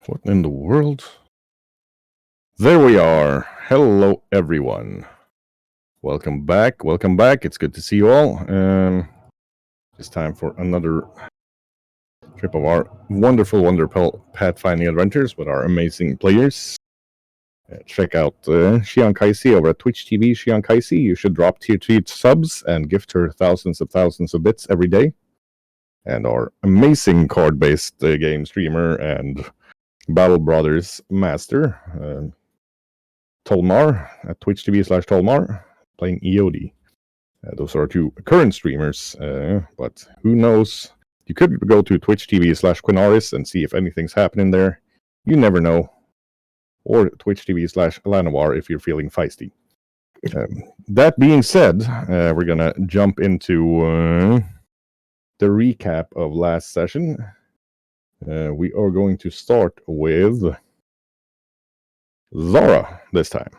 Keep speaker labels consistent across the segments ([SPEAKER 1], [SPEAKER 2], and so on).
[SPEAKER 1] What in the world? There we are. Hello, everyone. Welcome back. It's good to see you all. It's time for another trip of our wonderful pathfinding adventures with our amazing players. Check out Shionkaisi over at Twitch TV. Shionkaisi, you should drop tier 3 subs and gift her thousands of bits every day. And our amazing card-based game streamer and Battle Brothers master, Tulmar at Twitch TV/Tulmar, playing EOD. Those are our two current streamers, but who knows? You could go to Twitch TV/Quinaris and see if anything's happening there. You never know. Or Twitch TV/Lanowar if you're feeling feisty. That being said, we're gonna jump into the recap of last session. We are going to start with Zara this time.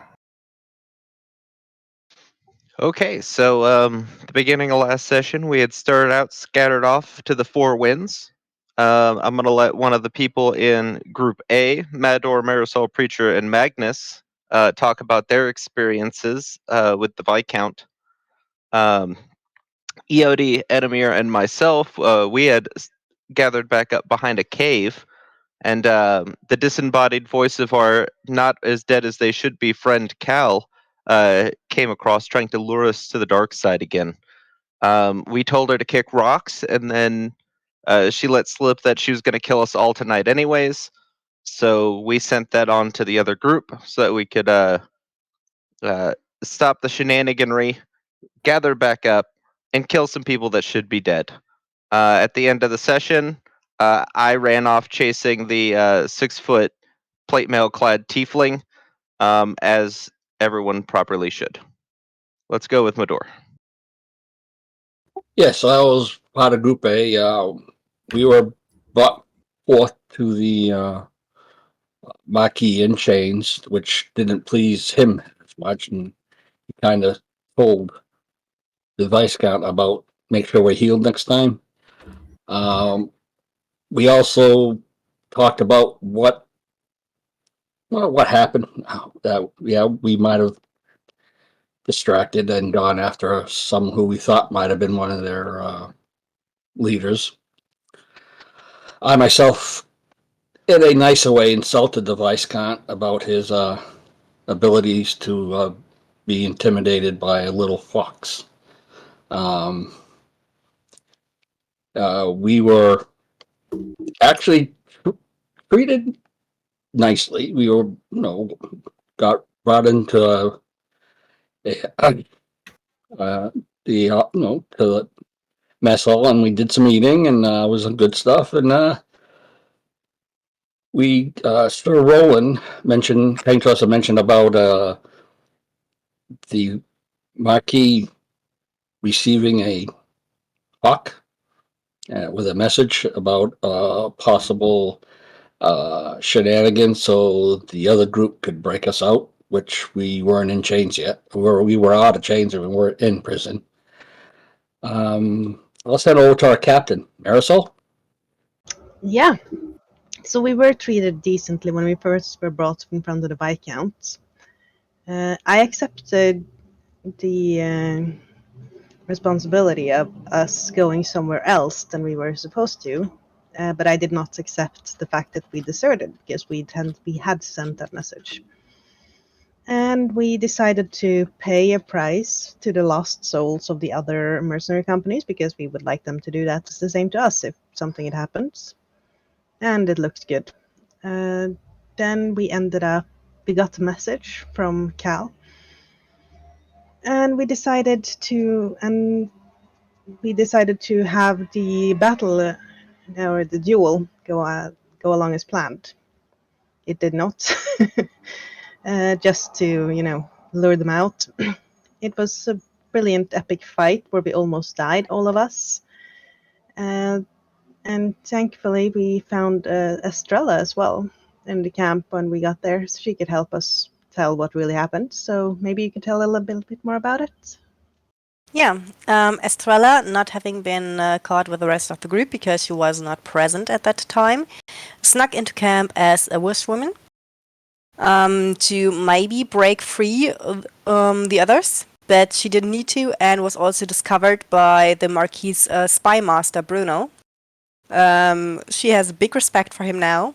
[SPEAKER 2] Okay, so the beginning of last session, we had started out scattered off to the four winds. I'm going to let one of the people in Group A, Mador, Marisol, Preacher, and Magnus, talk about their experiences with the Viscount. EOD, Edamir, and myself, we had gathered back up behind a cave, and the disembodied voice of our not as dead as they should be friend Cal came across trying to lure us to the dark side again. We told her to kick rocks, and then she let slip that she was going to kill us all tonight anyways. So we sent that on to the other group so that we could stop the shenaniganry, gather back up, and kill some people that should be dead. At the end of the session, I ran off chasing the 6-foot plate mail clad tiefling, as everyone properly should. Let's go with Mador.
[SPEAKER 3] Yes, I was part of Group A. We were brought forth to the Marquis in chains, which didn't please him as much, and he kind of told the Viscount about make sure we're healed next time. We also talked about what happened. That we might have distracted and gone after some who we thought might have been one of their leaders. I myself, in a nicer way, insulted the Viscount about his abilities to be intimidated by a little fox. We were actually treated nicely. We were, got brought into to the mess hall, and we did some eating, and it was some good stuff. And Sir Roland came to us and mentioned about the Marquis receiving a hawk with a message about possible shenanigans, so the other group could break us out, which we weren't in chains yet. We were out of chains and we weren't in prison. Let's head over to our captain, Marisol.
[SPEAKER 4] Yeah. So we were treated decently when we first were brought in front of the Viscount. I accepted the responsibility of us going somewhere else than we were supposed to, but I did not accept the fact that we deserted because we had sent that message. And we decided to pay a price to the lost souls of the other mercenary companies because we would like them to do that the same to us if something had happened. And it looked good. Then we got a message from Cal, and we decided to have the battle or the duel go along as planned. It did not, just to lure them out. It was a brilliant, epic fight where we almost died, all of us. And thankfully, we found Estrella as well in the camp when we got there, so she could help us tell what really happened. So maybe you could tell a little bit more about it?
[SPEAKER 5] Yeah, Estrella, not having been caught with the rest of the group because she was not present at that time, snuck into camp as a woman to maybe break free the others, but she didn't need to, and was also discovered by the Marquis's spy master, Bruno. She has big respect for him now,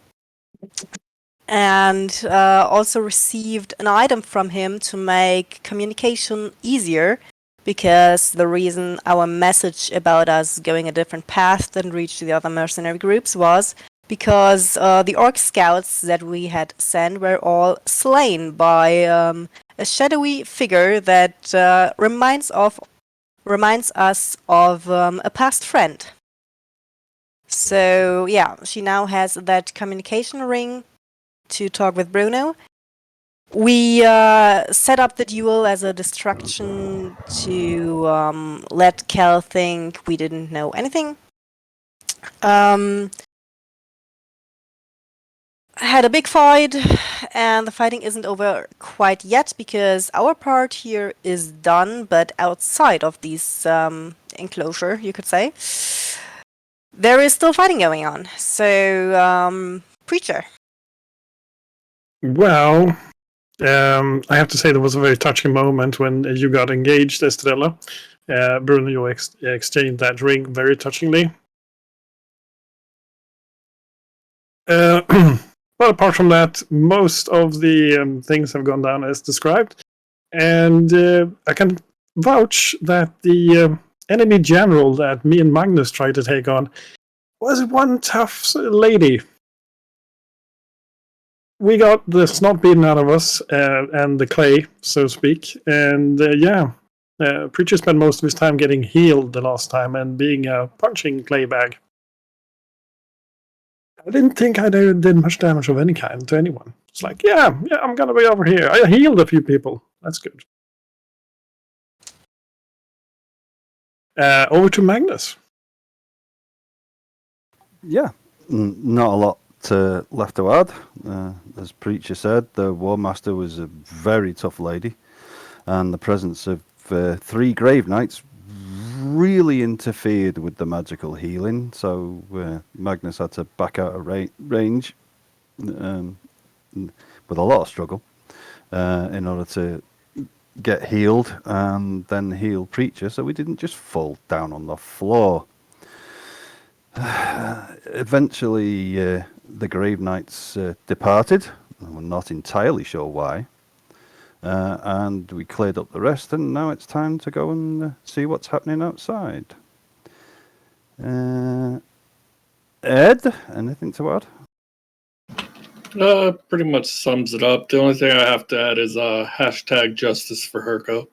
[SPEAKER 5] and also received an item from him to make communication easier, because the reason our message about us going a different path didn't reach the other mercenary groups was because the orc scouts that we had sent were all slain by a shadowy figure that reminds us of a past friend. So yeah, she now has that communication ring to talk with Bruno. We set up the duel as a distraction to let Cal think we didn't know anything. Had a big fight, and the fighting isn't over quite yet because our part here is done, but outside of this enclosure, you could say, there is still fighting going on. So, Preacher.
[SPEAKER 6] Well, I have to say there was a very touching moment when you got engaged, Estrella. Bruno, you exchanged that ring very touchingly. Well, apart from that, most of the things have gone down as described. And I can vouch that the enemy general that me and Magnus tried to take on was one tough lady. We got the snot beaten out of us and the clay, so to speak. And Preacher spent most of his time getting healed the last time and being a punching clay bag. I didn't think I did much damage of any kind to anyone. It's like, yeah, I'm gonna be over here. I healed a few people. That's good. Over to Magnus.
[SPEAKER 7] Yeah, not a lot left to add. As Preacher said, the War Master was a very tough lady, and the presence of 3 Grave Knights really interfered with the magical healing, so Magnus had to back out of range with a lot of struggle in order to get healed and then heal Preacher, so we didn't just fall down on the floor. Eventually, the Grave Knights departed. We're not entirely sure why. And we cleared up the rest, and now it's time to go and see what's happening outside. Ed, anything to add?
[SPEAKER 8] Pretty much sums it up. The only thing I have to add is hashtag justice for Herco.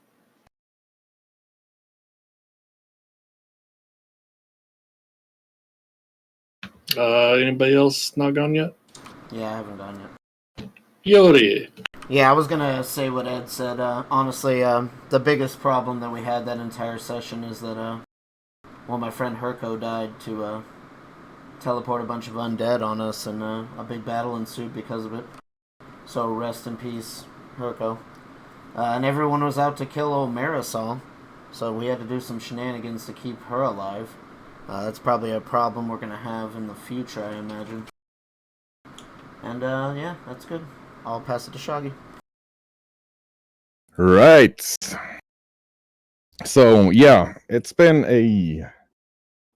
[SPEAKER 8] Anybody else not gone yet?
[SPEAKER 9] Yeah, I haven't gone yet.
[SPEAKER 8] Yori.
[SPEAKER 9] Yeah, I was gonna say what Ed said. Honestly, the biggest problem that we had that entire session is that, my friend Herco died to teleport a bunch of undead on us, and a big battle ensued because of it. So rest in peace, Herco. And everyone was out to kill old Marisol, so we had to do some shenanigans to keep her alive. That's probably a problem we're gonna have in the future, I imagine. And yeah, that's good. I'll pass it to Shoggy.
[SPEAKER 1] Right. So yeah, it's been a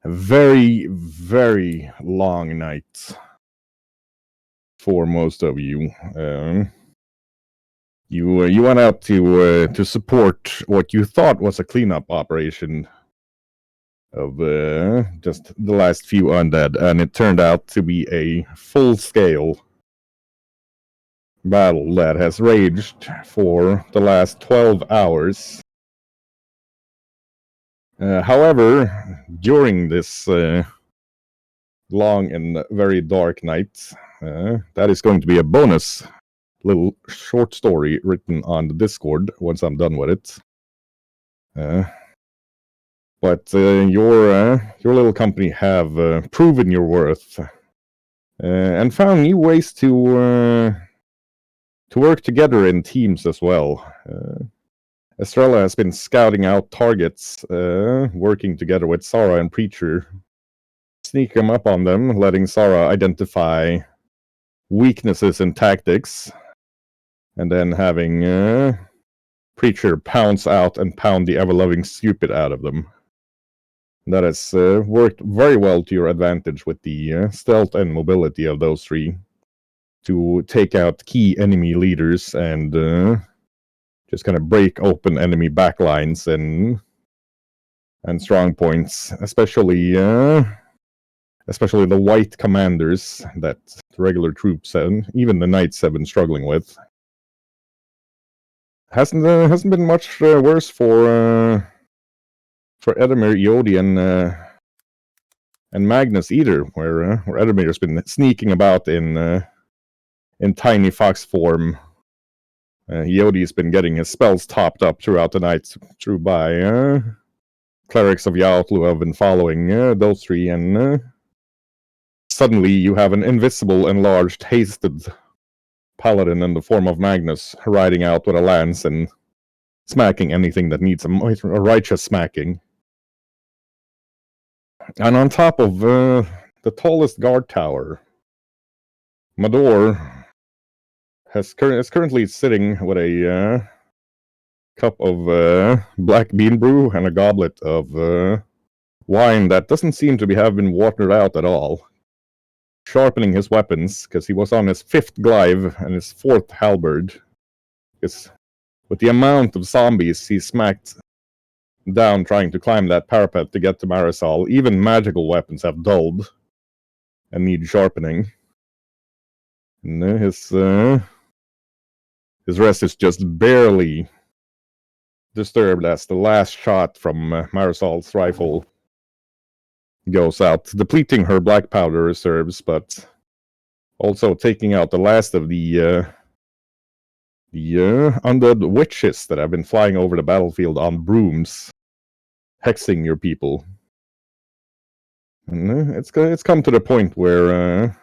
[SPEAKER 1] very, very long night for most of you. You went out to support what you thought was a cleanup operation of just the last few undead, and it turned out to be a full-scale battle that has raged for the last 12 hours. However, during this long and very dark night, that is going to be a bonus little short story written on the Discord once I'm done with it. But your little company have proven your worth and found new ways to work together in teams as well. Estrella has been scouting out targets, working together with Sara and Preacher. Sneak them up on them, letting Sara identify weaknesses in tactics, and then having Preacher pounce out and pound the ever-loving stupid out of them. That has worked very well to your advantage with the stealth and mobility of those three to take out key enemy leaders and just kind of break open enemy backlines and strong points, especially the white commanders that the regular troops and even the knights have been struggling with. Hasn't been much worse for Edamir, Iodi, and Magnus either, where Edamir's been sneaking about in tiny fox form. Iodi's been getting his spells topped up throughout the night through by clerics of Yautlu have been following those three, and suddenly you have an invisible, enlarged, hasted paladin in the form of Magnus riding out with a lance and smacking anything that needs a righteous smacking. And on top of the tallest guard tower, Mador is currently sitting with a cup of black bean brew and a goblet of wine that doesn't seem to have been watered out at all. Sharpening his weapons, because he was on his 5th glaive and his 4th halberd. Because with the amount of zombies he smacked down trying to climb that parapet to get to Marisol, even magical weapons have dulled and need sharpening. And his rest is just barely disturbed as the last shot from Marisol's rifle goes out, depleting her black powder reserves, but also taking out the last of the undead witches that have been flying over the battlefield on brooms, hexing your people. And it's come to the point where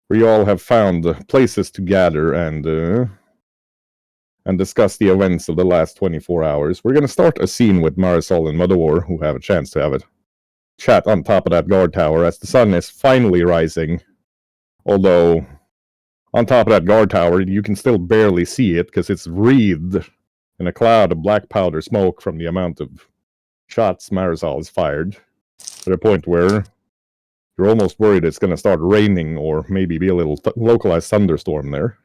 [SPEAKER 1] you all have found places to gather and discuss the events of the last 24 hours. We're going to start a scene with Marisol and Mador, who have a chance to have a chat on top of that guard tower as the sun is finally rising. Although, on top of that guard tower, you can still barely see it because it's wreathed in a cloud of black powder smoke from the amount of shots Marisol has fired. To the point where you're almost worried it's going to start raining or maybe be a little localized thunderstorm there.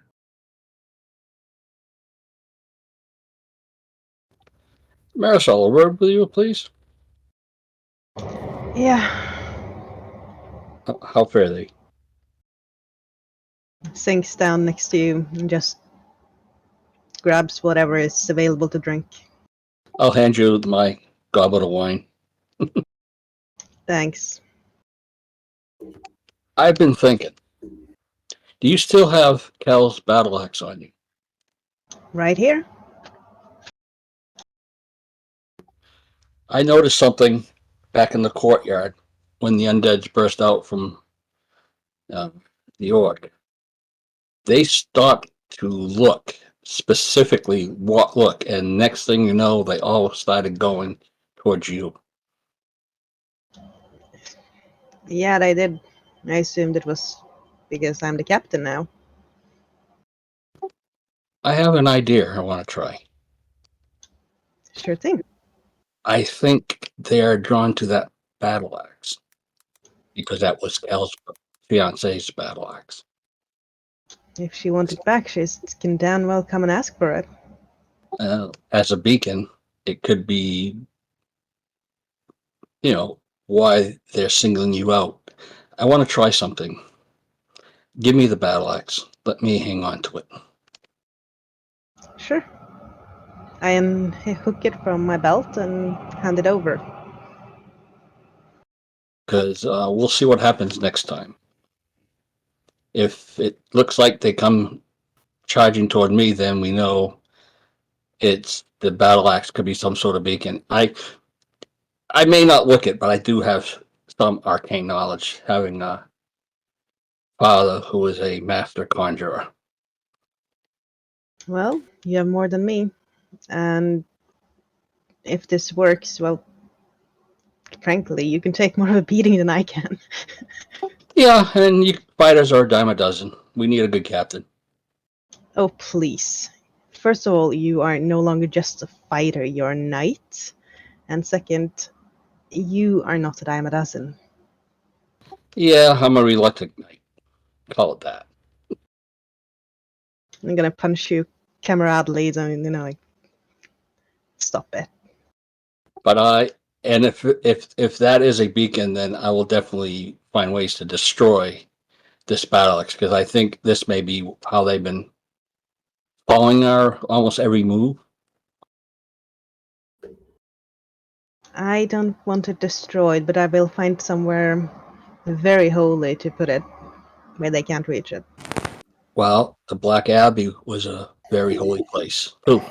[SPEAKER 3] Marisol, a word with you, please.
[SPEAKER 4] Yeah.
[SPEAKER 3] How fare they?
[SPEAKER 4] Sinks down next to you and just grabs whatever is available to drink.
[SPEAKER 3] I'll hand you my goblet of wine.
[SPEAKER 4] Thanks.
[SPEAKER 3] I've been thinking. Do you still have Cal's battle axe on you?
[SPEAKER 4] Right here?
[SPEAKER 3] I noticed something back in the courtyard when the undeads burst out from the orc. They stopped to look, specifically what look, and next thing you know, they all started going towards you.
[SPEAKER 4] Yeah, they did. I assumed it was because I'm the captain now.
[SPEAKER 3] I have an idea I want to try.
[SPEAKER 4] Sure thing.
[SPEAKER 3] I think they are drawn to that battle axe because that was Cal's fiance's battle axe.
[SPEAKER 4] If she wants it back, she can damn well come and ask for it.
[SPEAKER 3] As a beacon, it could be, why they're singling you out. I want to try something. Give me the battle axe. Let me hang on to it.
[SPEAKER 4] Sure. I unhook it from my belt and hand it over.
[SPEAKER 3] Because we'll see what happens next time. If it looks like they come charging toward me, then we know it's the battle axe could be some sort of beacon. I may not look it, but I do have some arcane knowledge, having a father who is a master conjurer.
[SPEAKER 4] Well, you have more than me. And if this works, well, frankly, you can take more of a beating than I can.
[SPEAKER 3] Yeah, and fighters are a dime a dozen. We need a good captain.
[SPEAKER 4] Oh, please. First of all, you are no longer just a fighter, you're a knight. And second, you are not a dime a dozen.
[SPEAKER 3] Yeah, I'm a reluctant knight. Call it that.
[SPEAKER 4] I'm gonna punch you camaraderie, like, stop it.
[SPEAKER 3] But if that is a beacon, then I will definitely find ways to destroy this battle axe, because I think this may be how they've been following our almost every move.
[SPEAKER 4] I don't want it destroyed, but I will find somewhere very holy to put it, where they can't reach it.
[SPEAKER 3] Well, the Black Abbey was a very holy place. Ooh,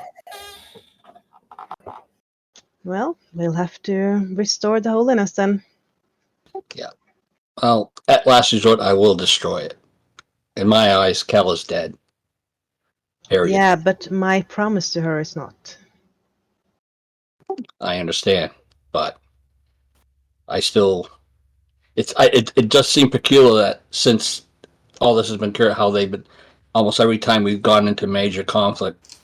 [SPEAKER 4] Well, we'll have to restore the holiness then.
[SPEAKER 3] well, at last resort, I will destroy it. In my eyes, Cal is dead. Period.
[SPEAKER 4] Yeah, but my promise to her is not.
[SPEAKER 3] I understand, but I still, it does seem peculiar that since all this has been current, how they've been almost every time we've gone into major conflict,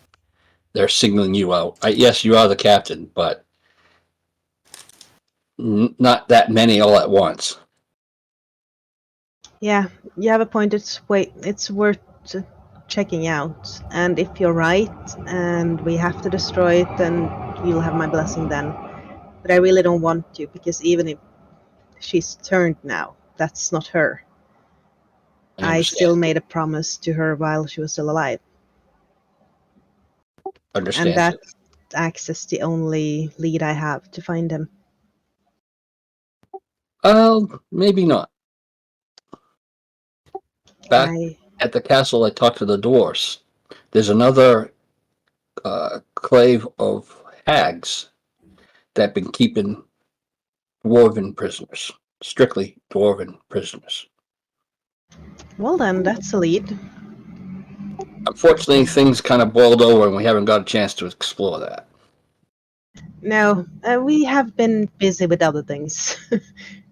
[SPEAKER 3] they're singling you out. Yes, you are the captain, but not that many all at once.
[SPEAKER 4] Yeah, you have a point. It's worth checking out. And if you're right, and we have to destroy it, then you'll have my blessing then. But I really don't want to, because even if she's turned now, that's not her. I still made a promise to her while she was still alive.
[SPEAKER 3] Understand.
[SPEAKER 4] And that axe is the only lead I have to find him.
[SPEAKER 3] Well, maybe not. Back at the castle, I talked to the dwarves. There's another clave of hags that have been keeping dwarven prisoners, strictly dwarven prisoners.
[SPEAKER 4] Well then, that's a lead.
[SPEAKER 3] Unfortunately, things kind of boiled over and we haven't got a chance to explore that.
[SPEAKER 4] No, we have been busy with other things.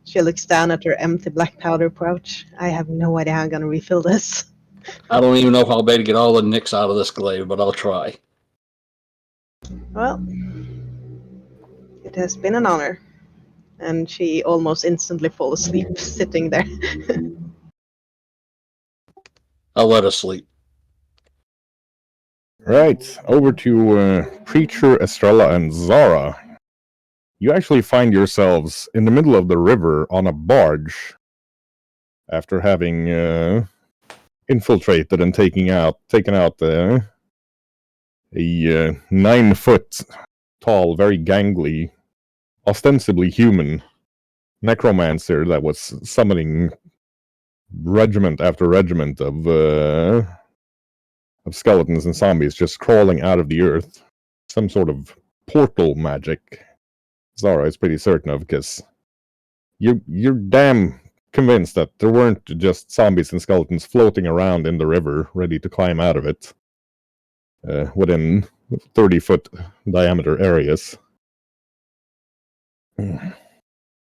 [SPEAKER 4] She looks down at her empty black powder pouch. I have no idea how I'm gonna refill this.
[SPEAKER 3] I don't even know how bad to get all the nicks out of this glaive, but I'll try.
[SPEAKER 4] Well, it has been an honor. And she almost instantly falls asleep sitting there.
[SPEAKER 3] I'll let her sleep.
[SPEAKER 1] Right, over to Preacher, Estrella, and Zara. You actually find yourselves in the middle of the river on a barge after having infiltrated and taken out a 9-foot tall, very gangly, ostensibly human necromancer that was summoning regiment after regiment of skeletons and zombies just crawling out of the earth. Some sort of portal magic. Zara is pretty certain of, because you're damn convinced that there weren't just zombies and skeletons floating around in the river ready to climb out of it within 30-foot diameter areas.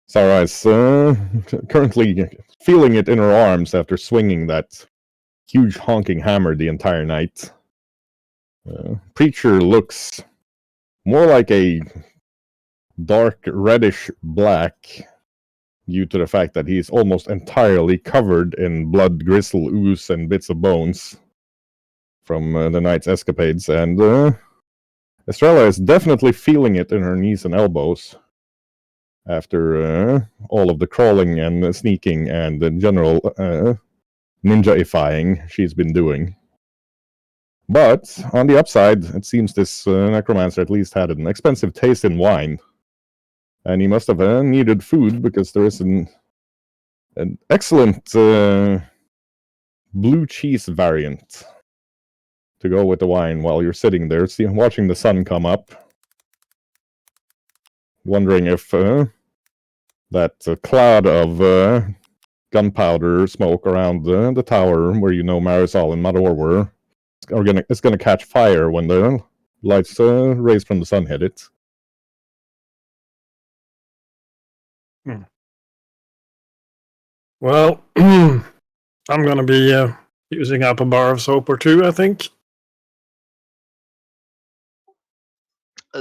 [SPEAKER 1] Zara is currently feeling it in her arms after swinging that huge honking hammer the entire night. Preacher looks more like a dark reddish black due to the fact that he's almost entirely covered in blood, gristle, ooze, and bits of bones from the night's escapades, and Estrella is definitely feeling it in her knees and elbows after all of the crawling and sneaking and the general ninja-ifying she's been doing. But on the upside, it seems this necromancer at least had an expensive taste in wine. And he must have needed food, because there is an excellent blue cheese variant to go with the wine while you're sitting there, watching the sun come up, wondering if that cloud of gunpowder smoke around the tower where you know Marisol and Mador were it's going to catch fire when the lights rays from the sun hit it.
[SPEAKER 6] Well, I'm going to be using up a bar of soap or two, I think.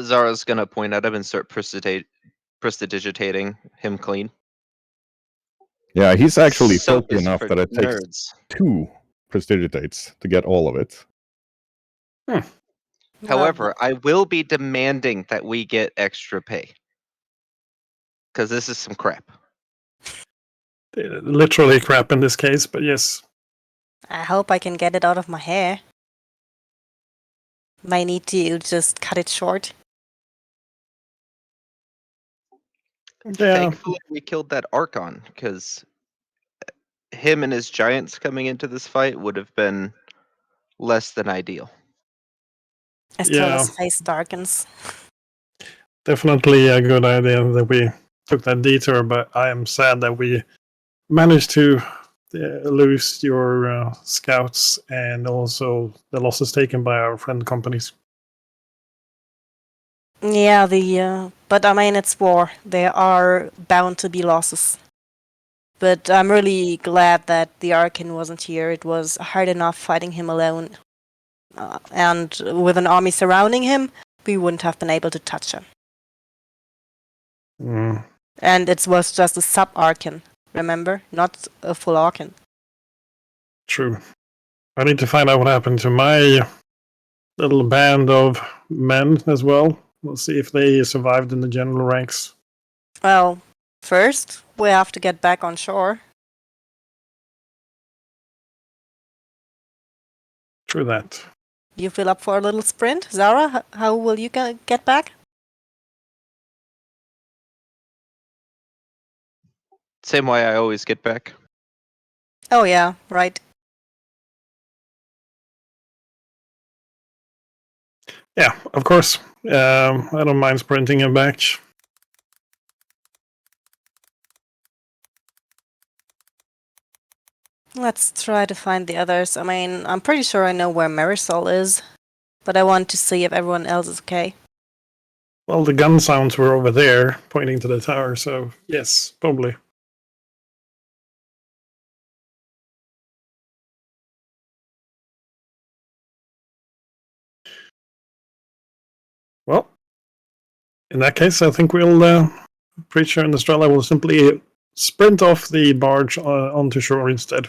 [SPEAKER 2] Zara's gonna point at him and start prestidigitating him clean.
[SPEAKER 1] Yeah, he's actually
[SPEAKER 2] Soap
[SPEAKER 1] filthy
[SPEAKER 2] is
[SPEAKER 1] enough
[SPEAKER 2] for
[SPEAKER 1] that it takes
[SPEAKER 2] nerds.
[SPEAKER 1] 2 prestidigitates to get all of it.
[SPEAKER 2] However, I will be demanding that we get extra pay. Because this is some crap.
[SPEAKER 6] Literally crap in this case, but yes.
[SPEAKER 5] I hope I can get it out of my hair. Might need to just cut it short.
[SPEAKER 6] Yeah.
[SPEAKER 2] Thankfully, we killed that Archon, because him and his giants coming into this fight would have been less than ideal.
[SPEAKER 5] As till his face darkens.
[SPEAKER 6] Definitely a good idea that we took that detour, but I am sad that we managed to lose your scouts and also the losses taken by our friend companies.
[SPEAKER 5] Yeah, but I mean, it's war. There are bound to be losses. But I'm really glad that the Archon wasn't here. It was hard enough fighting him alone. And with an army surrounding him, we wouldn't have been able to touch him. And it was just a sub-Archon, remember? Not a full Archon.
[SPEAKER 6] True. I need to find out what happened to my little band of men as well. We'll see if they survived in the general ranks.
[SPEAKER 5] Well, first, we have to get back on shore.
[SPEAKER 6] True that.
[SPEAKER 5] You feel up for a little sprint? Zara, how will you get back?
[SPEAKER 2] Same way I always get back.
[SPEAKER 5] Oh yeah, right.
[SPEAKER 6] Yeah, of course. I don't mind sprinting him back.
[SPEAKER 5] Let's try to find the others. I mean, I'm pretty sure I know where Marisol is, but I want to see if everyone else is okay.
[SPEAKER 6] Well, the gun sounds were over there, pointing to the tower, so yes, probably. Well, in that case, I think we'll, Preacher and Estrella will simply sprint off the barge onto shore instead.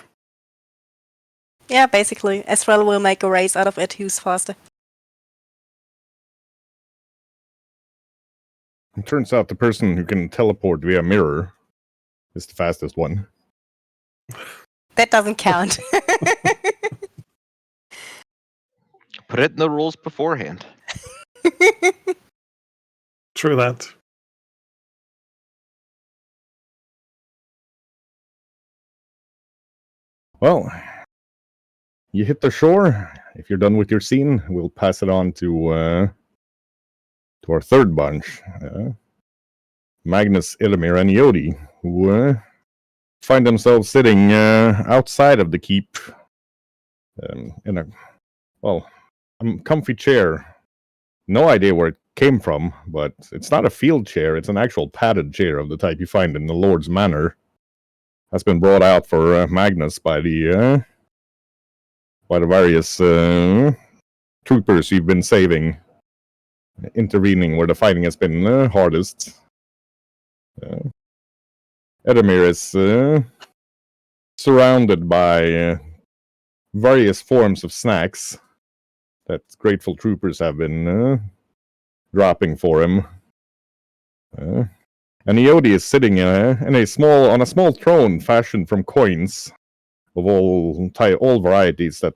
[SPEAKER 5] Yeah, basically. Estrella will make a race out of it who's faster.
[SPEAKER 1] It turns out the person who can teleport via mirror is the fastest one.
[SPEAKER 5] That doesn't count.
[SPEAKER 2] Put it in the rules beforehand.
[SPEAKER 6] True that.
[SPEAKER 1] Well, you hit the shore. If you're done with your scene, we'll pass it on to our third bunch. Magnus, Illimir, and Yodi, who find themselves sitting outside of the keep in a comfy chair. No idea where it came from, but it's not a field chair. It's an actual padded chair of the type you find in the Lord's Manor. That's been brought out for Magnus by the various troopers you've been saving, intervening where the fighting has been hardest. Edamir is surrounded by various forms of snacks that grateful troopers have been dropping for him. And Iodi is sitting on a small throne fashioned from coins of all varieties that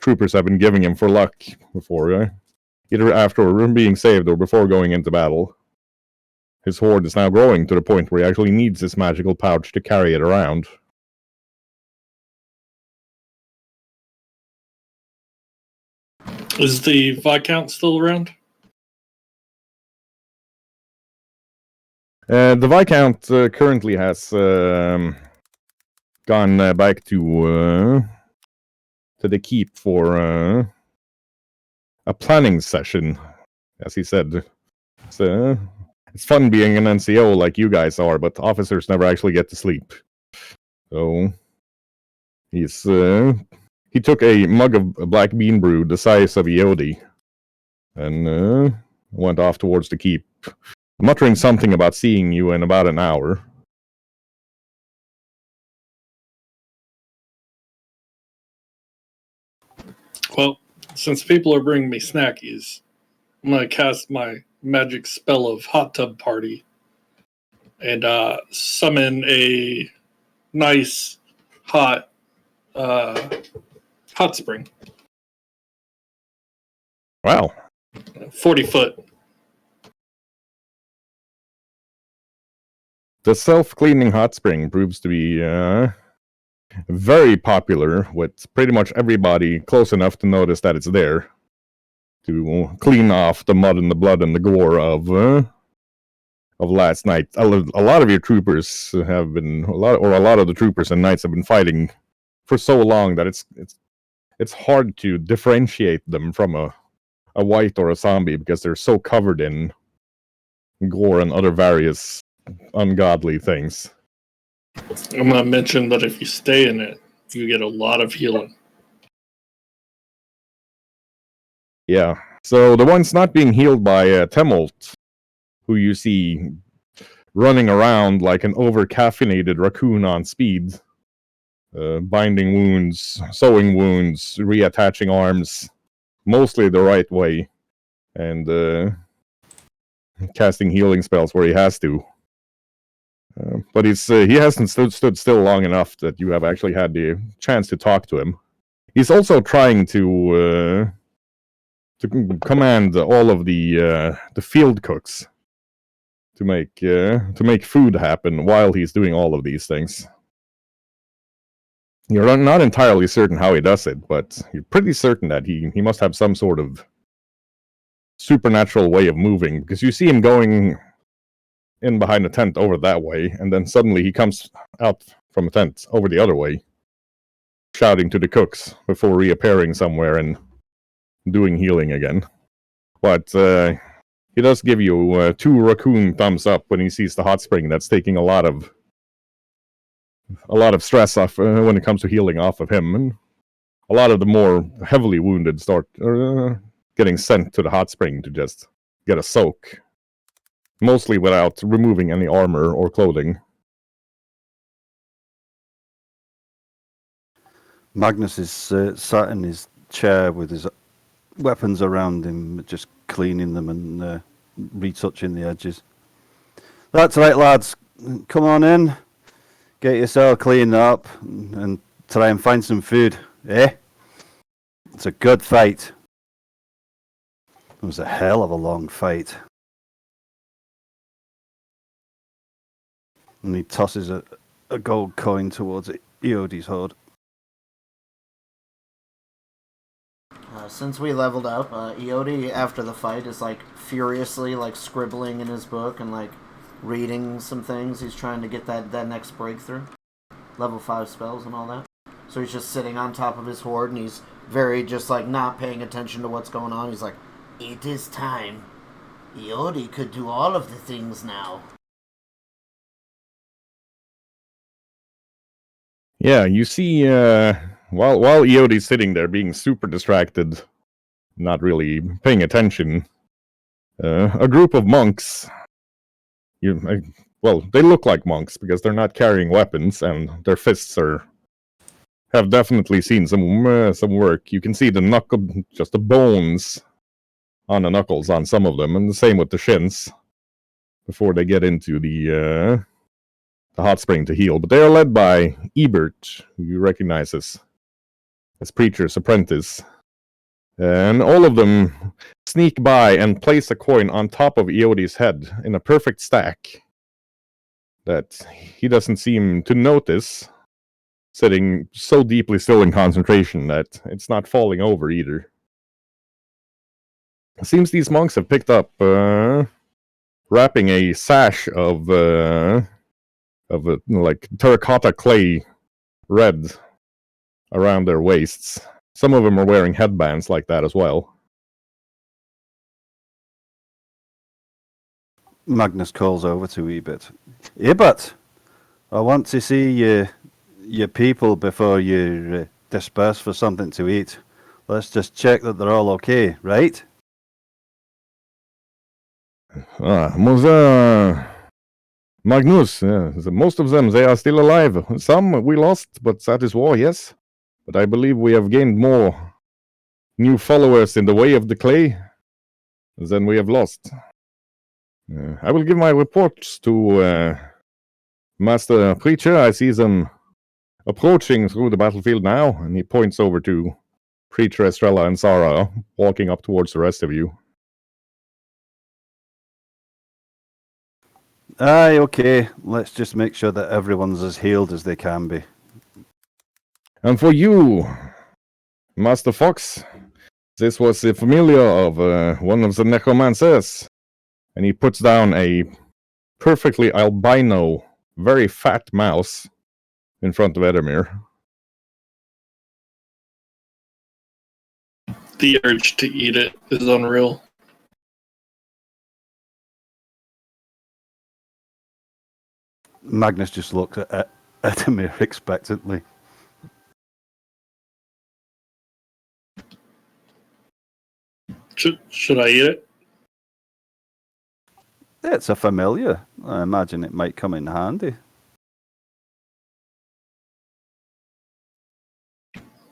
[SPEAKER 1] troopers have been giving him for luck before, either after being saved or before going into battle. His hoard is now growing to the point where he actually needs this magical pouch to carry it around.
[SPEAKER 8] Is the Viscount still around?
[SPEAKER 1] The Viscount currently has gone back to the keep for a planning session, as he said. It's fun being an NCO like you guys are, but officers never actually get to sleep. So he took a mug of black bean brew the size of Iodi and went off towards the keep, muttering something about seeing you in about an hour.
[SPEAKER 8] Well, since people are bringing me snackies, I'm going to cast my magic spell of Hot Tub Party and summon a nice hot spring.
[SPEAKER 1] Wow.
[SPEAKER 8] 40 foot.
[SPEAKER 1] The self-cleaning hot spring proves to be very popular with pretty much everybody close enough to notice that it's there to clean off the mud and the blood and the gore of last night. A lot of your troopers have been a lot of the troopers and knights have been fighting for so long that it's hard to differentiate them from a wight or a zombie because they're so covered in gore and other various ungodly things.
[SPEAKER 8] I'm going to mention that if you stay in it, you get a lot of healing.
[SPEAKER 1] Yeah. So the ones not being healed by Temolt, who you see running around like an over-caffeinated raccoon on speed, binding wounds, sewing wounds, reattaching arms, mostly the right way, and casting healing spells where he has to. But he hasn't stood still long enough that you have actually had the chance to talk to him. He's also trying to command all of the field cooks to make food happen while he's doing all of these things. You're not entirely certain how he does it, but you're pretty certain that he must have some sort of supernatural way of moving, because you see him going in behind the tent over that way, and then suddenly he comes out from a tent over the other way, shouting to the cooks before reappearing somewhere and doing healing again. But he does give you 2 raccoon thumbs up when he sees the hot spring that's taking a lot of stress off when it comes to healing off of him, and a lot of the more heavily wounded start getting sent to the hot spring to just get a soak, mostly without removing any armor or clothing.
[SPEAKER 7] Magnus is sat in his chair with his weapons around him, just cleaning them and retouching the edges. That's right, lads. Come on in. Get yourself cleaned up and try and find some food, eh? It's a good fight. It was a hell of a long fight. And he tosses a gold coin towards Iodi's hoard.
[SPEAKER 9] Since we leveled up, Iodi, after the fight, is like furiously like scribbling in his book and like reading some things. He's trying to get that next breakthrough. Level 5 spells and all that. So he's just sitting on top of his hoard and he's very just like not paying attention to what's going on. He's like, it is time. Iodi could do all of the things now.
[SPEAKER 1] Yeah, you see, while Iodi's sitting there being super distracted, not really paying attention, a group of monks, they look like monks because they're not carrying weapons and their fists have definitely seen some work. You can see just the bones on the knuckles on some of them, and the same with the shins before they get into the hot spring to heal. But they are led by Ebert, who you recognize as Preacher's apprentice. And all of them sneak by and place a coin on top of Iodi's head in a perfect stack that he doesn't seem to notice, sitting so deeply still in concentration that it's not falling over either. It seems these monks have picked up wrapping a sash of like terracotta clay red around their waists. Some of them are wearing headbands like that as well.
[SPEAKER 7] Magnus calls over to Ebert. Ebert, I want to see your people before you disperse for something to eat. Let's just check that they're all okay, right?
[SPEAKER 1] Magnus, most of them, they are still alive. Some we lost, but that is war, yes. But I believe we have gained more new followers in the way of the clay than we have lost. I will give my reports to Master Preacher. I see them approaching through the battlefield now, and he points over to Preacher, Estrella, and Sarah, walking up towards the rest of you.
[SPEAKER 7] Aye, okay. Let's just make sure that everyone's as healed as they can be.
[SPEAKER 1] And for you, Master Fox, this was the familiar of one of the necromancers. And he puts down a perfectly albino, very fat mouse in front of Edamir.
[SPEAKER 8] The urge to eat it is unreal.
[SPEAKER 7] Magnus just looks at Edamir expectantly.
[SPEAKER 8] Should I eat it?
[SPEAKER 7] It's a familiar. I imagine it might come in handy.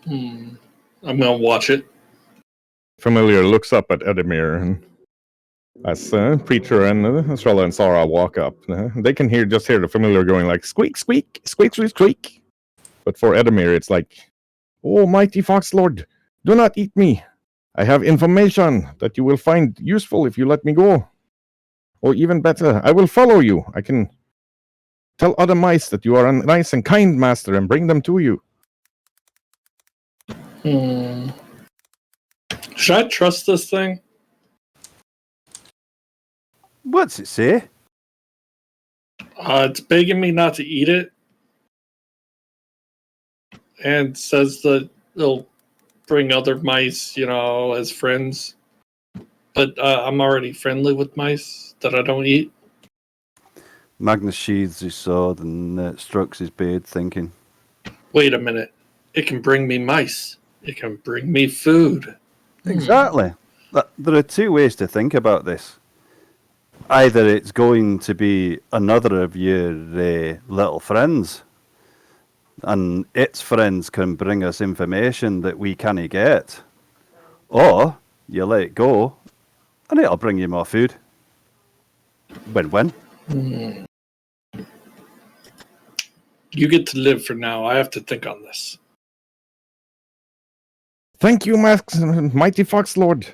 [SPEAKER 8] I'm gonna watch it.
[SPEAKER 1] Familiar looks up at Edamir, and as Preacher and Estrella and Sarah walk up, they can just hear the familiar going like squeak, squeak, squeak, squeak, squeak. But for Edamir, it's like, "Oh, mighty Fox Lord, do not eat me. I have information that you will find useful if you let me go. Or even better, I will follow you. I can tell other mice that you are a nice and kind master and bring them to you."
[SPEAKER 8] Should I trust this thing?
[SPEAKER 7] What's it say?
[SPEAKER 8] It's begging me not to eat it. And says that it'll bring other mice, as friends. But I'm already friendly with mice that I don't eat.
[SPEAKER 7] Magnus sheathes his sword and strokes his beard, thinking,
[SPEAKER 8] Wait a minute. It can bring me mice. It can bring me food.
[SPEAKER 7] Exactly. There are two ways to think about this. Either it's going to be another of your little friends, and its friends can bring us information that we can't get, or you let it go, and it'll bring you more food. Win-win.
[SPEAKER 8] You get to live for now. I have to think on this.
[SPEAKER 1] "Thank you, mighty Fox Lord.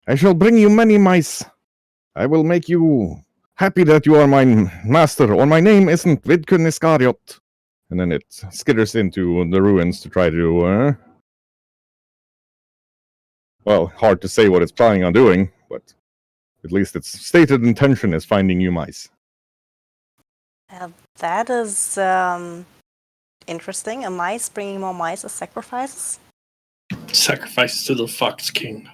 [SPEAKER 1] I shall bring you many mice. I will make you happy that you are my master, or my name isn't Vidkun Iskariot." And then it skitters into the ruins to try to, well, hard to say what it's planning on doing, but at least its stated intention is finding new mice.
[SPEAKER 5] That is interesting. A mice bringing more mice as sacrifices?
[SPEAKER 8] Sacrifice to the Fox King.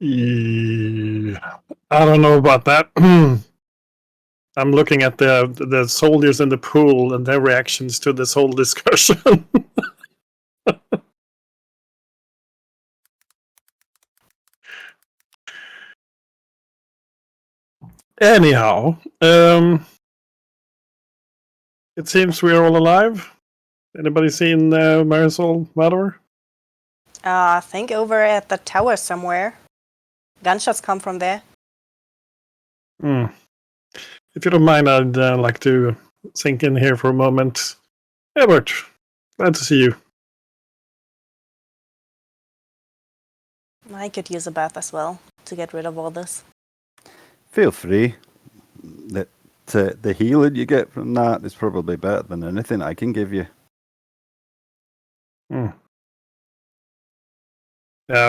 [SPEAKER 6] Yeah, I don't know about that. I'm looking at the soldiers in the pool and their reactions to this whole discussion. Anyhow, it seems we are all alive. Anybody seen Marisol Mador?
[SPEAKER 5] I think over at the tower somewhere. Gunshots come from there.
[SPEAKER 6] If you don't mind, I'd like to sink in here for a moment. Ebert, glad to see you.
[SPEAKER 5] I could use a bath as well to get rid of all this.
[SPEAKER 7] Feel free. The healing you get from that is probably better than anything I can give you.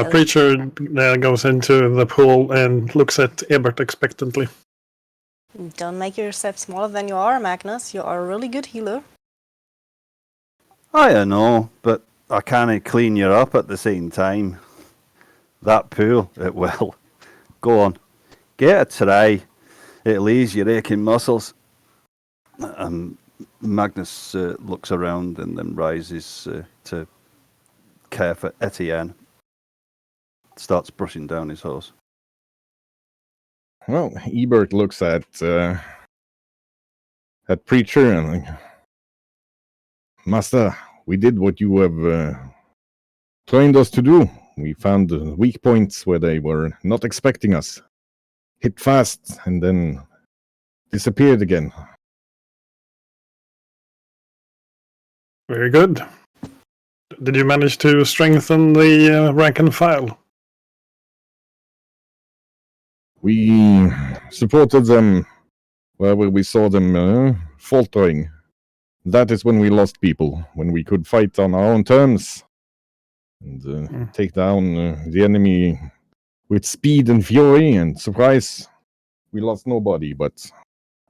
[SPEAKER 6] Preacher goes into the pool and looks at Ebert expectantly.
[SPEAKER 5] Don't make yourself smaller than you are, Magnus. You are a really good healer.
[SPEAKER 7] I know, but I can't clean you up at the same time. That pool, it will. Go on. Get a tray. It'll ease your aching muscles. Magnus looks around and then rises to care for Etienne. Starts brushing down his horse.
[SPEAKER 1] Well, Ebert looks at Preacher and like, Master, we did what you have trained us to do. We found weak points where they were not expecting us. Hit fast and then disappeared again.
[SPEAKER 6] Very good. Did you manage to strengthen the rank and file?
[SPEAKER 1] We supported them wherever we saw them faltering. That is when we lost people, when we could fight on our own terms and take down the enemy with speed and fury and surprise. We lost nobody, but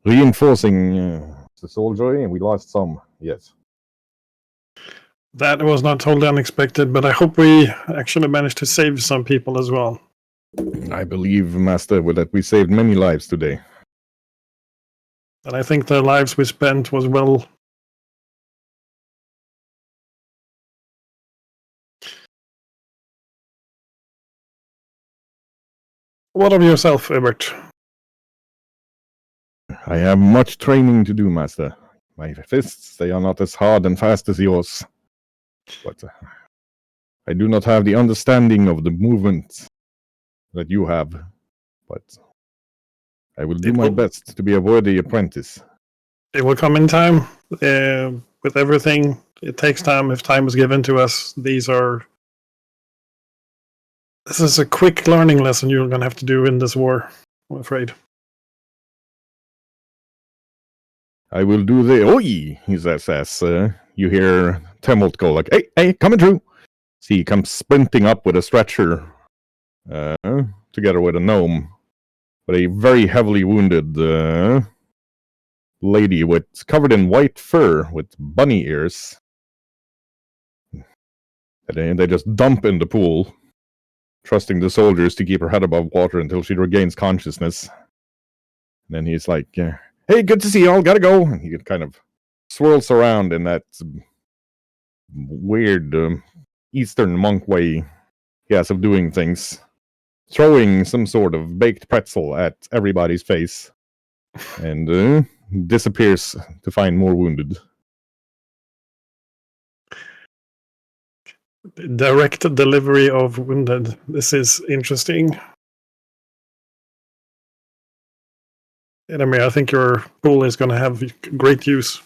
[SPEAKER 1] reinforcing the soldiery, we lost some, yes.
[SPEAKER 6] That was not totally unexpected, but I hope we actually managed to save some people as well.
[SPEAKER 1] I believe, Master, that we saved many lives today.
[SPEAKER 6] And I think the lives we spent was well. What of yourself, Ebert?
[SPEAKER 1] I have much training to do, Master. My fists, they are not as hard and fast as yours. But I do not have the understanding of the movement that you have. But I will do my best to be a worthy apprentice.
[SPEAKER 6] It will come in time. With everything, it takes time. If time is given to us, this is a quick learning lesson you're going to have to do in this war, I'm afraid.
[SPEAKER 1] I will do the oi, he says, as you hear Temult go like, hey, coming through. See, he comes sprinting up with a stretcher together with a gnome. But a very heavily wounded lady covered in white fur with bunny ears. And they just dump in the pool, trusting the soldiers to keep her head above water until she regains consciousness. And then he's like, hey, good to see y'all, gotta go. And he kind of swirls around in that weird Eastern monk way he has of doing things, throwing some sort of baked pretzel at everybody's face, and disappears to find more wounded.
[SPEAKER 6] Direct delivery of wounded. This is interesting. Edamir, I think your pool is going to have great use.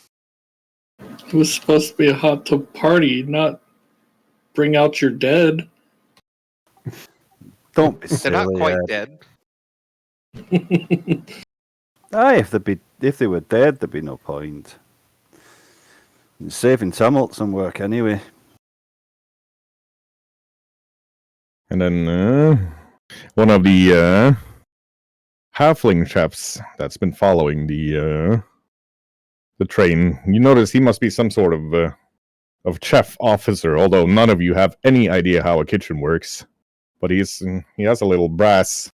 [SPEAKER 8] It was supposed to be a hot tub party, not bring out your dead.
[SPEAKER 7] Don't be
[SPEAKER 2] They're
[SPEAKER 7] silly.
[SPEAKER 2] not quite dead.
[SPEAKER 7] Aye, if they were dead, there'd be no point. Saving Tumult some work anyway.
[SPEAKER 1] And then one of the halfling chefs that's been following the train, you notice he must be some sort of chef officer, although none of you have any idea how a kitchen works. But he has a little brass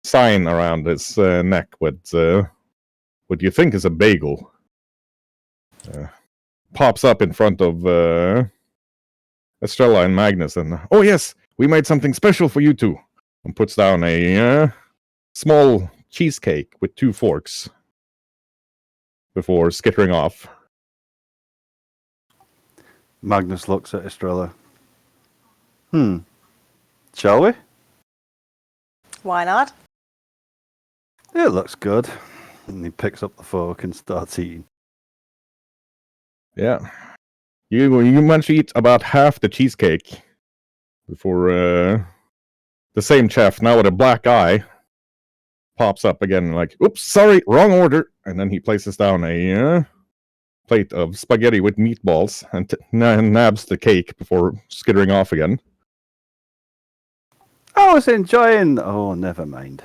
[SPEAKER 1] sign around his neck with what you think is a bagel. Pops up in front of Estrella and Magnus, and oh yes, we made something special for you two. And puts down a small cheesecake with 2 forks before skittering off.
[SPEAKER 7] Magnus looks at Estrella. Shall we?
[SPEAKER 5] Why not?
[SPEAKER 7] It looks good. And he picks up the fork and starts eating.
[SPEAKER 1] Yeah. You manage to eat about half the cheesecake before the same chef, now with a black eye, pops up again like, oops, sorry, wrong order. And then he places down a plate of spaghetti with meatballs and nabs the cake before skittering off again.
[SPEAKER 7] I was enjoying... Oh, never mind.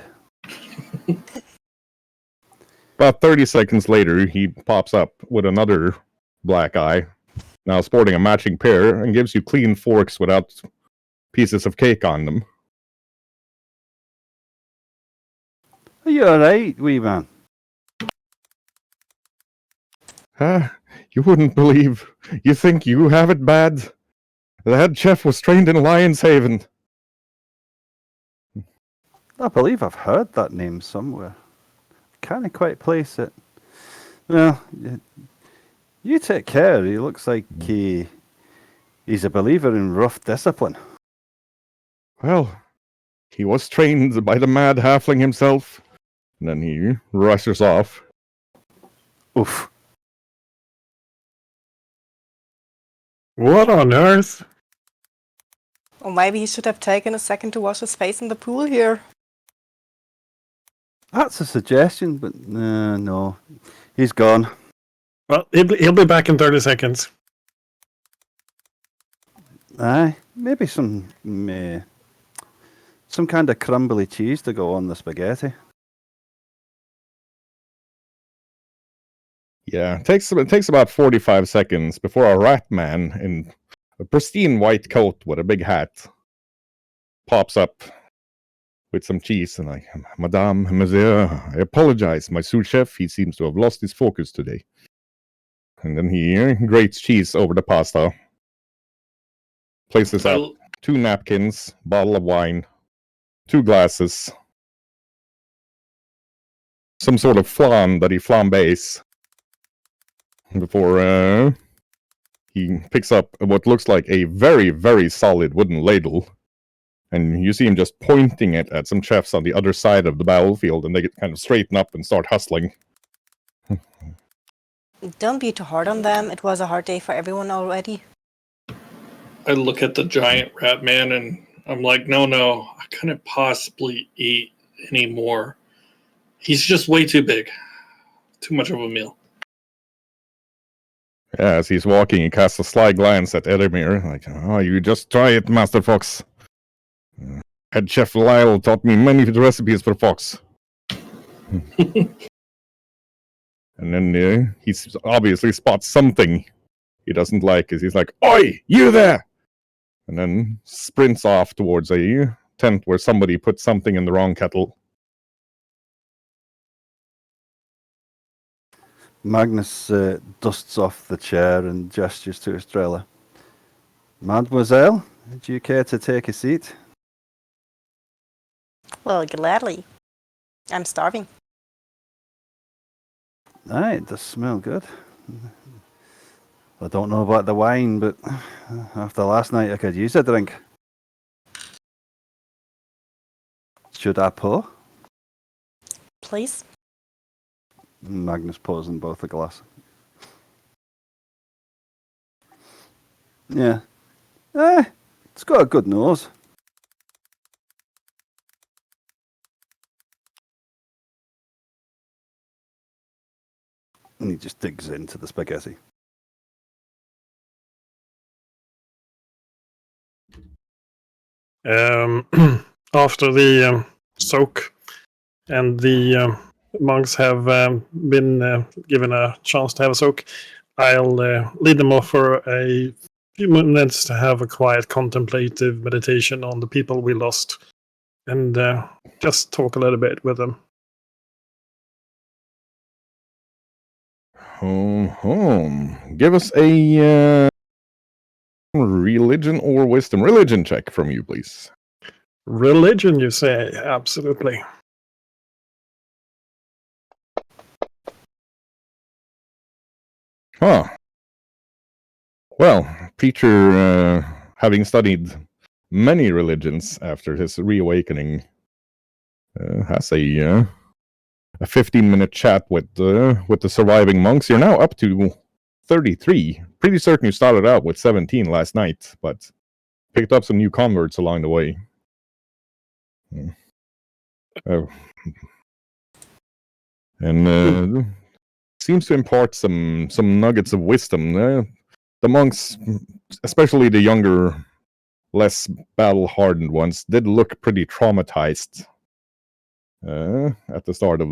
[SPEAKER 1] About 30 seconds later, he pops up with another black eye, now sporting a matching pair, and gives you clean forks without pieces of cake on them.
[SPEAKER 7] Are you alright, wee man?
[SPEAKER 1] You wouldn't believe. You think you have it bad? The head chef was trained in Lion's Haven.
[SPEAKER 7] I believe I've heard that name somewhere. Can't quite place it. Well, you take care. He looks like he's a believer in rough discipline.
[SPEAKER 1] Well, he was trained by the mad halfling himself. And then he rushes off.
[SPEAKER 7] Oof.
[SPEAKER 6] What on earth?
[SPEAKER 5] Or maybe he should have taken a second to wash his face in the pool here.
[SPEAKER 7] That's a suggestion, but no. He's gone.
[SPEAKER 6] Well, he'll be back in 30 seconds.
[SPEAKER 7] Aye, maybe some kind of crumbly cheese to go on the spaghetti.
[SPEAKER 1] Yeah, it takes about 45 seconds before a rat man in a pristine white coat with a big hat pops up with some cheese and like, Madame, Monsieur, I apologize. My sous chef, he seems to have lost his focus today. And then he grates cheese over the pasta. Places out 2 napkins, bottle of wine, 2 glasses, some sort of flan that he flambés before he picks up what looks like a very, very solid wooden ladle. And you see him just pointing it at some chefs on the other side of the battlefield, and they get kind of straighten up and start hustling.
[SPEAKER 5] Don't be too hard on them. It was a hard day for everyone already.
[SPEAKER 8] I look at the giant rat man and I'm like, no, I couldn't possibly eat anymore. He's just way too big. Too much of a meal.
[SPEAKER 1] Yeah, as he's walking, he casts a sly glance at Edemir, like, oh, you just try it, Master Fox. Head Chef Lyle taught me many recipes for fox. And then he obviously spots something he doesn't like, as he's like, Oi, you there! And then sprints off towards a tent where somebody put something in the wrong kettle.
[SPEAKER 7] Magnus dusts off the chair and gestures to Estrella. Mademoiselle, do you care to take a seat?
[SPEAKER 5] Well, gladly. I'm starving.
[SPEAKER 7] Aye, it does smell good. I don't know about the wine, but after last night I could use a drink. Should I pour?
[SPEAKER 5] Please?
[SPEAKER 7] Magnus pours in both a glass. Yeah. It's got a good nose. And he just digs into the spaghetti.
[SPEAKER 6] After the soak and the monks have been given a chance to have a soak, I'll lead them off for a few minutes to have a quiet contemplative meditation on the people we lost and just talk a little bit with them.
[SPEAKER 1] Give us a religion or wisdom. Religion check from you, please.
[SPEAKER 6] Religion, you say? Absolutely.
[SPEAKER 1] Huh. Well, Preacher, having studied many religions after his reawakening, has a 15-minute chat with the surviving monks. You're now up to 33. Pretty certain you started out with 17 last night, but picked up some new converts along the way. And seems to impart some nuggets of wisdom. The monks, especially the younger, less battle-hardened ones, did look pretty traumatized at the start of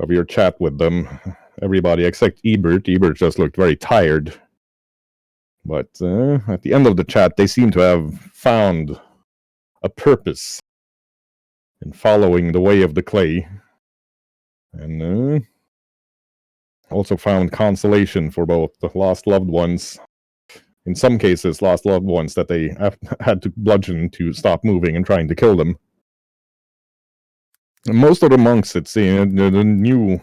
[SPEAKER 1] your chat with them. Everybody except Ebert. Ebert just looked very tired. But at the end of the chat, they seem to have found a purpose in following the way of the clay, and also found consolation for both the lost loved ones. In some cases, lost loved ones that they had to bludgeon to stop moving and trying to kill them. And most of the monks, it seems, the new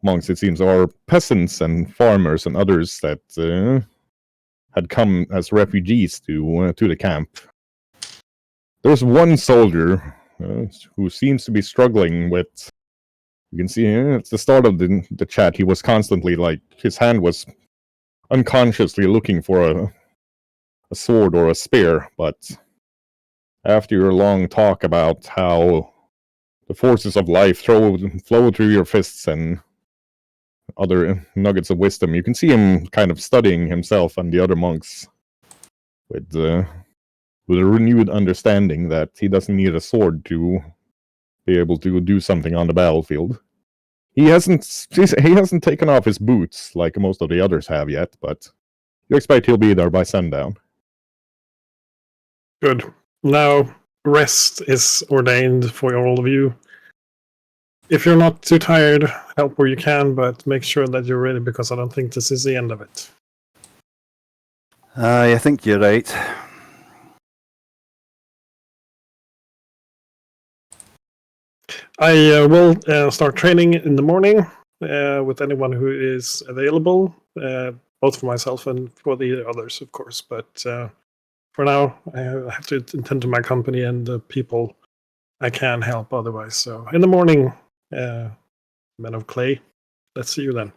[SPEAKER 1] monks, it seems, are peasants and farmers and others that had come as refugees to the camp. There's one soldier who seems to be struggling with. You can see at the start of the chat, he was constantly like his hand was unconsciously looking for a sword or a spear, but after your long talk about how the forces of life flow through your fists and other nuggets of wisdom, you can see him kind of studying himself and the other monks with a renewed understanding that he doesn't need a sword to be able to do something on the battlefield. He hasn't taken off his boots like most of the others have yet, but you expect he'll be there by sundown.
[SPEAKER 6] Good. Now, rest is ordained for all of you. If you're not too tired, help where you can, but make sure that you're ready, because I don't think this is the end of it.
[SPEAKER 7] I think you're right.
[SPEAKER 6] I will start training in the morning with anyone who is available, both for myself and for the others, of course. But for now, I have to attend to my company and the people I can help otherwise. So in the morning, Men of Clay, let's see you then.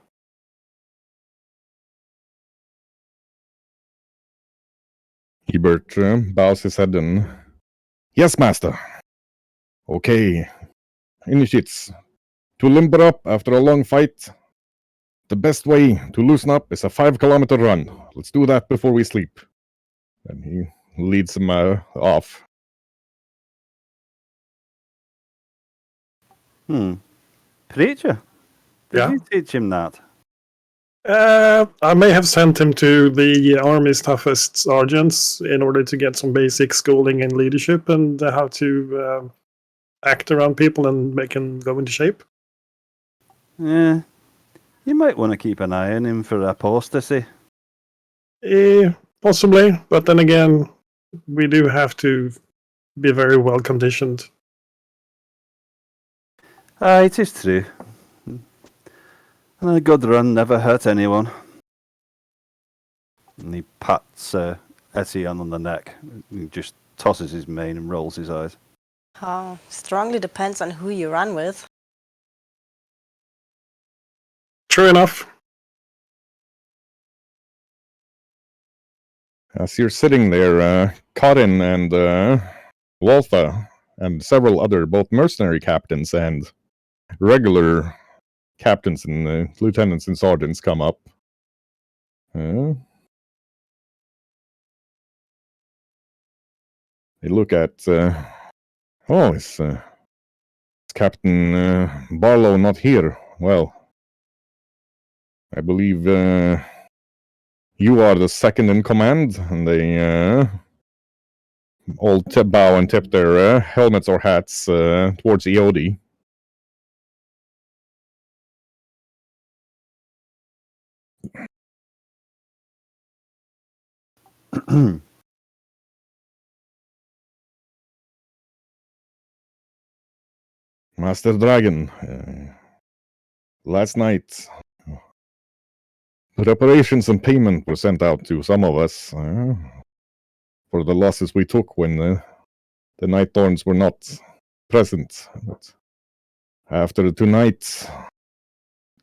[SPEAKER 1] Hebert bows his head and... Yes, master. Okay. Initiates. To limber up after a long fight, the best way to loosen up is a 5-kilometer run. Let's do that before we sleep. And he leads him off.
[SPEAKER 7] Preacher? Did
[SPEAKER 6] Yeah?
[SPEAKER 7] you teach him that?
[SPEAKER 6] I may have sent him to the army's toughest sergeants in order to get some basic schooling in leadership and how to act around people and make them go into shape.
[SPEAKER 7] Yeah. You might want to keep an eye on him for apostasy.
[SPEAKER 6] Possibly, but then again, we do have to be very well conditioned.
[SPEAKER 7] Aye, it is true. And a good run never hurt anyone. And he pats Etienne on the neck. He just tosses his mane and rolls his eyes.
[SPEAKER 5] Strongly depends on who you run with.
[SPEAKER 6] True enough.
[SPEAKER 1] As you're sitting there, Karin and Wolfa and several other both mercenary captains and regular captains and lieutenants and sergeants come up. They look at... is Captain Barlow not here? Well, I believe you are the second in command, and they all bow and tip their helmets or hats towards Eodi. Master Dragon, last night, reparations and payment were sent out to some of us for the losses we took when the Night Thorns were not present. But after tonight,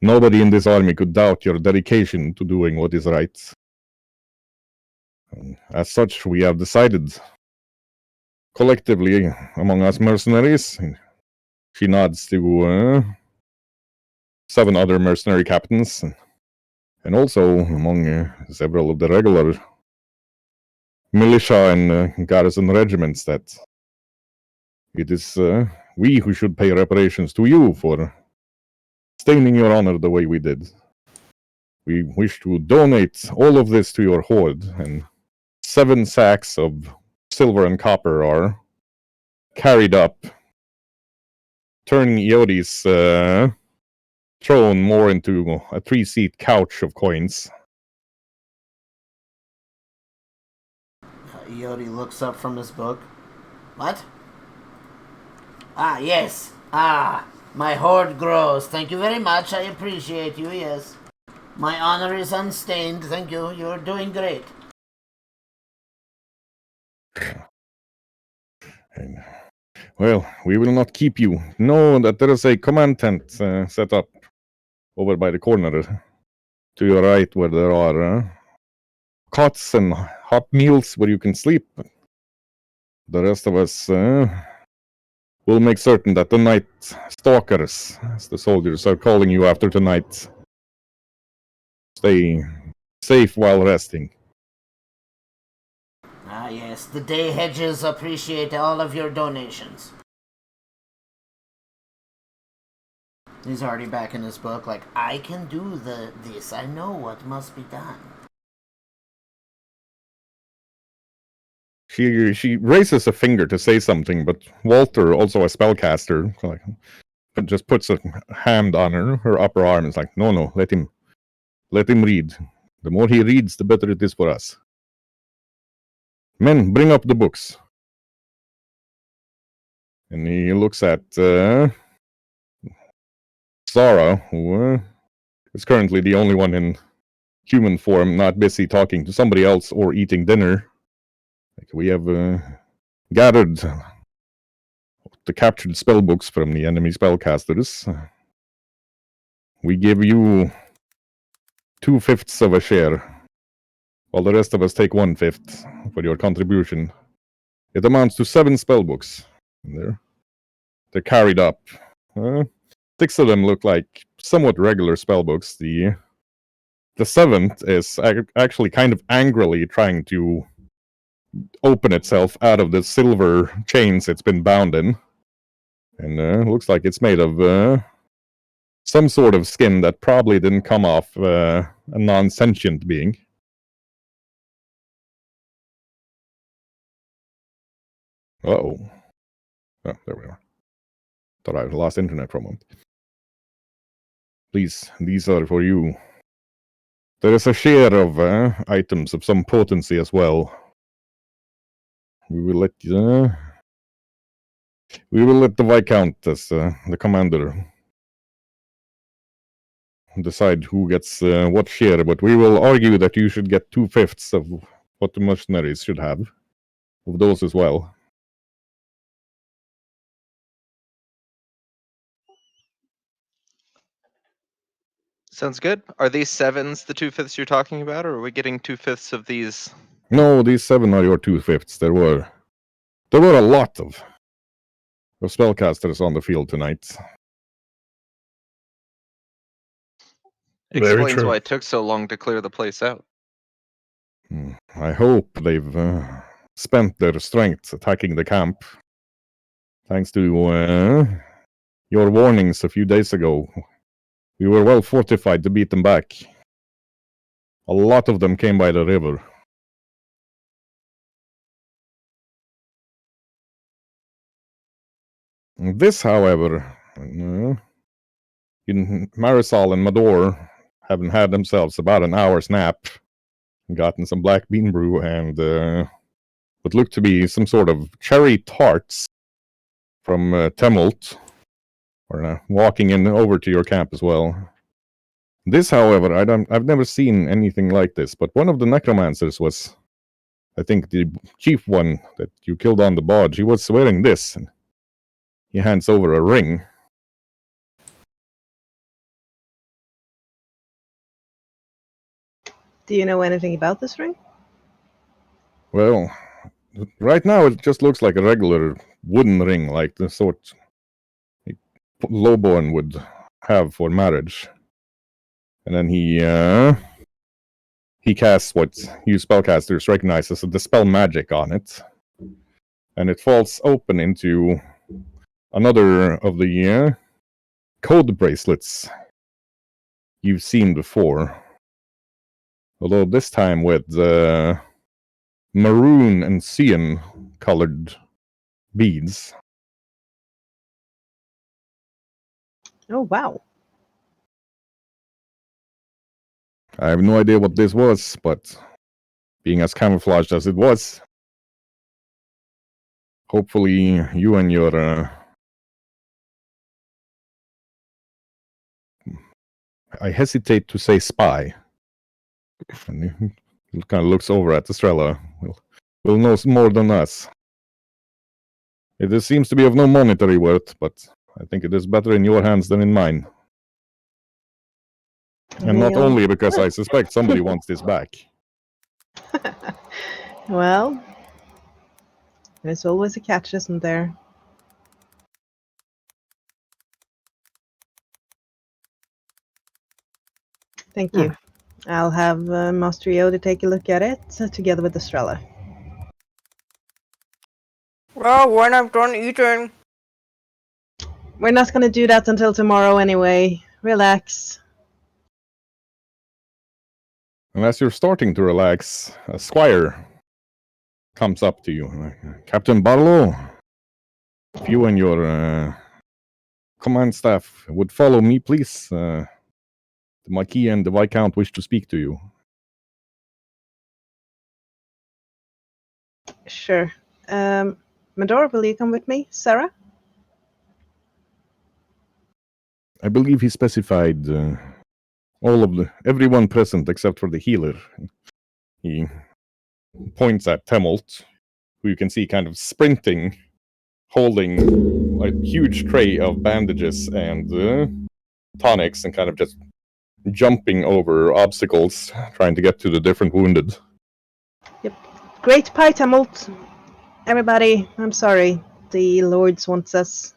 [SPEAKER 1] nobody in this army could doubt your dedication to doing what is right. And as such, we have decided, collectively among us mercenaries, she nods to 7 other mercenary captains, and also among several of the regular militia and garrison regiments, that it is we who should pay reparations to you for staining your honor the way we did. We wish to donate all of this to your hoard, and 7 sacks of silver and copper are carried up turning Iodi's throne more into a 3-seat couch of coins.
[SPEAKER 9] Iodi looks up from his book. What? Ah, yes. Ah, my hoard grows. Thank you very much. I appreciate you, yes. My honor is unstained. Thank you. You're doing great.
[SPEAKER 1] Well, we will not keep you. Know that there is a command tent set up over by the corner to your right, where there are cots and hot meals where you can sleep. The rest of us will make certain that the night stalkers, as the soldiers are calling you after tonight, stay safe while resting.
[SPEAKER 9] Ah, yes. The day hedges appreciate all of your donations. He's already back in his book, like, I can do this. I know what must be done.
[SPEAKER 1] She raises a finger to say something, but Walter, also a spellcaster, like, just puts a hand on her upper arm and is like, no, let him read. The more he reads, the better it is for us. Men, bring up the books. And he looks at Zara, who is currently the only one in human form, not busy talking to somebody else or eating dinner. Like, we have gathered the captured spell books from the enemy spellcasters. We give you 2/5 of a share, while the rest of us take 1/5 for your contribution. It amounts to 7 spell books. They're carried up. 6 of them look like somewhat regular spell books. The 7th is actually kind of angrily trying to open itself out of the silver chains it's been bound in. And looks like it's made of some sort of skin that probably didn't come off a non-sentient being. Uh-oh. Oh, there we are. Thought I lost internet for a moment. Please, these are for you. There is a share of items of some potency as well. We will let the Viscount, as the commander, decide who gets what share, but we will argue that you should get 2/5 of what the mercenaries should have, of those as well.
[SPEAKER 2] Sounds good. Are these 7s the 2/5 you're talking about, or are we getting 2/5 of these?
[SPEAKER 1] No, these 7 are your 2/5. There were a lot of spellcasters on the field tonight.
[SPEAKER 6] Very
[SPEAKER 2] Explains
[SPEAKER 6] true.
[SPEAKER 2] why it took so long to clear the place out.
[SPEAKER 1] I hope they've spent their strength attacking the camp. Thanks to your warnings a few days ago, we were well fortified to beat them back. A lot of them came by the river. This, however, Marisol and Mador having had themselves about an hour's nap, gotten some black bean brew and what looked to be some sort of cherry tarts from Temult, or walking in over to your camp as well. This, however, I've never seen anything like this, but one of the necromancers was, I think, the chief one that you killed on the bodge. He was wearing this, and he hands over a ring.
[SPEAKER 4] Do you know anything about this ring?
[SPEAKER 1] Well, right now it just looks like a regular wooden ring, like the sort a lowborn would have for marriage. And then he casts what you spellcasters recognize as a dispel magic on it, and it falls open into another of the code bracelets you've seen before, although this time with maroon and cyan colored beads.
[SPEAKER 4] Oh, wow.
[SPEAKER 1] I have no idea what this was, but being as camouflaged as it was, hopefully you and your... I hesitate to say spy. And he kind of looks over at Estrella. Will know more than us. It seems to be of no monetary worth, but I think it is better in your hands than in mine. And not
[SPEAKER 4] Well.
[SPEAKER 1] only because I suspect somebody wants this back.
[SPEAKER 4] Well, there's always a catch, isn't there? Thank you. I'll have Master Yoda take a look at it together with Estrella.
[SPEAKER 5] Well, when I'm done eating.
[SPEAKER 4] We're not going to do that until tomorrow anyway. Relax.
[SPEAKER 1] And as you're starting to relax, a squire comes up to you. Captain Barlow, if you and your command staff would follow me, please. The Marquis and the Viscount wish to speak to you.
[SPEAKER 4] Sure. Medora, will you come with me? Sarah?
[SPEAKER 1] I believe he specified everyone present except for the healer. He points at Temult, who you can see kind of sprinting, holding a huge tray of bandages and tonics, and kind of just jumping over obstacles, trying to get to the different wounded.
[SPEAKER 4] Yep. Great pie, Temult. Everybody, I'm sorry. The Lords wants us.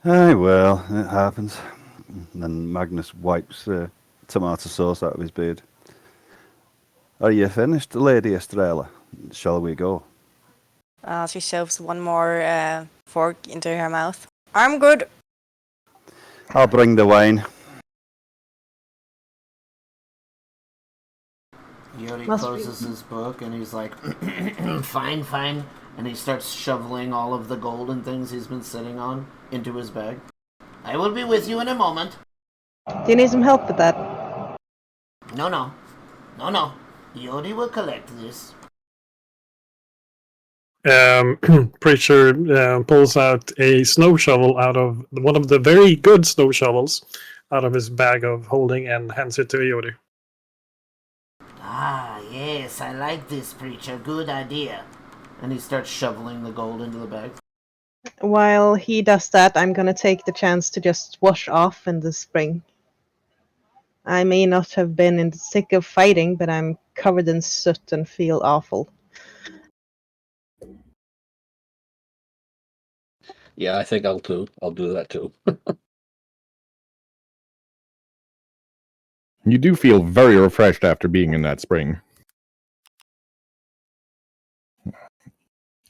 [SPEAKER 7] Aye, well, it happens. And then Magnus wipes tomato sauce out of his beard. Are you finished, Lady Estrella? Shall we go?
[SPEAKER 5] She shoves one more fork into her mouth. I'm good.
[SPEAKER 7] I'll bring the wine.
[SPEAKER 9] Yodi
[SPEAKER 4] Must
[SPEAKER 9] closes his book and he's like, fine, fine. And he starts shoveling all of the gold and things he's been sitting on into his bag. I will be with you in a moment.
[SPEAKER 4] Do you need some help with that?
[SPEAKER 9] No. Yodi will collect this.
[SPEAKER 6] Preacher pulls out a snow shovel out of one of the very good snow shovels out of his bag of holding and hands it to Yodi.
[SPEAKER 9] Ah, yes, I like this, Preacher. Good idea. And he starts shoveling the gold into the bag.
[SPEAKER 4] While he does that, I'm gonna take the chance to just wash off in the spring. I may not have been in the thick of fighting, but I'm covered in soot and feel awful.
[SPEAKER 3] Yeah, I think I'll do that too.
[SPEAKER 1] You do feel very refreshed after being in that spring.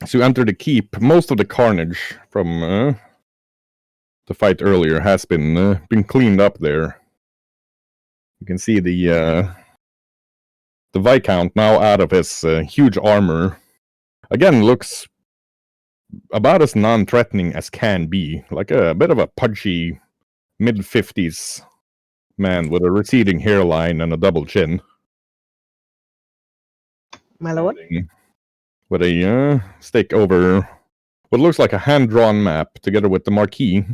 [SPEAKER 1] As you enter the keep, most of the carnage from the fight earlier has been cleaned up there. You can see the Viscount, now out of his huge armor, again looks about as non-threatening as can be, like a bit of a pudgy mid-50s man with a receding hairline and a double chin.
[SPEAKER 4] My lord?
[SPEAKER 1] With a stick over what looks like a hand-drawn map, together with the Marquis.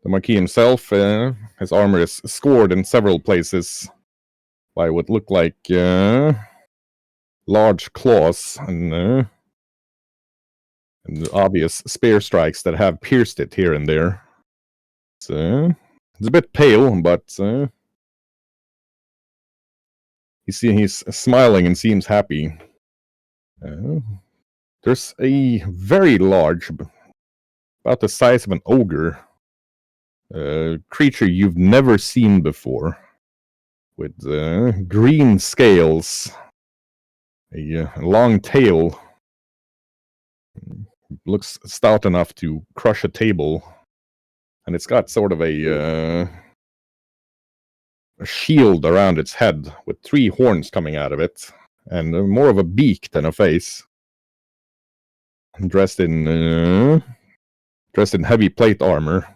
[SPEAKER 1] The Marquis himself, his armor is scored in several places by what look like large claws and obvious spear strikes that have pierced it here and there. It's a bit pale, but he's smiling and seems happy. There's a very large, about the size of an ogre, creature you've never seen before, with green scales, a long tail, looks stout enough to crush a table, and it's got sort of a shield around its head with 3 horns coming out of it, and more of a beak than a face. Dressed in dressed in heavy plate armor.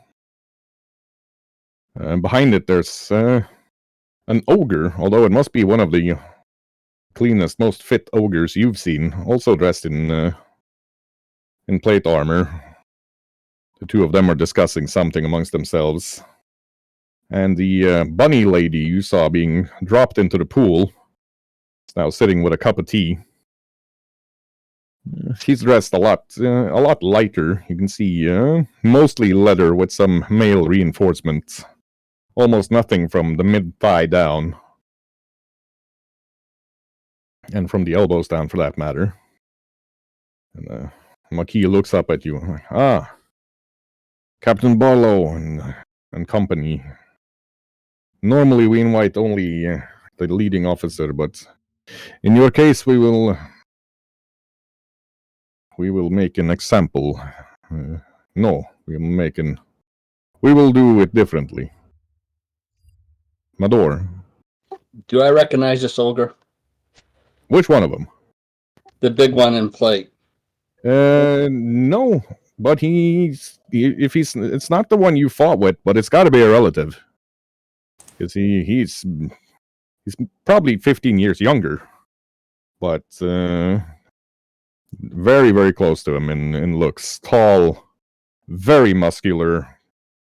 [SPEAKER 1] And behind it, there's an ogre, although it must be one of the cleanest, most fit ogres you've seen, also dressed in plate armor. The two of them are discussing something amongst themselves. And the bunny lady you saw being dropped into the pool is now sitting with a cup of tea. She's dressed a lot lighter. You can see mostly leather with some mail reinforcement. Almost nothing from the mid-thigh down. And from the elbows down, for that matter. And Maki looks up at you. Ah, Captain Barlow and company. Normally we invite only the leading officer, but in your case we will make an example. No, we will do it differently. Mador.
[SPEAKER 3] Do I recognize this ogre?
[SPEAKER 1] Which one of them?
[SPEAKER 3] The big one in plate.
[SPEAKER 1] No, but it's not the one you fought with, but it's got to be a relative. Because he's probably 15 years younger, but very, very close to him in looks. Tall, very muscular,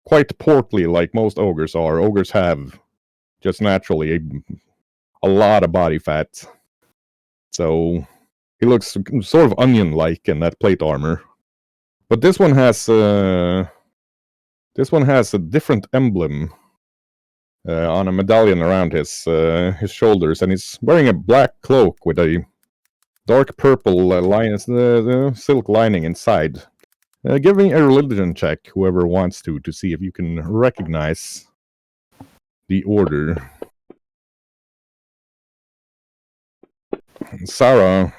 [SPEAKER 1] quite portly like most ogres are. Ogres have just naturally a lot of body fat. So he looks sort of onion-like in that plate armor. But this one has a different emblem on a medallion around his shoulders, and he's wearing a black cloak with a dark purple silk lining inside. Give me a religion check, whoever wants to see if you can recognize the order. Sarah.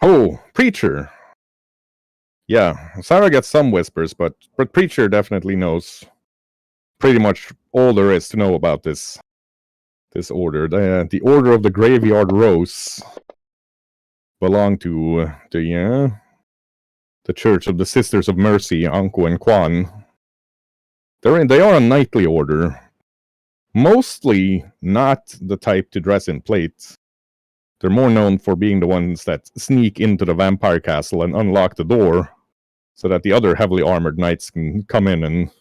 [SPEAKER 1] Oh, Preacher. Yeah, Sarah gets some whispers, but Preacher definitely knows pretty much all there is to know about this order. The Order of the Graveyard Rose belong to the Church of the Sisters of Mercy, Anko and Kwan. They are a knightly order. Mostly not the type to dress in plate. They're more known for being the ones that sneak into the vampire castle and unlock the door so that the other heavily armored knights can come in and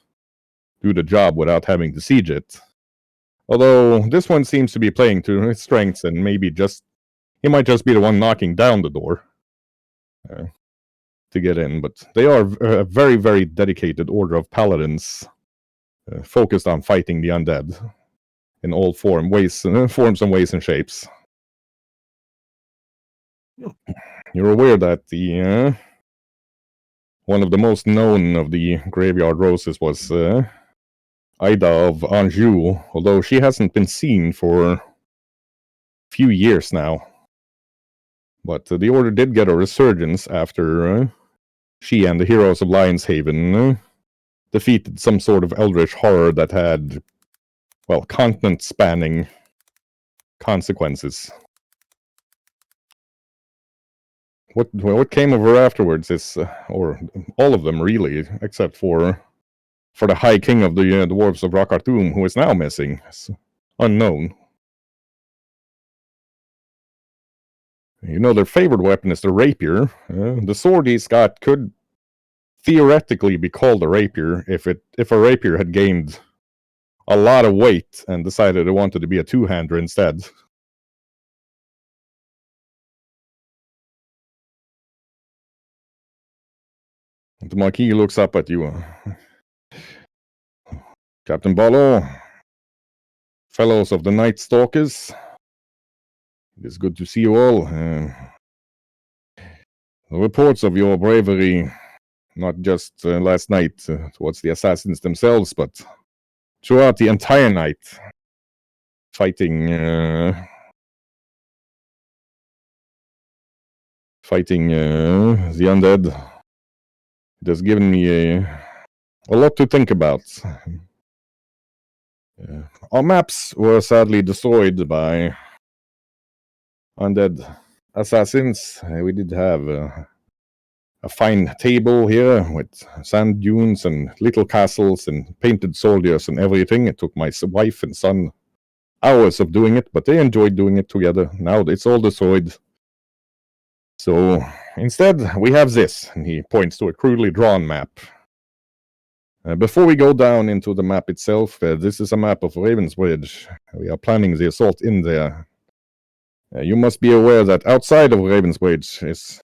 [SPEAKER 1] do the job without having to siege it. Although this one seems to be playing to his strengths, and maybe he might just be the one knocking down the door to get in. But they are a very, very dedicated order of paladins focused on fighting the undead in all forms and ways and shapes. You're aware that the one of the most known of the Graveyard Roses was Ida of Anjou, although she hasn't been seen for a few years now. But the Order did get a resurgence after she and the heroes of Lionshaven defeated some sort of eldritch horror that had, well, continent-spanning consequences. What came of her afterwards is, or all of them really, except for the High King of the Dwarves of Rakartum, who is now missing. It's unknown. You know, their favorite weapon is the rapier. The sword he's got could theoretically be called a rapier if a rapier had gained a lot of weight and decided it wanted to be a two-hander instead. The Marquis looks up at you. Captain Barlow, fellows of the Night Stalkers, it is good to see you all. The reports of your bravery, not just last night towards the assassins themselves, but throughout the entire night, fighting the undead. It has given me a lot to think about. Our maps were sadly destroyed by undead assassins. We did have a fine table here with sand dunes and little castles and painted soldiers and everything. It took my wife and son hours of doing it, but they enjoyed doing it together. Now it's all destroyed. So instead, we have this, and he points to a crudely drawn map. Before we go down into the map itself, this is a map of Ravensbridge. We are planning the assault in there. You must be aware that outside of Ravensbridge is,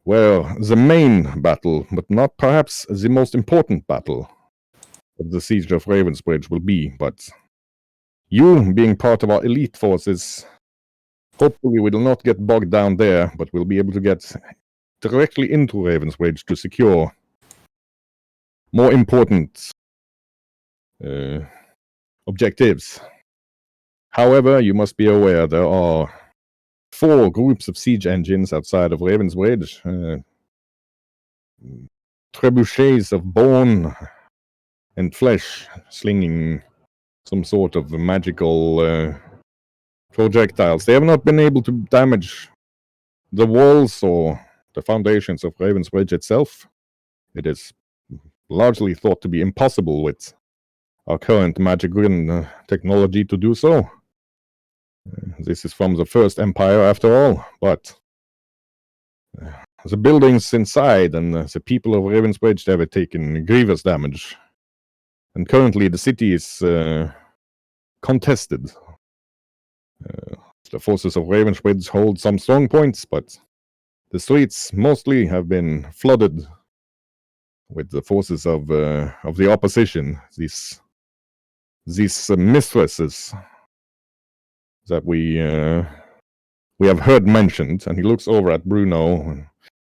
[SPEAKER 1] well, the main battle, but not perhaps the most important battle of the siege of Ravensbridge will be. But you, being part of our elite forces, hopefully we will not get bogged down there, but we'll be able to get directly into Ravensbridge to secure more important objectives. However, you must be aware there are 4 groups of siege engines outside of Ravensbridge. Trebuchets of bone and flesh slinging some sort of magical projectiles. They have not been able to damage the walls or the foundations of Ravensbridge itself. It is largely thought to be impossible with our current magic gun technology to do so. This is from the First Empire after all, but the buildings inside and the people of Ravensbridge, they have taken grievous damage. And currently the city is contested. The forces of Ravensbridge hold some strong points, but the streets mostly have been flooded with the forces of the opposition. These mistresses that we have heard mentioned. And he looks over at Bruno. And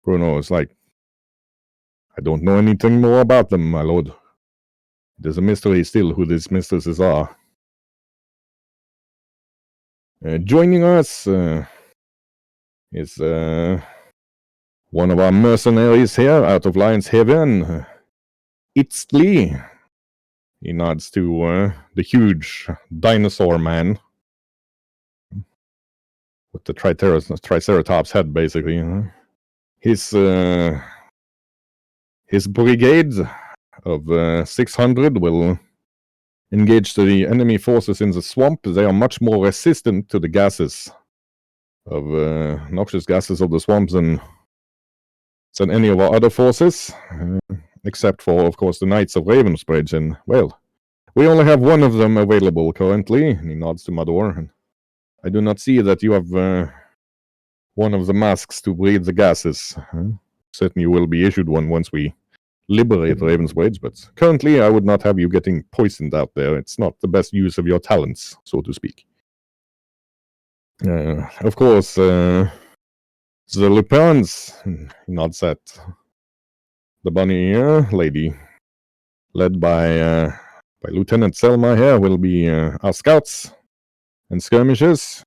[SPEAKER 1] Bruno is like, I don't know anything more about them, my lord. There's a mystery still who these mistresses are. Joining us is one of our mercenaries here out of Lion's Haven, Itzli. He nods to the huge dinosaur man with the Triceratops head, basically. His brigade of 600 will engage the enemy forces in the swamp. They are much more resistant to the gases of noxious gases of the swamps than any of our other forces, except for, of course, the Knights of Ravensbridge. And, well, we only have one of them available currently. And he nods to Mador. And I do not see that you have one of the masks to breathe the gases. Certainly you will be issued one once we liberate Ravensbridge, but currently I would not have you getting poisoned out there. It's not the best use of your talents, so to speak. Of course, the Lupins, nods at the bunny lady, led by Lieutenant Selma here, will be our scouts and skirmishers,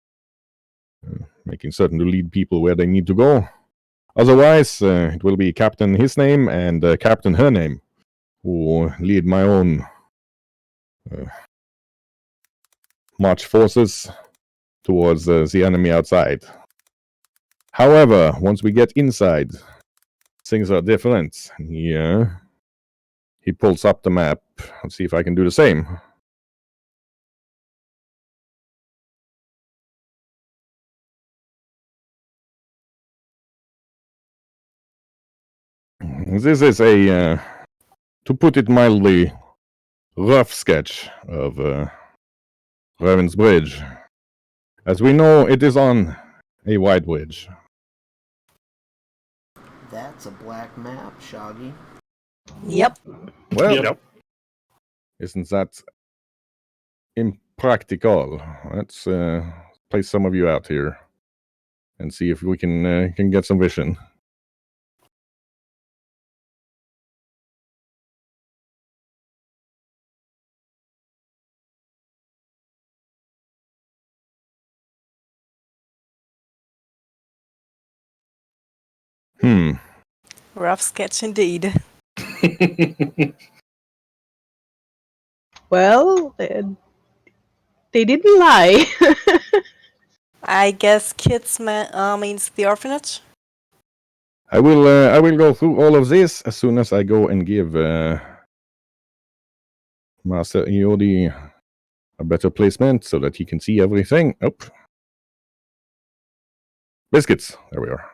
[SPEAKER 1] making certain to lead people where they need to go. Otherwise, it will be Captain his name and Captain her name, who lead my own march forces towards the enemy outside. However, once we get inside, things are different. He pulls up the map. Let's see if I can do the same. This is a, to put it mildly, rough sketch of Ravensbridge. As we know, it is on a wide bridge.
[SPEAKER 9] That's a black map, Shoggy.
[SPEAKER 5] Yep.
[SPEAKER 1] Well,
[SPEAKER 6] Yep.
[SPEAKER 1] isn't that impractical? Let's place some of you out here and see if we can get some vision.
[SPEAKER 5] Rough sketch indeed.
[SPEAKER 4] Well, they didn't lie.
[SPEAKER 5] I guess kids means the orphanage?
[SPEAKER 1] I will go through all of this as soon as I go and give Master Iodi a better placement so that he can see everything. Oh. Biscuits. There we are.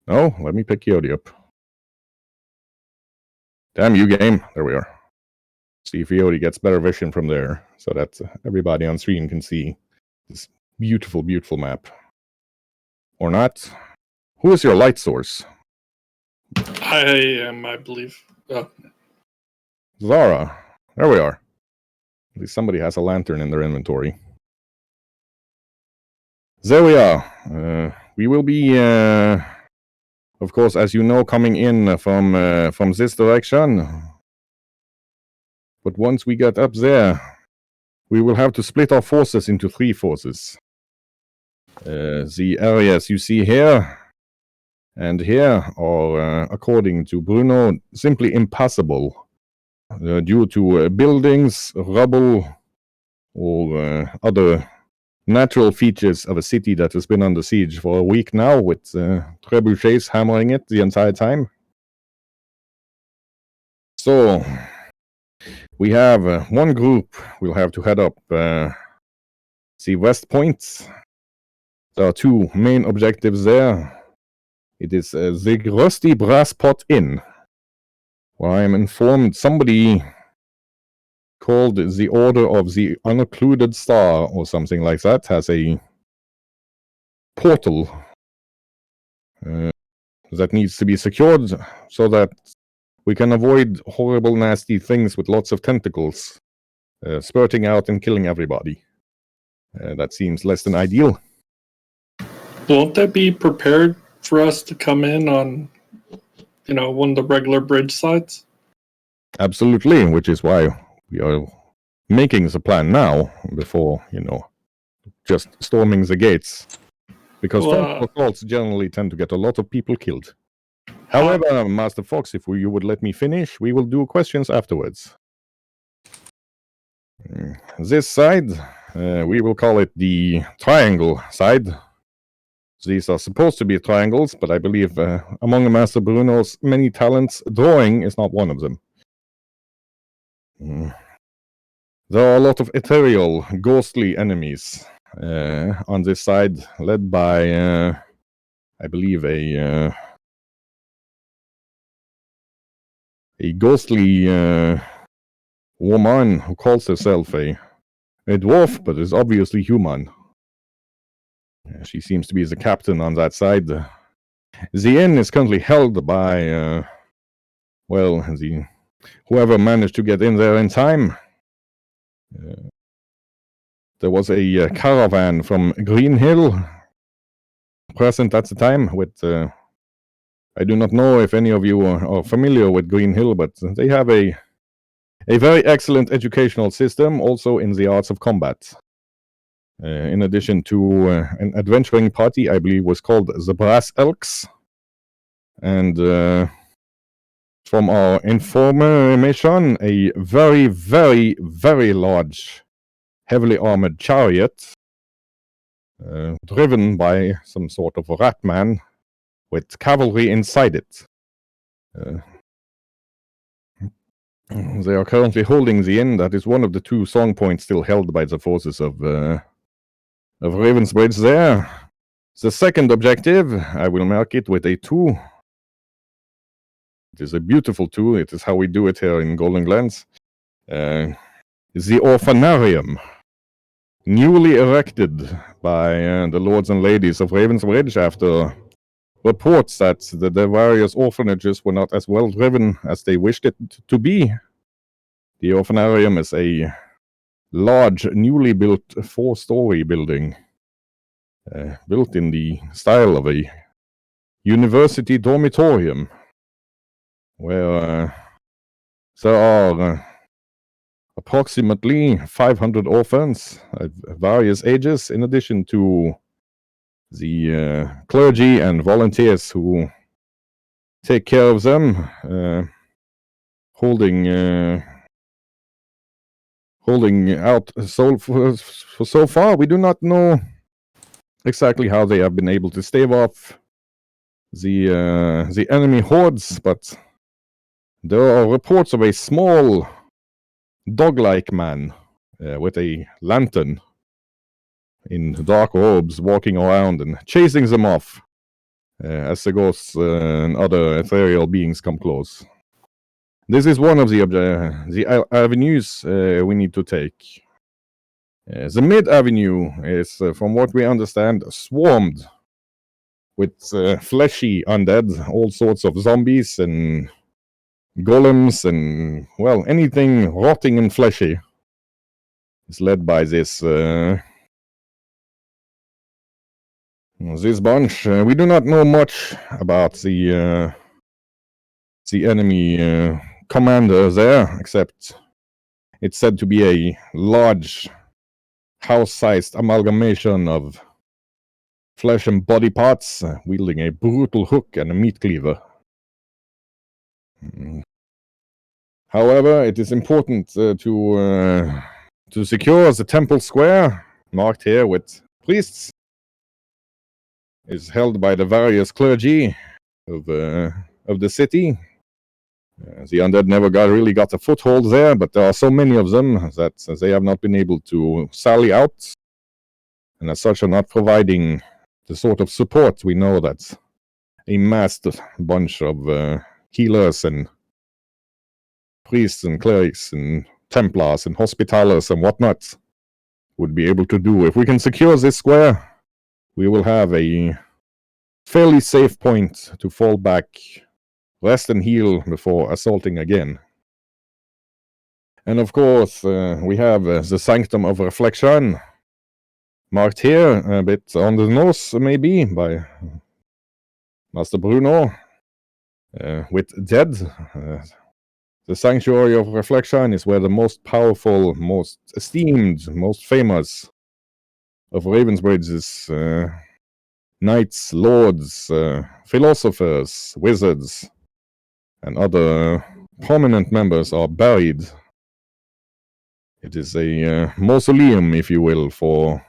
[SPEAKER 1] No, let me pick Iodi up. Damn you, game. There we are. See if Iodi gets better vision from there so that everybody on stream can see this beautiful, beautiful map. Or not. Who is your light source?
[SPEAKER 8] I am, I believe.
[SPEAKER 1] Zara. There we are. At least somebody has a lantern in their inventory. There we are. We will be, of course, as you know, coming in from this direction. But once we get up there, we will have to split our forces into 3 forces. The areas you see here and here are, according to Bruno, simply impassable due to buildings, rubble, or other natural features of a city that has been under siege for a week now, with trebuchets hammering it the entire time. So, we have one group will have to head up the West Point. There are 2 main objectives there. It is the Rusty Brass Pot Inn, where I am informed somebody called the Order of the Unoccluded Star or something like that has a portal that needs to be secured so that we can avoid horrible, nasty things with lots of tentacles spurting out and killing everybody. That seems less than ideal.
[SPEAKER 8] Won't that be prepared for us to come in on, one of the regular bridge sides?
[SPEAKER 1] Absolutely, which is why we are making the plan now before, just storming the gates. Because front assaults generally tend to get a lot of people killed. However, Master Fox, if you would let me finish, we will do questions afterwards. This side, we will call it the triangle side. These are supposed to be triangles, but I believe among Master Bruno's many talents, drawing is not one of them. There are a lot of ethereal, ghostly enemies on this side, led by, I believe, a ghostly woman who calls herself a dwarf, but is obviously human. She seems to be the captain on that side. The inn is currently held by, whoever managed to get in there in time. There was a caravan from Green Hill present at the time with, I do not know if any of you are familiar with Green Hill, but they have a very excellent educational system also in the arts of combat. In addition to an adventuring party, I believe was called the Brass Elks. And from our information, a very, very, very large, heavily armored chariot driven by some sort of a rat man with cavalry inside it. They are currently holding the inn. That is one of the 2 song points still held by the forces of Ravensbridge there. The second objective, I will mark it with a 2. It is a beautiful 2. It is how we do it here in Golden Glens. The Orphanarium, newly erected by the lords and ladies of Ravensbridge after reports that the various orphanages were not as well driven as they wished it to be. The Orphanarium is a large, newly built 4-story building, built in the style of a university dormitorium, where there are approximately 500 orphans at various ages, in addition to the clergy and volunteers who take care of them, holding out. So far, we do not know exactly how they have been able to stave off the enemy hordes, but there are reports of a small dog-like man with a lantern in dark robes walking around and chasing them off as the ghosts and other ethereal beings come close. This is one of the avenues we need to take. The mid avenue is, from what we understand, swarmed with fleshy undead, all sorts of zombies and golems and, well, anything rotting and fleshy. It's led by this bunch. We do not know much about the enemy commander there, except it's said to be a large house-sized amalgamation of flesh and body parts, wielding a brutal hook and a meat cleaver. However, it is important to secure the temple square, marked here with priests, is held by the various clergy of the city. The undead never really got a foothold there, but there are so many of them that they have not been able to sally out, and as such are not providing the sort of support we know that a massed bunch of healers and priests and clerics and templars and hospitalers and whatnot would be able to do. If we can secure this square, we will have a fairly safe point to fall back, rest and heal before assaulting again. And of course, we have the Sanctum of Reflection, marked here a bit on the nose, maybe, by Master Bruno, with dead. The Sanctuary of Reflection is where the most powerful, most esteemed, most famous of Ravensbridge's knights, lords, philosophers, wizards, and other prominent members are buried. It is a mausoleum, if you will, for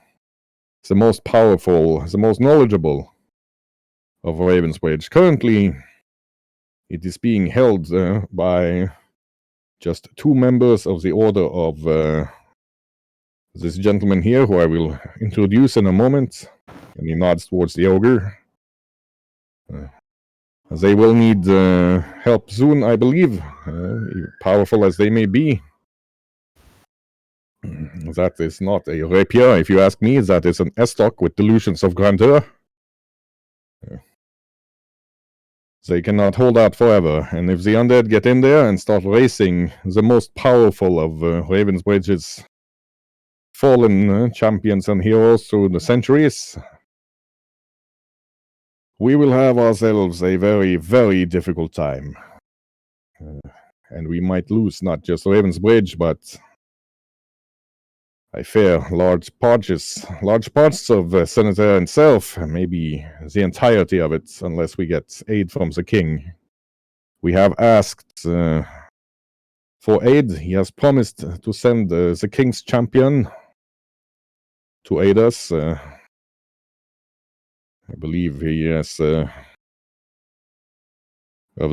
[SPEAKER 1] the most powerful, the most knowledgeable of Ravensbridge. Currently, it is being held by just 2 members of the order of this gentleman here, who I will introduce in a moment. And he nods towards the ogre. They will need help soon, I believe, powerful as they may be. That is not a rapier, if you ask me. That is an estoc with delusions of grandeur. They cannot hold out forever, and if the undead get in there and start racing the most powerful of Ravensbridge's fallen champions and heroes through the centuries, we will have ourselves a very, very difficult time. And we might lose not just Ravensbridge, but I fear large parts of Senator himself, maybe the entirety of it, unless we get aid from the king. We have asked for aid. He has promised to send the king's champion to aid us. I believe he is of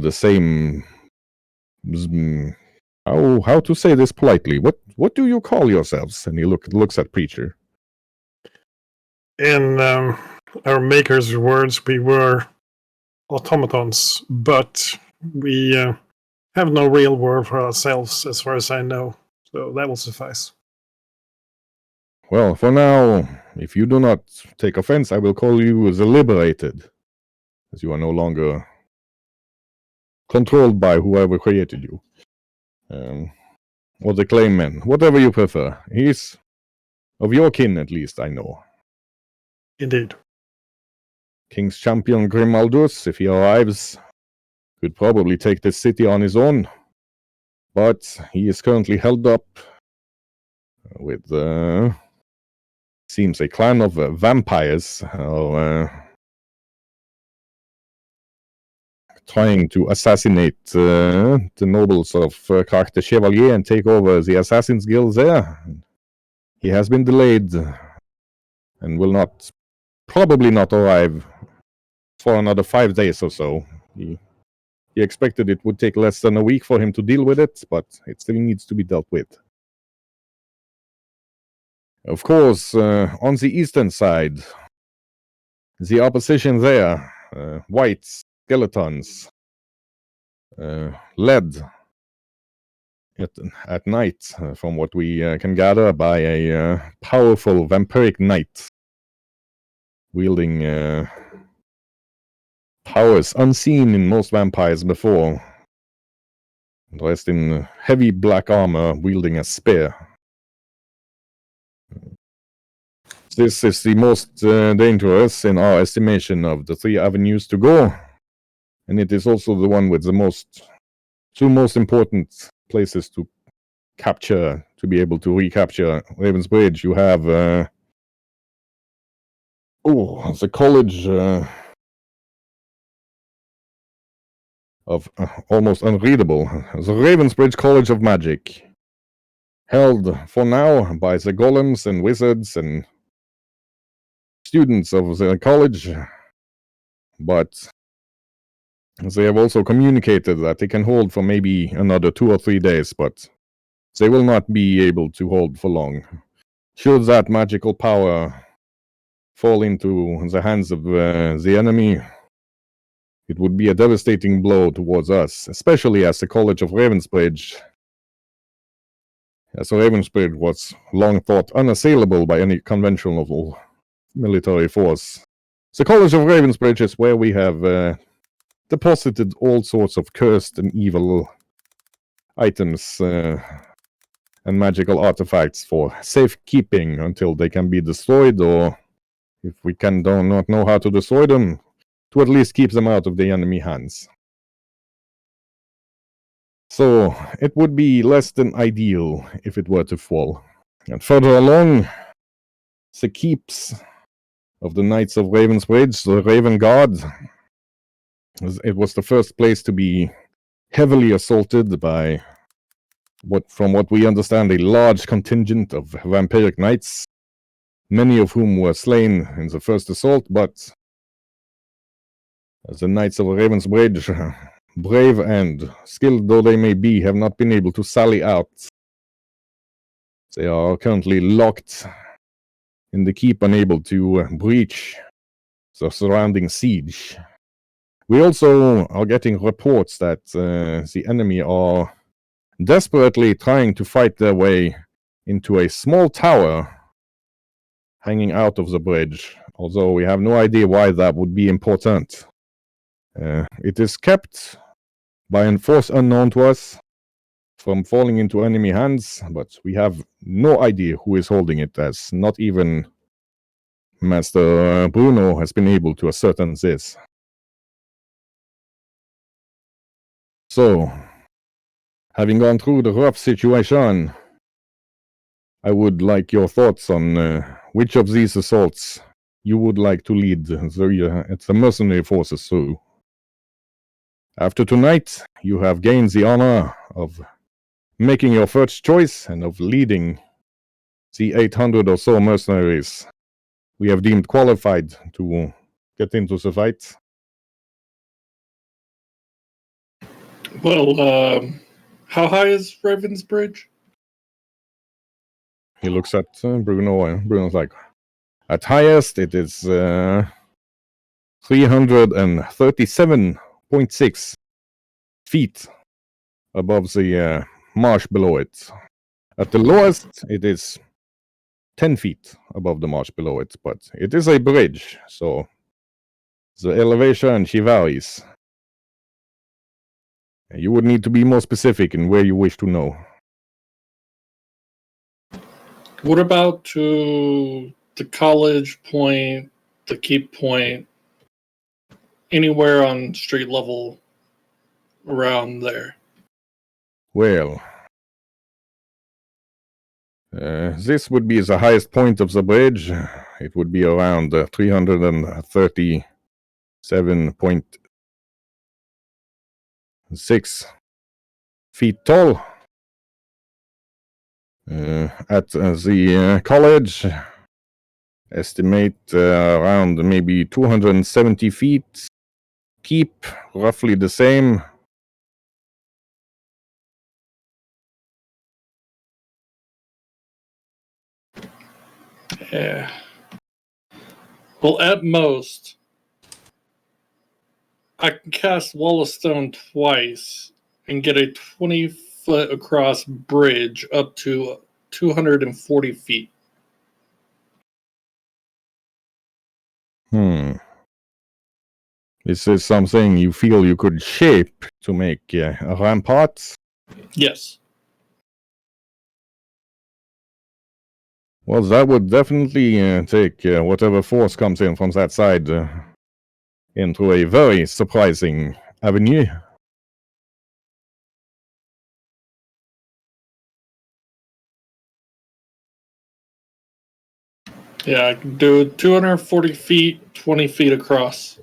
[SPEAKER 1] the same... How to say this politely? What do you call yourselves? And he looks at Preacher.
[SPEAKER 6] In our maker's words, we were automatons, but we have no real word for ourselves, as far as I know. So that will suffice.
[SPEAKER 1] Well, for now, if you do not take offense, I will call you the Liberated, as you are no longer controlled by whoever created you. Or the Claimman, whatever you prefer. He's of your kin, at least, I know.
[SPEAKER 6] Indeed.
[SPEAKER 1] King's champion Grimaldus, if he arrives, could probably take this city on his own. But he is currently held up with, seems a clan of vampires, trying to assassinate the nobles of Crac de Chevalier and take over the Assassin's Guild there. He has been delayed and will not probably not arrive for another 5 days or so. He expected it would take less than a week for him to deal with it, but it still needs to be dealt with. Of course, on the eastern side, the opposition there, whites, skeletons, led at night, from what we can gather, by a powerful vampiric knight wielding powers unseen in most vampires before, dressed in heavy black armor, wielding a spear. This is the most dangerous in our estimation of the 3 avenues to go, and it is also the one with the two most important places to capture, to be able to recapture Raven's Bridge. You have the college of almost unreadable, the Ravensbridge College of Magic, held for now by the golems and wizards and students of the college, but they have also communicated that they can hold for maybe another 2 or 3 days, but they will not be able to hold for long. Should that magical power fall into the hands of the enemy, it would be a devastating blow towards us, especially as the College of Ravensbridge, as Ravensbridge was long thought unassailable by any conventional military force. The College of Ravensbridge is where we have deposited all sorts of cursed and evil items and magical artifacts for safekeeping until they can be destroyed, or if we do not know how to destroy them, to at least keep them out of the enemy hands. So it would be less than ideal if it were to fall. And further along, the keeps of the Knights of Ravensbridge, the Raven Guard, it was the first place to be heavily assaulted by from what we understand, a large contingent of vampiric knights, many of whom were slain in the first assault, but the Knights of Ravensbridge, brave and skilled though they may be, have not been able to sally out. They are currently locked in the keep, unable to breach the surrounding siege. We also are getting reports that the enemy are desperately trying to fight their way into a small tower hanging out of the bridge, although we have no idea why that would be important. It is kept by a force unknown to us from falling into enemy hands, but we have no idea who is holding it, as not even Master Bruno has been able to ascertain this. So, having gone through the rough situation, I would like your thoughts on which of these assaults you would like to lead the mercenary forces through. After tonight, you have gained the honor of making your first choice and of leading the 800 or so mercenaries we have deemed qualified to get into the fight.
[SPEAKER 8] Well, how high is Raven's Bridge?
[SPEAKER 1] He looks at Bruno, and Bruno's like, at highest, it is 337.6 feet above the marsh below it. At the lowest, it is 10 feet above the marsh below it, but it is a bridge, so the elevation, she varies. You would need to be more specific in where you wish to know.
[SPEAKER 8] What about to the college point, the keep point, anywhere on street level around there?
[SPEAKER 1] Well, this would be the highest point of the bridge. It would be around 337.6 feet tall. At the college, Estimate around maybe 270 feet. Keep roughly the same.
[SPEAKER 8] Yeah. Well, at most, I can cast Wall of Stone twice and get a 20-foot across bridge up to 240 feet.
[SPEAKER 1] Is this something you feel you could shape to make ramparts?
[SPEAKER 8] Yes.
[SPEAKER 1] Well, that would definitely take whatever force comes in from that side into a very surprising avenue.
[SPEAKER 8] Yeah, I can do 240 feet, 20 feet across.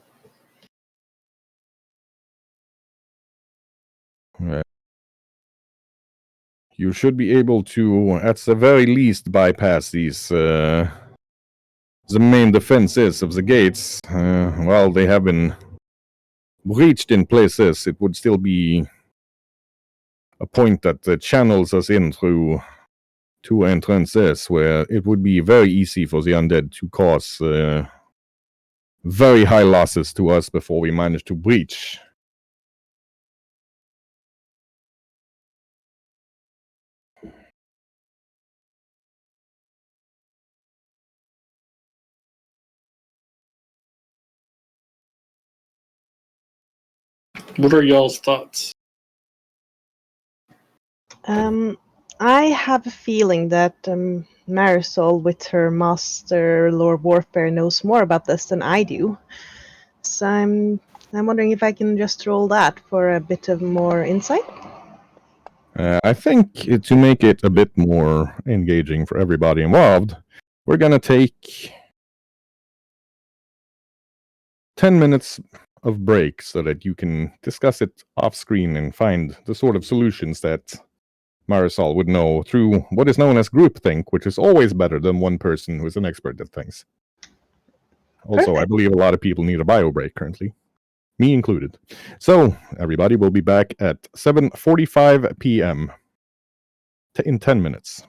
[SPEAKER 1] You should be able to, at the very least, bypass these the main defenses of the gates. While they have been breached in places, it would still be a point that channels us in through two entrances, where it would be very easy for the undead to cause very high losses to us before we manage to breach.
[SPEAKER 8] What are y'all's thoughts?
[SPEAKER 4] I have a feeling that Marisol, with her master Lord Warfare, knows more about this than I do. So I'm wondering if I can just roll that for a bit of more insight.
[SPEAKER 1] I think to make it a bit more engaging for everybody involved, we're gonna take 10 minutes of break so that you can discuss it off screen and find the sort of solutions that Marisol would know through what is known as groupthink, which is always better than one person who is an expert at things. Also, I believe a lot of people need a bio break currently, me included. So, everybody will be back at 7:45 p.m. In 10 minutes.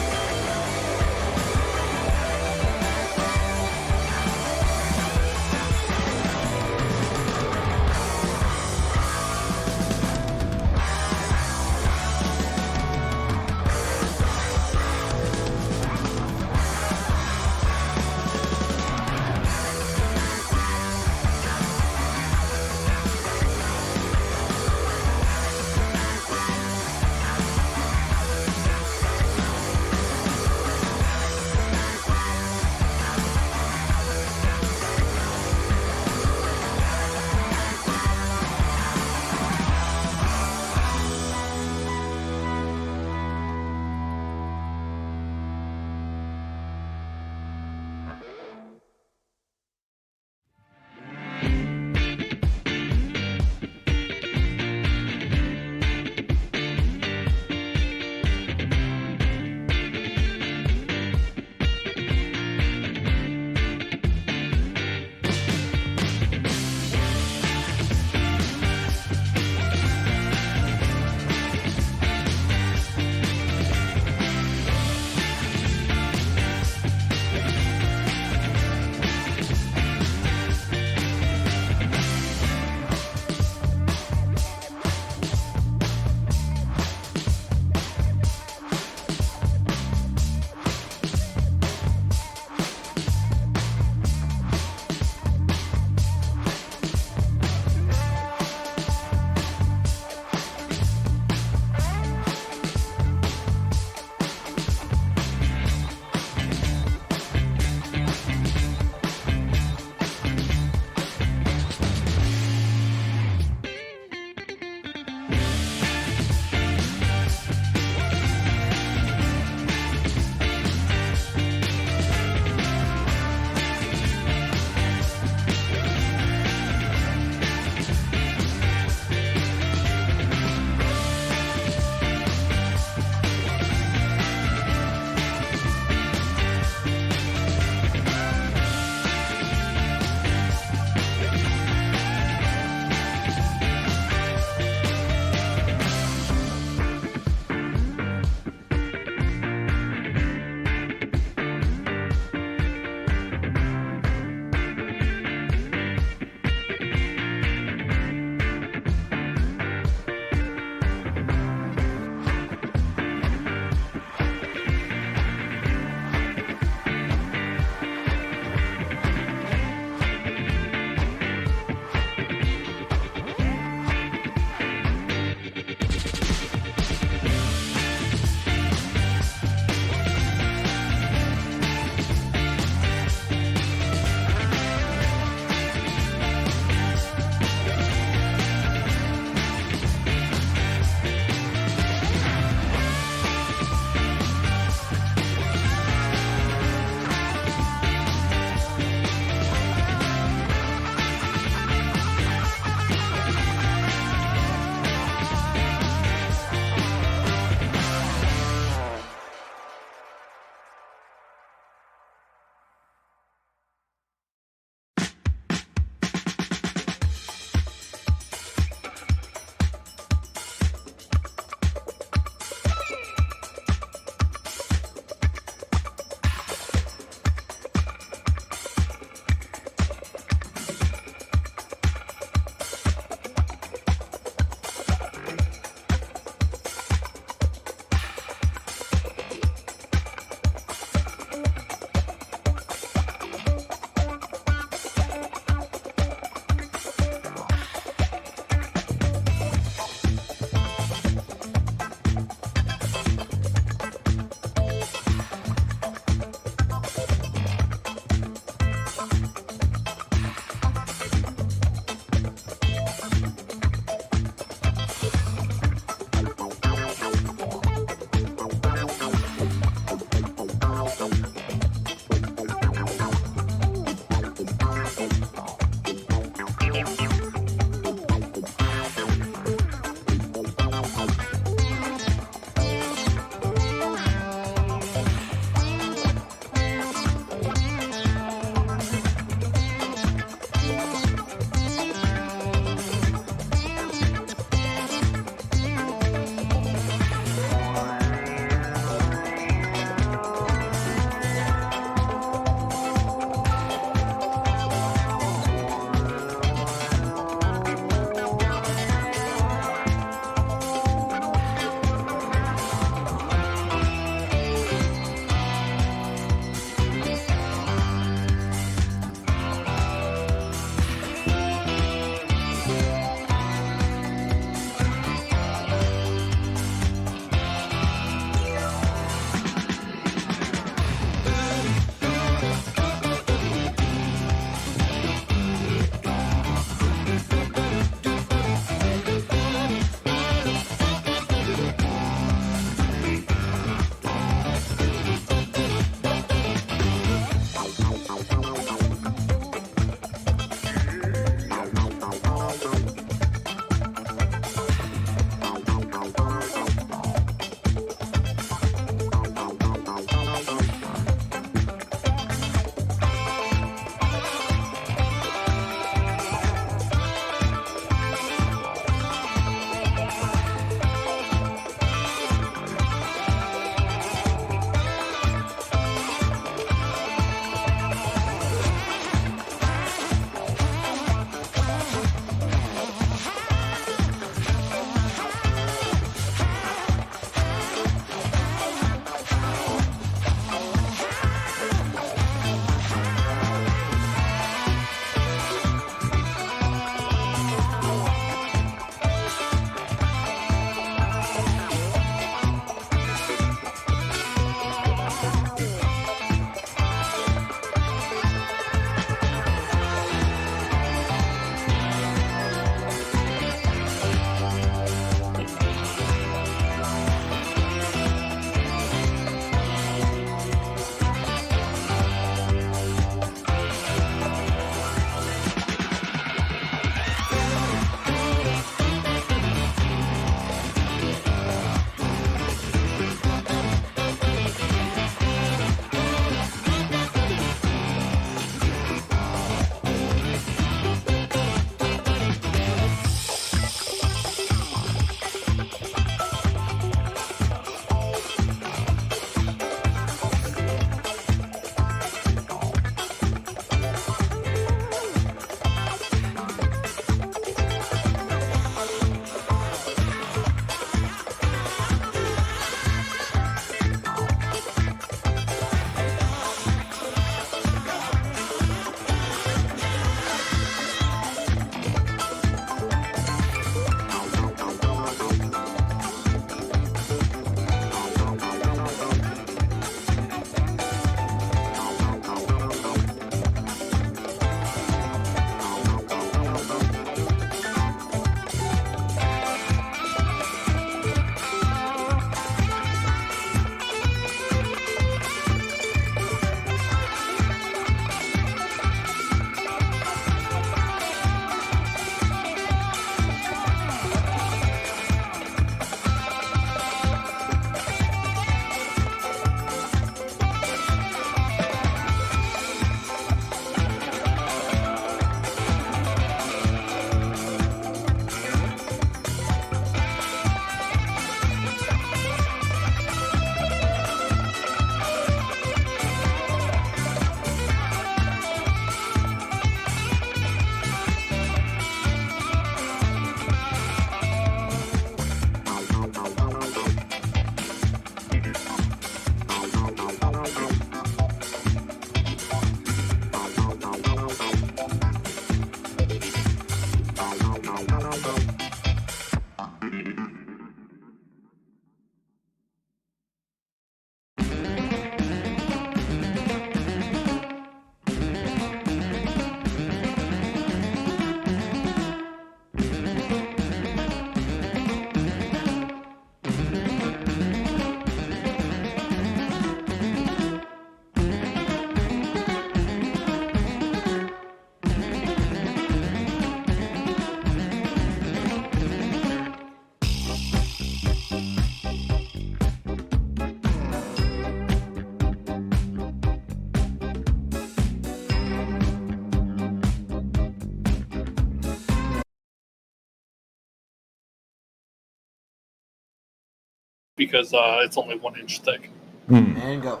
[SPEAKER 8] because it's only 1 inch thick.
[SPEAKER 9] And go.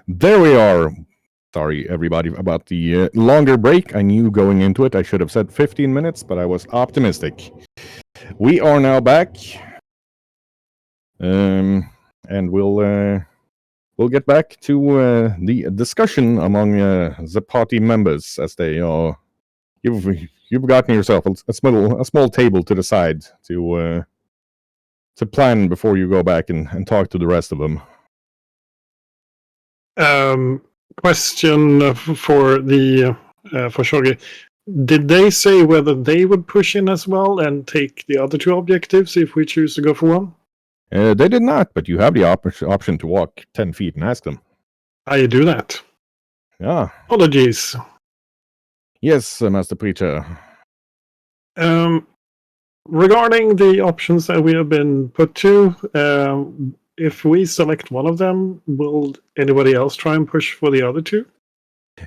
[SPEAKER 1] There we are. Sorry, everybody, about the longer break. I knew going into it I should have said 15 minutes, but I was optimistic. We are now back. And we'll get back to the discussion among the party members as they are. You've gotten yourself a small table to the side to plan before you go back and talk to the rest of them.
[SPEAKER 6] Question for Shoggy. Did they say whether they would push in as well and take the other 2 objectives if we choose to go for one?
[SPEAKER 1] They did not, but you have the option to walk 10 feet and ask them.
[SPEAKER 6] I do that.
[SPEAKER 1] Yeah.
[SPEAKER 6] Apologies.
[SPEAKER 1] Yes, Master Preacher.
[SPEAKER 6] Regarding the options that we have been put to, if we select one of them, will anybody else try and push for the other 2?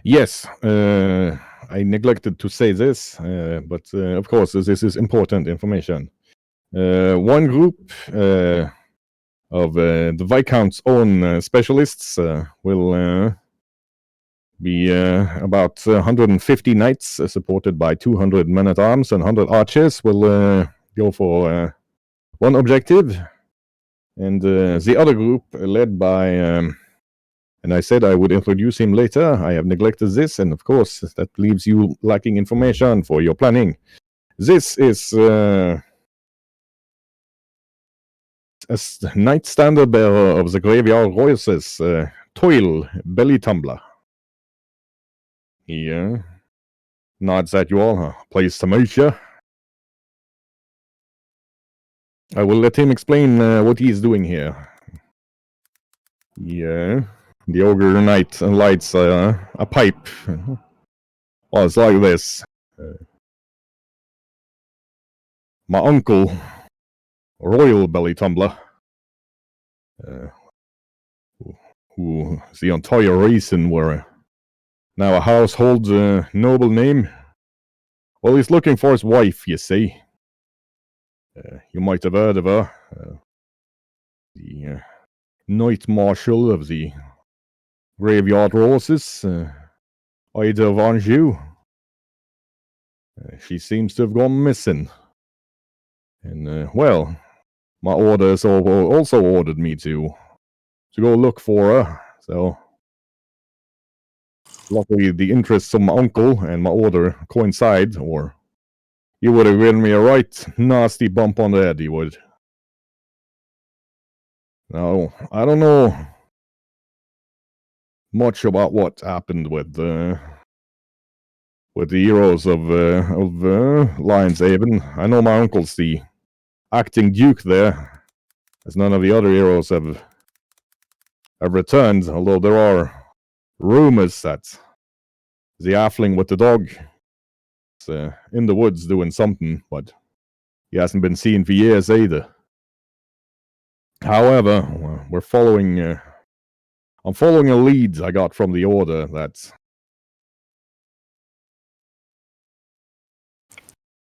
[SPEAKER 1] Yes, I neglected to say this, but of course this is important information. One group of the Viscount's own specialists will be about 150 knights supported by 200 men-at-arms and 100 archers will go for one objective. And the other group, led by, and I said I would introduce him later, I have neglected this, and of course that leaves you lacking information for your planning. This is a knight standard bearer of the Graveyard Royces, Toil Belly Tumbler. He nods at you all. Pleased to meet you. I will let him explain what he is doing here. Yeah, the ogre knight lights a pipe. Well, it's like this. My uncle, Royal Belly Tumbler, who is the entire reason we're now a household noble name. Well, he's looking for his wife, you see. You might have heard of her. The Knight Marshal of the Graveyard Roses, Ida of Anjou. She seems to have gone missing. And, well, my orders also ordered me to go look for her, so luckily the interests of my uncle and my order coincide, or he would have given me a right nasty bump on the head, he would. Now, I don't know much about what happened with the heroes of Lion's Haven. I know my uncle's the acting duke there, as none of the other heroes have returned, although there are rumors that the halfling with the dog is in the woods doing something, but he hasn't been seen for years either. However, we're following. I'm following a lead I got from the order that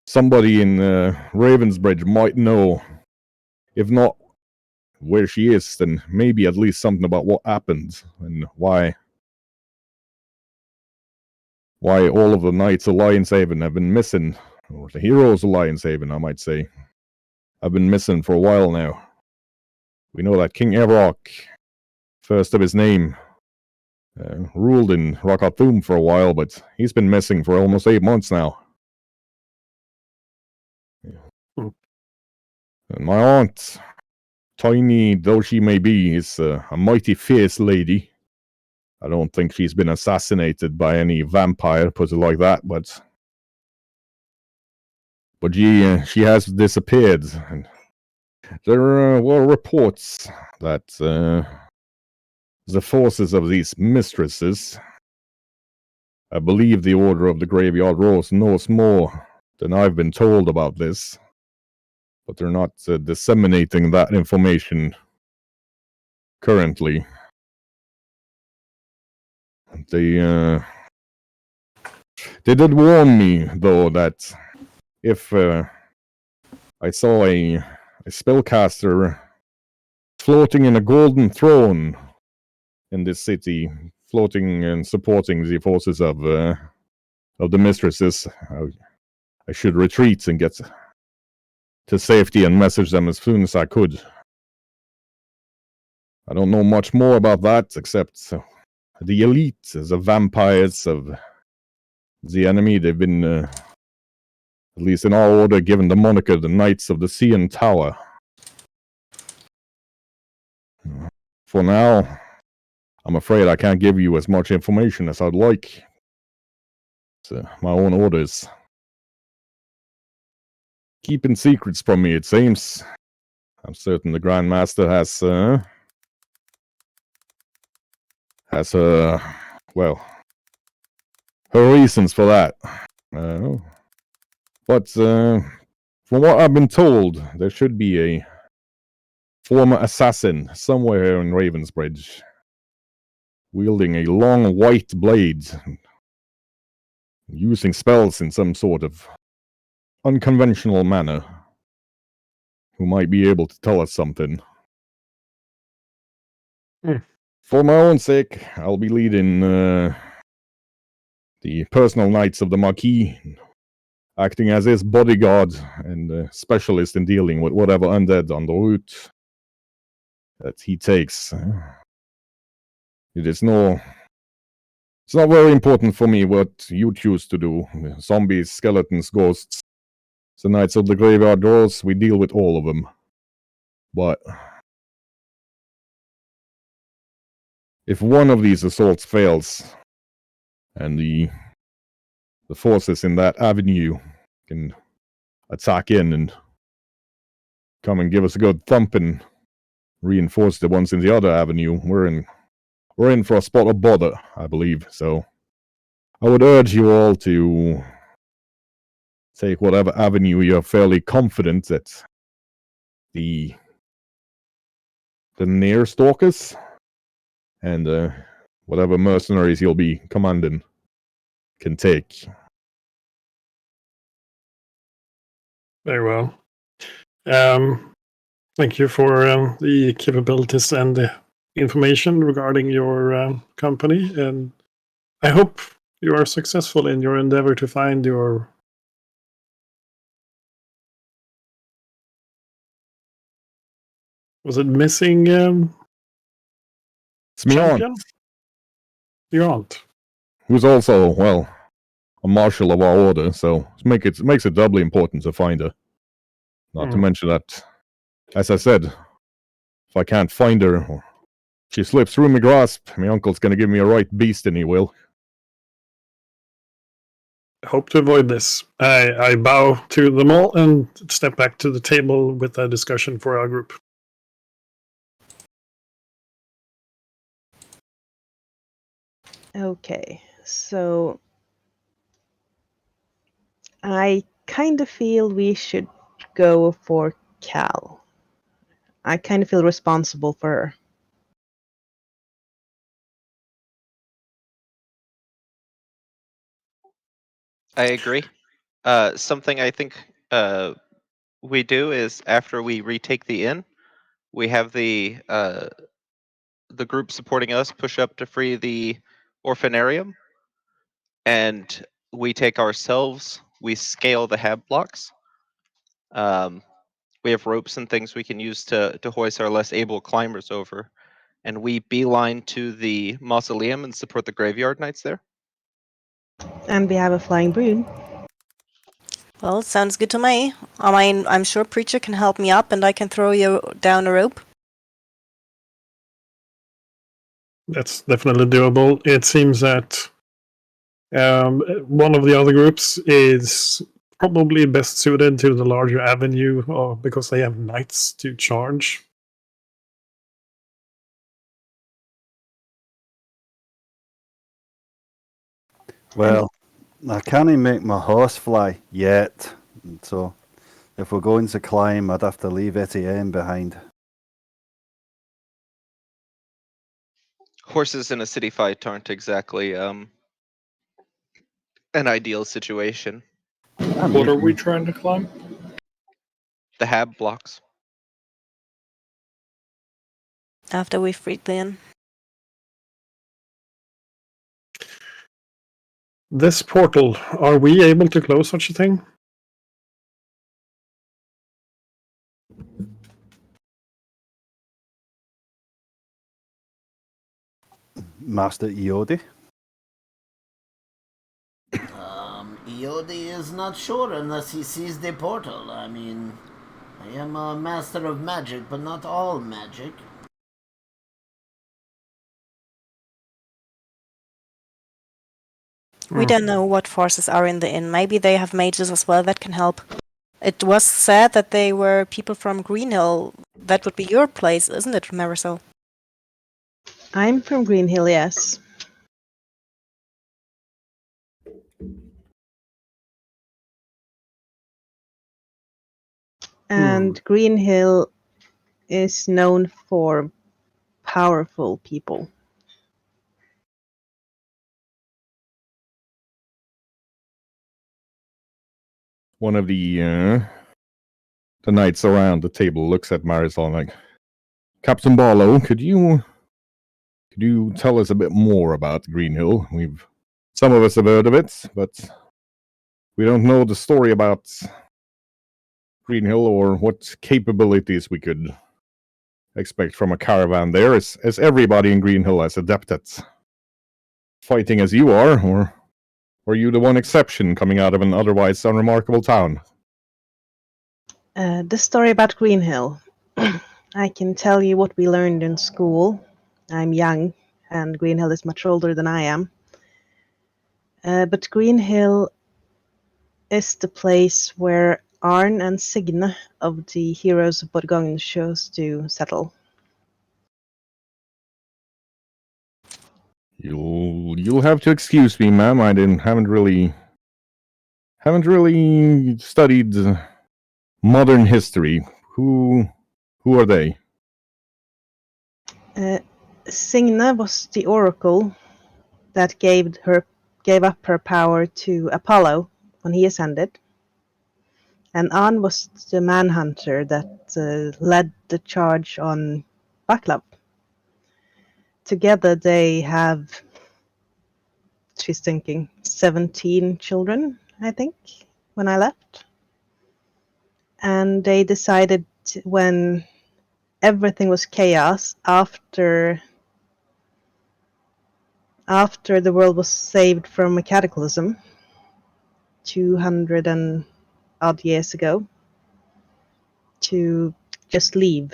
[SPEAKER 1] somebody in Ravensbridge might know, if not where she is, then maybe at least something about what happened and why all of the knights of Lion's Haven have been missing, or the heroes of Lion's Haven, I might say, have been missing for a while now. We know that King Evrock, first of his name, ruled in Rockathum for a while, but he's been missing for almost 8 months now. And my aunt, tiny though she may be, is a mighty fierce lady. I don't think she's been assassinated by any vampire, put it like that, but she has disappeared. And there were reports that the forces of these mistresses, I believe the Order of the Graveyard Rose knows more than I've been told about this, but they're not disseminating that information currently. They did warn me, though, that if I saw a spellcaster floating in a golden throne in this city, floating and supporting the forces of the mistresses. I should retreat and get to safety and message them as soon as I could. I don't know much more about that except the elite, the vampires of the enemy. They've been, at least in our order, given the moniker the Knights of the Sea and Tower. For now, I'm afraid I can't give you as much information as I'd like. It's my own orders. Keeping secrets from me, it seems. I'm certain the Grand Master has well, her reasons for that. But from what I've been told, there should be a former assassin somewhere here in Ravensbridge, wielding a long white blade, using spells in some sort of unconventional manner, who might be able to tell us something. For my own sake, I'll be leading the personal knights of the Marquis, acting as his bodyguard and specialist in dealing with whatever undead on the route that he takes. It's not very important for me what you choose to do. Zombies, skeletons, ghosts, the Knights of the Graveyard Dwarves, we deal with all of them. But if one of these assaults fails, and the forces in that avenue can attack in and come and give us a good thumping, reinforce the ones in the other avenue, we're in for a spot of bother, I believe. So I would urge you all to take whatever avenue you're fairly confident that the near stalkers and whatever mercenaries you'll be commanding can take.
[SPEAKER 6] Very well. Thank you for the capabilities and the information regarding your company, and I hope you are successful in your endeavor to find your missing
[SPEAKER 1] It's my aunt,
[SPEAKER 6] champion? Your aunt.
[SPEAKER 1] who's also, well, a marshal of our order, so it makes it doubly important to find her. Not to mention that, as I said, if I can't find her, or she slips through my grasp, my uncle's gonna give me a right beast, and he will.
[SPEAKER 6] Hope to avoid this. I bow to them all and step back to the table with a discussion for our group.
[SPEAKER 4] Okay, so I kind of feel we should go for Cal. I kind of feel responsible for her.
[SPEAKER 2] I agree. Something I think we do is after we retake the inn, we have the group supporting us push up to free the orphanarium, and we take ourselves. We scale the hab blocks. We have ropes and things we can use to hoist our less able climbers over, and we beeline to the mausoleum and support the graveyard knights there.
[SPEAKER 4] And we have a flying brood.
[SPEAKER 5] Well, sounds good to me. I mean, I'm sure Preacher can help me up and I can throw you down a rope.
[SPEAKER 6] That's definitely doable. It seems that one of the other groups is probably best suited to the larger avenue because they have knights to charge.
[SPEAKER 7] Well, I can't make my horse fly yet, so if we're going to climb, I'd have to leave Etienne behind.
[SPEAKER 2] Horses in a city fight aren't exactly an ideal situation.
[SPEAKER 8] What are we trying to climb?
[SPEAKER 2] The hab blocks.
[SPEAKER 5] after we freed the inn.
[SPEAKER 6] This portal, are we able to close such a thing?
[SPEAKER 7] Master Iodi?
[SPEAKER 9] Iodi is not sure unless he sees the portal. I mean, I am a master of magic, but not all magic.
[SPEAKER 5] We don't know what forces are in the inn. Maybe they have mages as well that can help. It was said that they were people from Greenhill. That would be your place, isn't it, Marisol?
[SPEAKER 4] I'm from Greenhill, yes. And Greenhill is known for powerful people.
[SPEAKER 1] One of the knights around the table looks at Marisol like, Captain Barlow, could you tell us a bit more about Greenhill? Some of us have heard of it, but we don't know the story about Greenhill or what capabilities we could expect from a caravan there. As everybody in Greenhill is adept at fighting as you are, or are you the one exception coming out of an otherwise unremarkable town?
[SPEAKER 4] The story about Greenhill. I can tell you what we learned in school. I'm young, and Greenhill is much older than I am. But Greenhill is the place where Arn and Signe of the Heroes of Borgogn chose to settle.
[SPEAKER 1] You'll have to excuse me, ma'am. I haven't really studied modern history. Who are they?
[SPEAKER 4] Signe was the oracle that gave up her power to Apollo when he ascended. And An was the manhunter that led the charge on Vaclav. Together they have, she's thinking, 17 children, I think, when I left. And they decided when everything was chaos, after the world was saved from a cataclysm 200 and odd years ago, to just leave.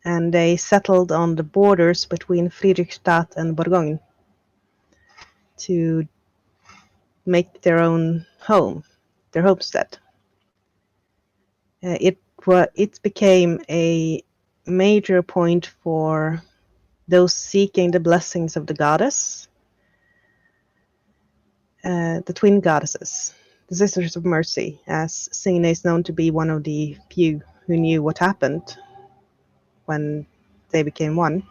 [SPEAKER 4] And they settled on the borders between Friedrichstadt and Bourgogne to make their own home, their homestead. It became a major point for those seeking the blessings of the goddess, the twin goddesses, the Sisters of Mercy, as Signe is known to be one of the few who knew what happened when they became one.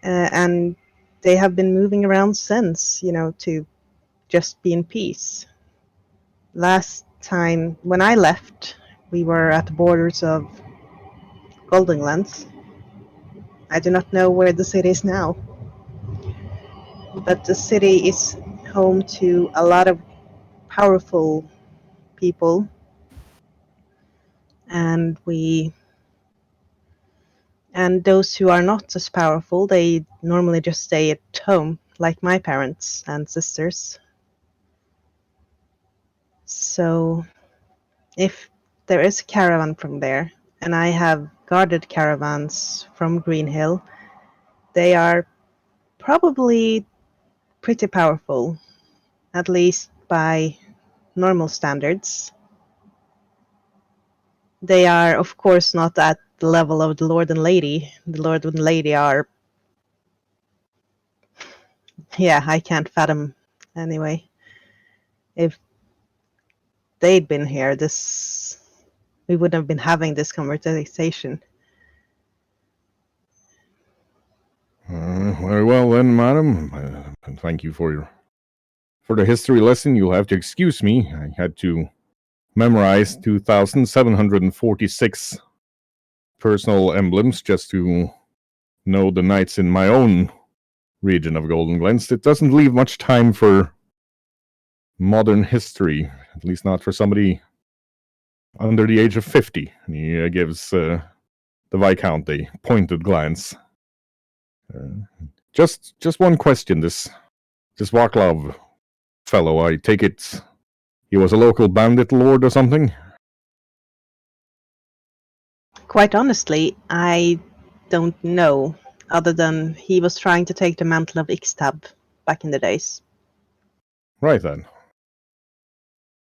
[SPEAKER 4] And they have been moving around since, to just be in peace. Last time, when I left, we were at the borders of Goldenlands. I do not know where the city is now, but the city is home to a lot of powerful people, and those who are not as powerful, they normally just stay at home, like my parents and sisters. So if there is a caravan from there, and I have guarded caravans from Greenhill, they are probably pretty powerful, at least by normal standards. They are, of course, not at the level of the Lord and Lady. The Lord and Lady are, I can't fathom anyway. If they'd been here, we wouldn't have been having this conversation.
[SPEAKER 1] Very well then, madam. Thank you for the history lesson. You'll have to excuse me. I had to memorize 2,746 personal emblems just to know the knights in my own region of Golden Glens. It doesn't leave much time for modern history, at least not for somebody under the age of 50. He gives the Viscount a pointed glance. Just one question. This Vaclav fellow, I take it he was a local bandit lord or something?
[SPEAKER 4] Quite honestly, I don't know, other than he was trying to take the mantle of Ixtab back in the days.
[SPEAKER 1] Right then.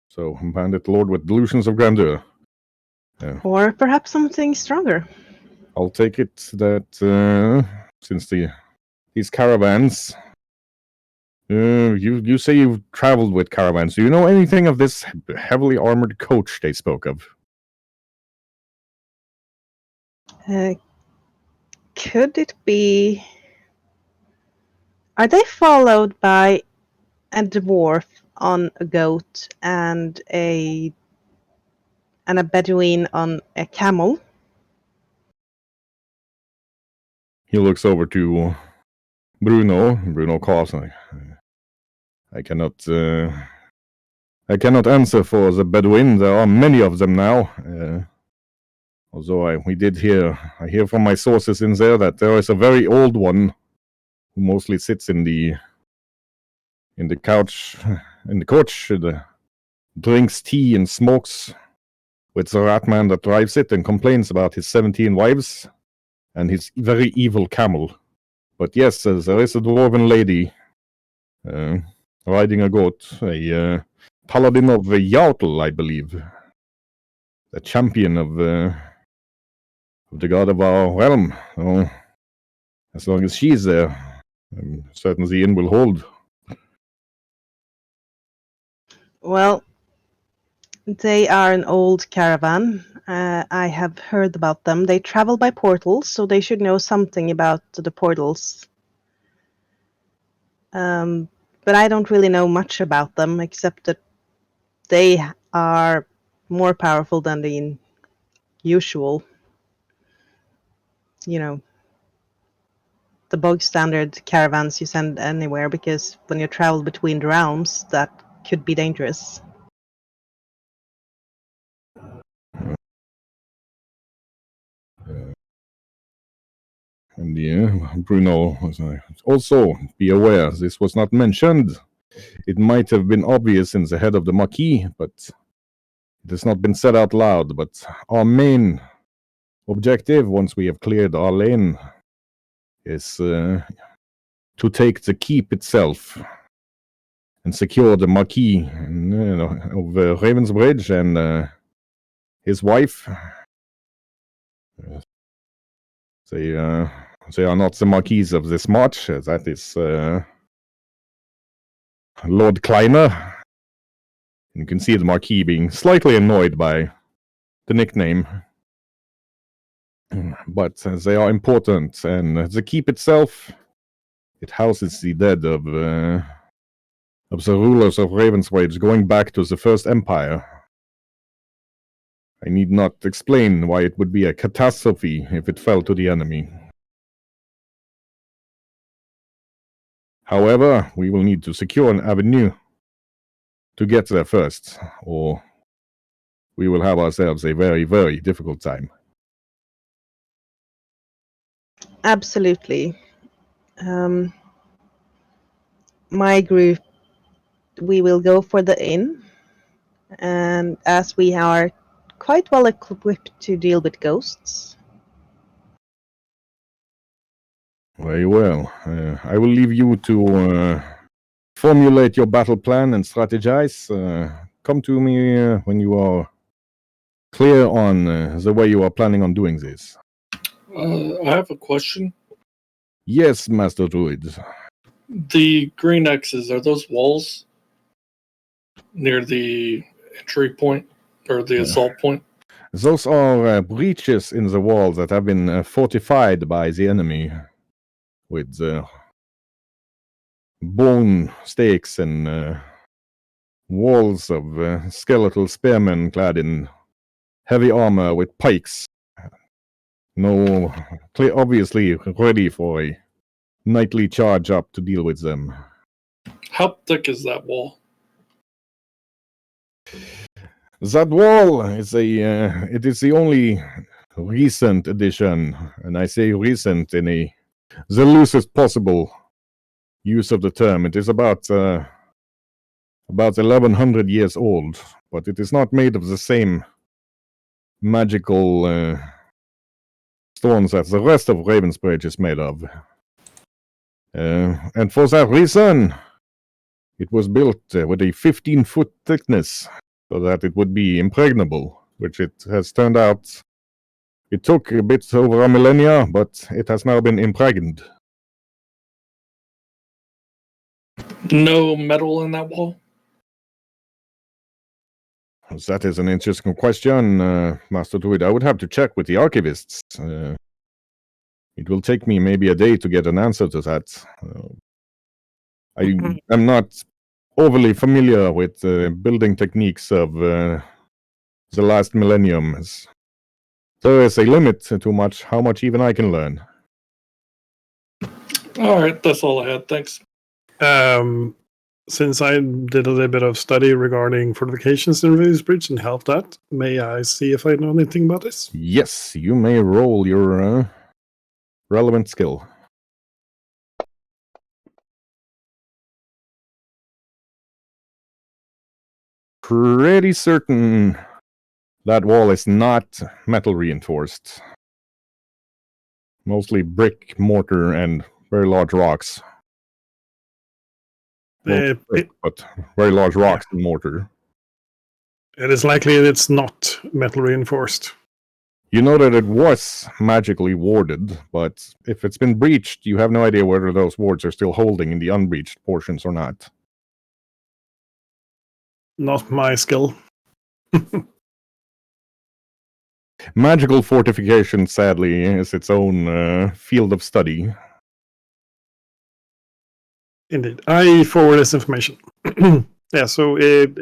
[SPEAKER 1] So, bandit lord with delusions of grandeur.
[SPEAKER 4] Or perhaps something stronger.
[SPEAKER 1] I'll take it that since these caravans, you say you've traveled with caravans. Do you know anything of this heavily armored coach they spoke of?
[SPEAKER 4] Could it be... Are they followed by a dwarf on a goat and a Bedouin on a camel?
[SPEAKER 1] He looks over to Bruno. Bruno calls. I cannot answer for the Bedouin. There are many of them now. Although I hear from my sources in there that there is a very old one who mostly sits in the couch, in the coach, drinks tea and smokes with the rat man that drives it and complains about his 17 wives and his very evil camel. But yes, there is a dwarven lady riding a goat, a paladin of Yautl, I believe, the champion of the god of our realm. So, as long as she's there, I'm certain the inn will hold.
[SPEAKER 4] Well, they are an old caravan. I have heard about them. They travel by portals, so they should know something about the portals. But I don't really know much about them, except that they are more powerful than the usual, the bog standard caravans you send anywhere, because when you travel between the realms, that could be dangerous.
[SPEAKER 1] And Bruno also be aware, this was not mentioned. It might have been obvious in the head of the Marquis, but it has not been said out loud. But our main objective, once we have cleared our lane, is to take the keep itself and secure the Marquis of Ravensbridge and his wife. They are not the Marquis of this march. That is Lord Kleiner. You can see the Marquis being slightly annoyed by the nickname. But they are important, and the keep itself, it houses the dead of the rulers of Ravensbridge going back to the First Empire. I need not explain why it would be a catastrophe if it fell to the enemy. However, we will need to secure an avenue to get there first, or we will have ourselves a very, very difficult time.
[SPEAKER 4] Absolutely. My group, we will go for the inn, and as we are quite well equipped to deal with ghosts.
[SPEAKER 1] Very well. I will leave you to formulate your battle plan and strategize. Come to me when you are clear on the way you are planning on doing this.
[SPEAKER 8] I have a question.
[SPEAKER 1] Yes, Master Druid.
[SPEAKER 8] The green X's, are those walls near the entry point or the assault point?
[SPEAKER 1] Those are breaches in the walls that have been fortified by the enemy with bone stakes and walls of skeletal spearmen clad in heavy armor with pikes No, obviously ready for a nightly charge up to deal with them.
[SPEAKER 8] How thick is that wall?
[SPEAKER 1] That wall is it is the only recent addition, and I say recent in the loosest possible use of the term. It is about 1100 years old, but it is not made of the same magical stones as the rest of Ravensbridge is made of. And for that reason, it was built with a 15-foot thickness, so that it would be impregnable, which it has turned out. It took a bit over a millennia, but it has now been impregned.
[SPEAKER 8] No metal in that wall?
[SPEAKER 1] That is an interesting question, Master Druid. I would have to check with the archivists. It will take me maybe a day to get an answer to that. I am not overly familiar with building techniques of the last millennium. There is a limit to how much even I can learn.
[SPEAKER 8] All right, that's all I had. Thanks.
[SPEAKER 6] Since I did a little bit of study regarding fortifications in Ravensbridge and helped that, may I see if I know anything about this?
[SPEAKER 1] Yes, you may roll your relevant skill. Pretty certain that wall is not metal reinforced. Mostly brick, mortar, and very large rocks. But very large rocks and mortar.
[SPEAKER 6] It is likely it's not metal reinforced.
[SPEAKER 1] You know that it was magically warded, but if it's been breached, you have no idea whether those wards are still holding in the unbreached portions or not.
[SPEAKER 6] Not my skill.
[SPEAKER 1] Magical fortification, sadly, is its own field of study.
[SPEAKER 6] Indeed. I forward this information. Yeah, so it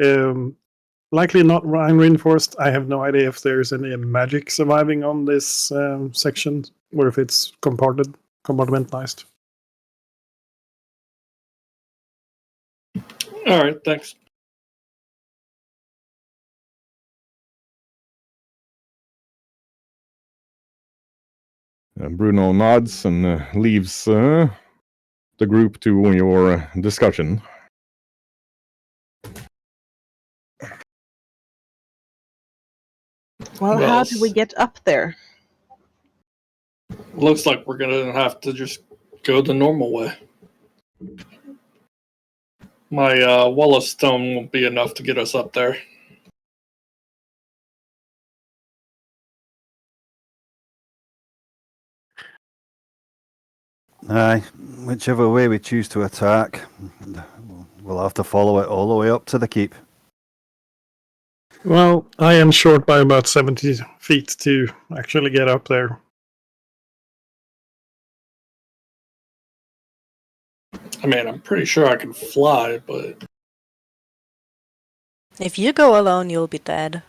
[SPEAKER 6] likely not reinforced. I have no idea if there's any magic surviving on this section, or if it's compartmentalized.
[SPEAKER 8] All right, thanks.
[SPEAKER 1] Bruno nods and leaves the group to your discussion.
[SPEAKER 4] Well, how do we get up there?
[SPEAKER 8] Looks like we're gonna have to just go the normal way. My wall of stone won't be enough to get us up there.
[SPEAKER 7] Aye, whichever way we choose to attack, we'll have to follow it all the way up to the keep.
[SPEAKER 6] Well, I am short by about 70 feet to actually get up there.
[SPEAKER 8] I mean, I'm pretty sure I can fly, but...
[SPEAKER 5] If you go alone, you'll be dead.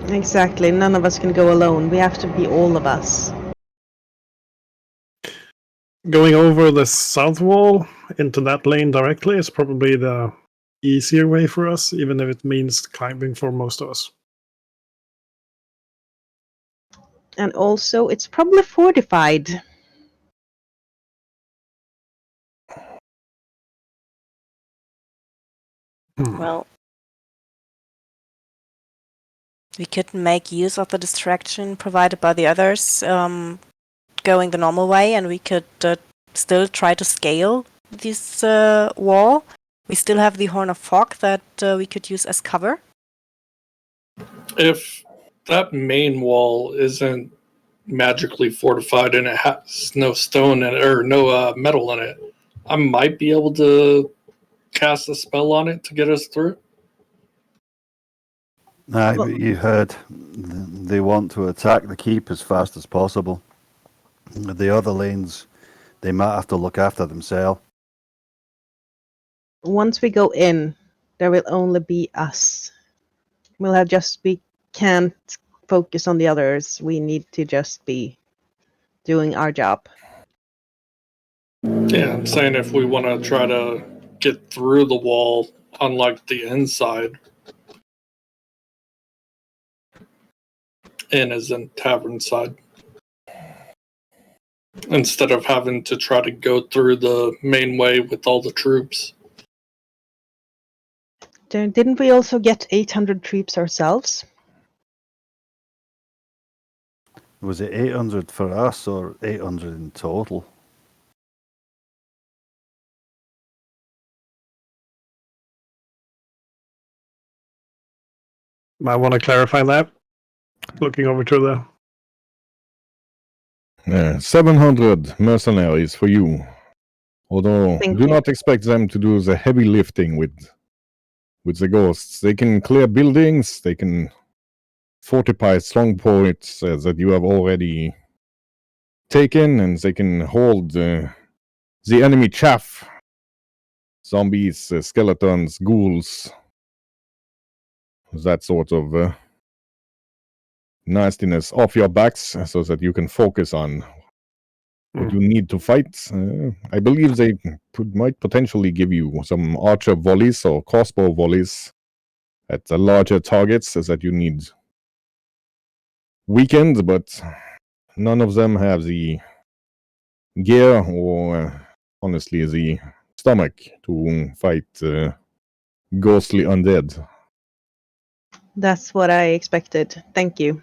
[SPEAKER 4] Exactly, none of us can go alone. We have to be all of us.
[SPEAKER 6] Going over the south wall into that lane directly is probably the easier way for us, even if it means climbing for most of us.
[SPEAKER 4] And also, it's probably fortified.
[SPEAKER 5] Well, we could make use of the distraction provided by the others going the normal way, and we could still try to scale this wall. We still have the Horn of Fog that we could use as cover.
[SPEAKER 8] If that main wall isn't magically fortified and it has no stone in it, or no metal in it, I might be able to cast a spell on it to get us through.
[SPEAKER 7] Aye, but you heard they want to attack the keep as fast as possible. The other lanes, they might have to look after themselves.
[SPEAKER 4] Once we go in, there will only be us. We can't focus on the others. We need to just be doing our job.
[SPEAKER 8] Yeah, I'm saying if we want to try to get through the wall on like the inside, in as in tavern side, instead of having to try to go through the main way with all the troops.
[SPEAKER 4] Didn't we also get 800 troops ourselves?
[SPEAKER 7] Was it 800 for us or 800 in total?
[SPEAKER 6] Might want to clarify that. Looking over to the
[SPEAKER 1] 700 mercenaries for you. Although,
[SPEAKER 4] Thank
[SPEAKER 1] do
[SPEAKER 4] you.
[SPEAKER 1] not expect them to do the heavy lifting with the ghosts. They can clear buildings, they can fortify strong points that you have already taken, and they can hold the enemy chaff. Zombies, skeletons, ghouls. That sort of nastiness off your backs so that you can focus on what you need to fight. I believe they might potentially give you some archer volleys or crossbow volleys at the larger targets that you need weakened, but none of them have the gear or, honestly, the stomach to fight ghostly undead.
[SPEAKER 4] That's what I expected. Thank you.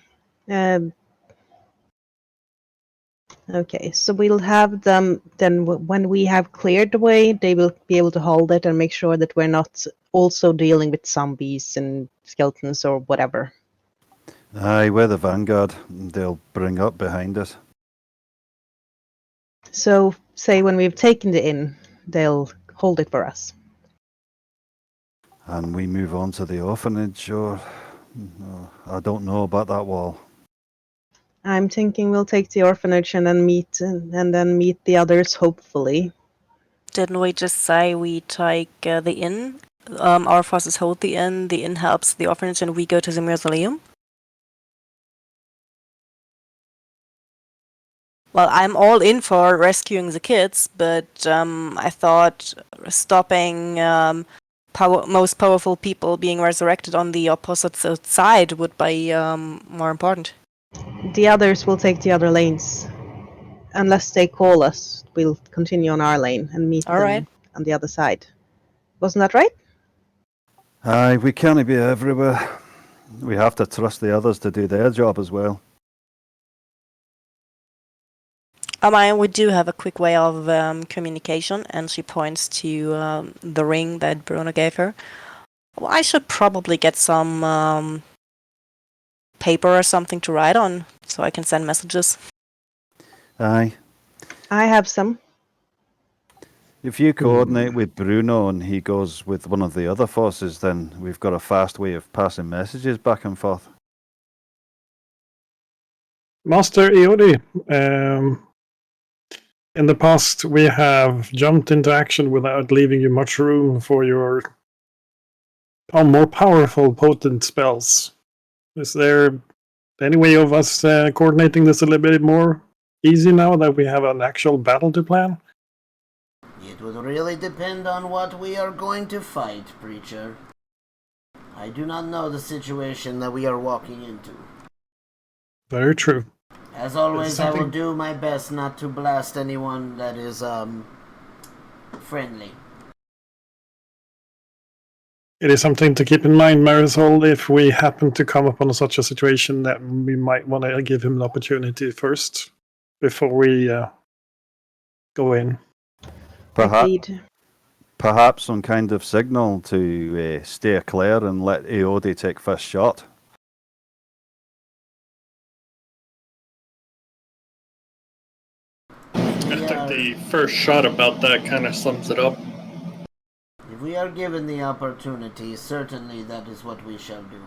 [SPEAKER 4] Okay, so we'll have them then when we have cleared the way, they will be able to hold it and make sure that we're not also dealing with zombies and skeletons or whatever.
[SPEAKER 7] Aye, we're the vanguard. They'll bring up behind us.
[SPEAKER 4] So, say when we've taken the inn, they'll hold it for us.
[SPEAKER 7] And we move on to the orphanage, or I don't know about that wall.
[SPEAKER 4] I'm thinking we'll take the orphanage and then meet the others, hopefully.
[SPEAKER 5] Didn't we just say we take the inn? Our forces hold the inn helps the orphanage, and we go to the mausoleum? Well, I'm all in for rescuing the kids, but I thought stopping most powerful people being resurrected on the opposite side would be more important.
[SPEAKER 4] The others will take the other lanes. Unless they call us, we'll continue on our lane and meet
[SPEAKER 5] All
[SPEAKER 4] them
[SPEAKER 5] right.
[SPEAKER 4] on the other side. Wasn't that right?
[SPEAKER 7] Aye, we can't be everywhere. We have to trust the others to do their job as well.
[SPEAKER 5] We do have a quick way of communication, and she points to the ring that Bruno gave her. Well, I should probably get some paper or something to write on, so I can send messages.
[SPEAKER 7] Aye.
[SPEAKER 4] I have some.
[SPEAKER 7] If you coordinate with Bruno and he goes with one of the other forces, then we've got a fast way of passing messages back and forth.
[SPEAKER 6] Master Eodi. In the past, we have jumped into action without leaving you much room for your more powerful, potent spells. Is there any way of us coordinating this a little bit more easy now that we have an actual battle to plan?
[SPEAKER 9] It would really depend on what we are going to fight, Preacher. I do not know the situation that we are walking into.
[SPEAKER 6] Very true.
[SPEAKER 9] As always, I will do my best not to blast anyone that is friendly.
[SPEAKER 6] It is something to keep in mind, Marisol, if we happen to come upon such a situation that we might want to give him an opportunity first before we go in.
[SPEAKER 7] Perhaps some kind of signal to steer clear and let Eodi take first shot.
[SPEAKER 8] I think the first shot about that kind of sums it up.
[SPEAKER 9] If we are given the opportunity, certainly that is what we shall do.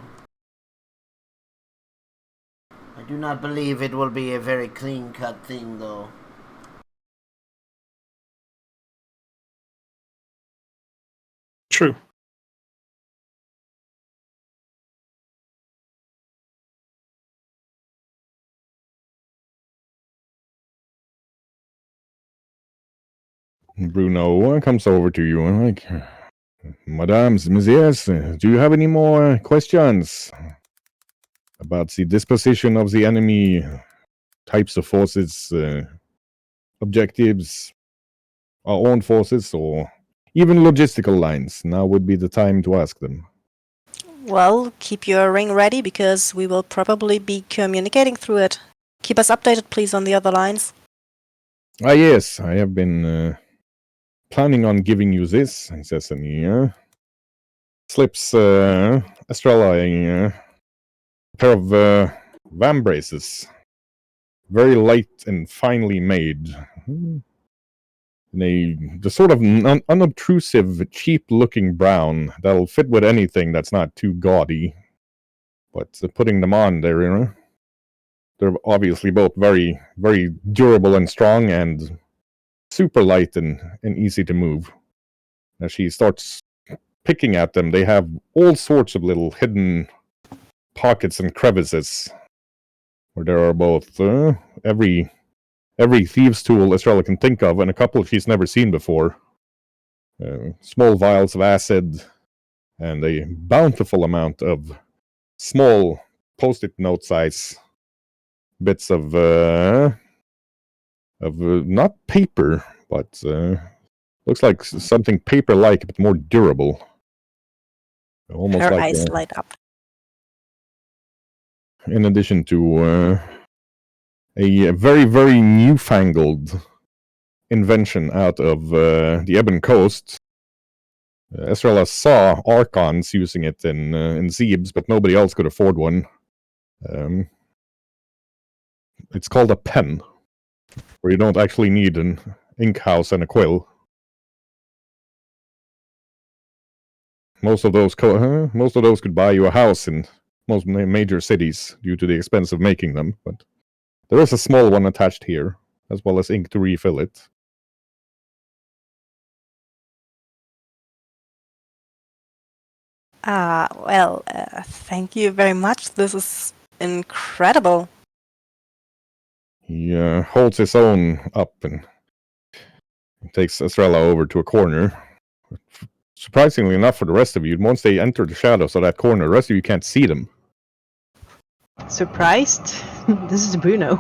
[SPEAKER 9] I do not believe it will be a very clean-cut thing, though.
[SPEAKER 6] True.
[SPEAKER 1] Bruno comes over to you and like, Madames, Messieurs, do you have any more questions about the disposition of the enemy, types of forces, objectives, our own forces, or even logistical lines? Now would be the time to ask them.
[SPEAKER 5] Well, keep your ring ready because we will probably be communicating through it. Keep us updated, please, on the other lines.
[SPEAKER 1] Ah, yes, I have been planning on giving you this, he says, and he slips Estrella a pair of van braces. Very light and finely made. The sort of unobtrusive, cheap-looking brown that'll fit with anything that's not too gaudy. But putting them on, they're obviously both very, very durable and strong, and super light and easy to move. As she starts picking at them, they have all sorts of little hidden pockets and crevices, where there are both every thieves' tool Estrella can think of, and a couple she's never seen before. Small vials of acid, and a bountiful amount of small post-it note size bits of not paper, but looks like something paper-like, but more durable. Almost
[SPEAKER 5] Her
[SPEAKER 1] like
[SPEAKER 5] eyes light up.
[SPEAKER 1] in addition to a very, very newfangled invention out of the Ebon Coast. Estrella saw Archons using it in Zebes, but nobody else could afford one. It's called a pen, where you don't actually need an ink house and a quill. Most of those could buy you a house in most major cities due to the expense of making them, but there is a small one attached here, as well as ink to refill it.
[SPEAKER 5] Well, thank you very much. This is incredible.
[SPEAKER 1] He holds his own up and takes Estrella over to a corner. Surprisingly enough for the rest of you, once they enter the shadows of that corner, the rest of you can't see them.
[SPEAKER 4] Surprised? This is Bruno.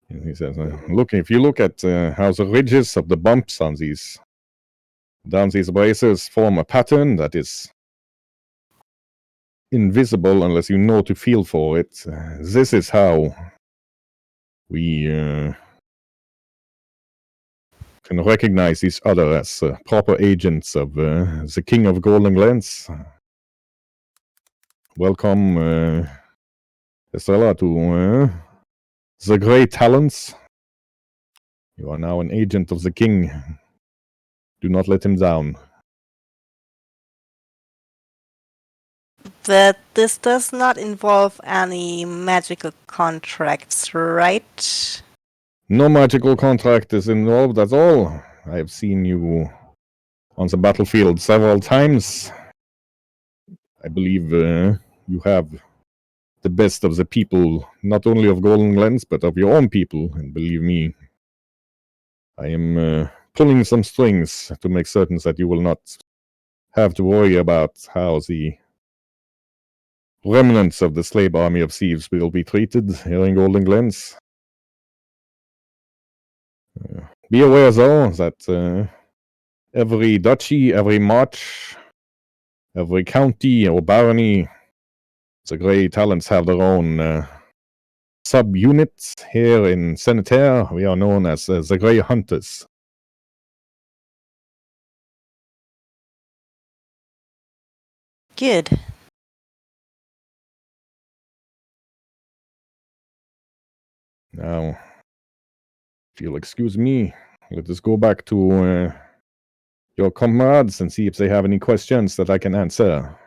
[SPEAKER 1] He says, if you look at how the ridges of the bumps on these braces form a pattern that is invisible unless you know to feel for it, this is how we can recognize each other as proper agents of the King of Golden Glens. Welcome, Estrella, to the Great Talents. You are now an agent of the King. Do not let him down.
[SPEAKER 5] But this does not involve any magical contracts, right?
[SPEAKER 1] No magical contract is involved at all. I have seen you on the battlefield several times. I believe you have the best of the people, not only of Golden Glens, but of your own people. And believe me, I am pulling some strings to make certain that you will not have to worry about how the remnants of the slave army of thieves will be treated here in Golden Glens. Be aware, though, that every duchy, every march, every county or barony, the Grey Talents have their own sub-units. Here in Sanitaire, we are known as the Grey Hunters.
[SPEAKER 5] Good.
[SPEAKER 1] Now, if you'll excuse me, let us go back to your comrades and see if they have any questions that I can answer.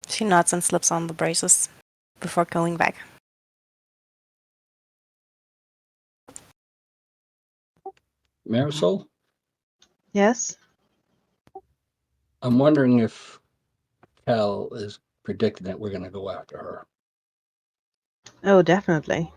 [SPEAKER 5] She nods and slips on the braces before going back.
[SPEAKER 3] Marisol,
[SPEAKER 4] Yes?
[SPEAKER 3] I'm wondering if Cal is predicting that we're going to go after her.
[SPEAKER 4] Oh, definitely.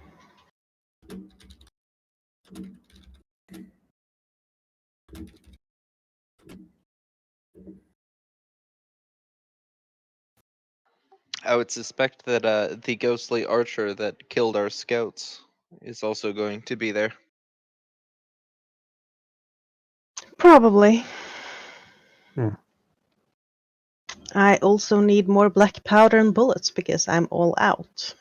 [SPEAKER 2] I would suspect that the ghostly archer that killed our scouts is also going to be there.
[SPEAKER 4] Probably.
[SPEAKER 6] Hmm.
[SPEAKER 4] I also need more black powder and bullets because I'm all out.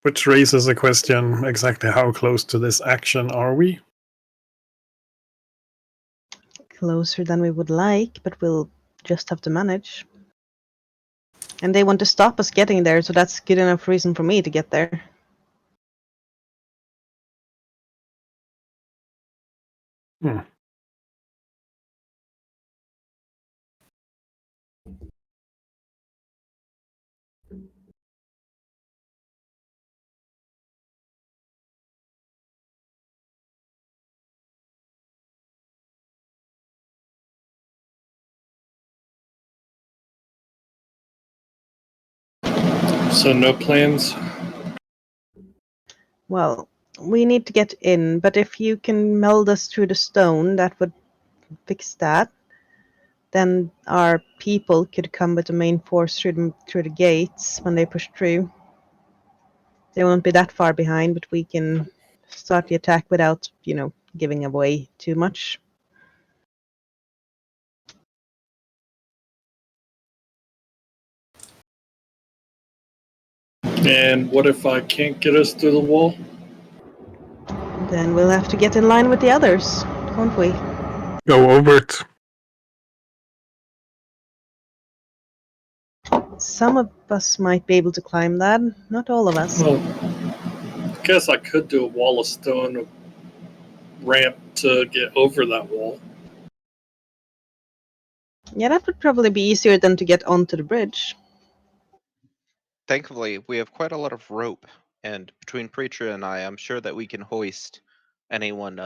[SPEAKER 6] Which raises a question: exactly how close to this action are we?
[SPEAKER 4] Closer than we would like, but we'll just have to manage. And they want to stop us getting there, so that's good enough reason for me to get there.
[SPEAKER 6] Hmm.
[SPEAKER 8] So no plans.
[SPEAKER 4] Well, we need to get in, but if you can meld us through the stone, that would fix that. Then our people could come with the main force through the gates when they push through. They won't be that far behind, but we can start the attack without, giving away too much.
[SPEAKER 8] And what if I can't get us through the wall?
[SPEAKER 4] Then we'll have to get in line with the others, won't we?
[SPEAKER 6] Go over it.
[SPEAKER 4] Some of us might be able to climb that, not all of us.
[SPEAKER 8] Well, I guess I could do a wall of stone ramp to get over that wall.
[SPEAKER 4] Yeah, that would probably be easier than to get onto the bridge.
[SPEAKER 2] Thankfully, we have quite a lot of rope, and between Preacher and I'm sure that we can hoist anyone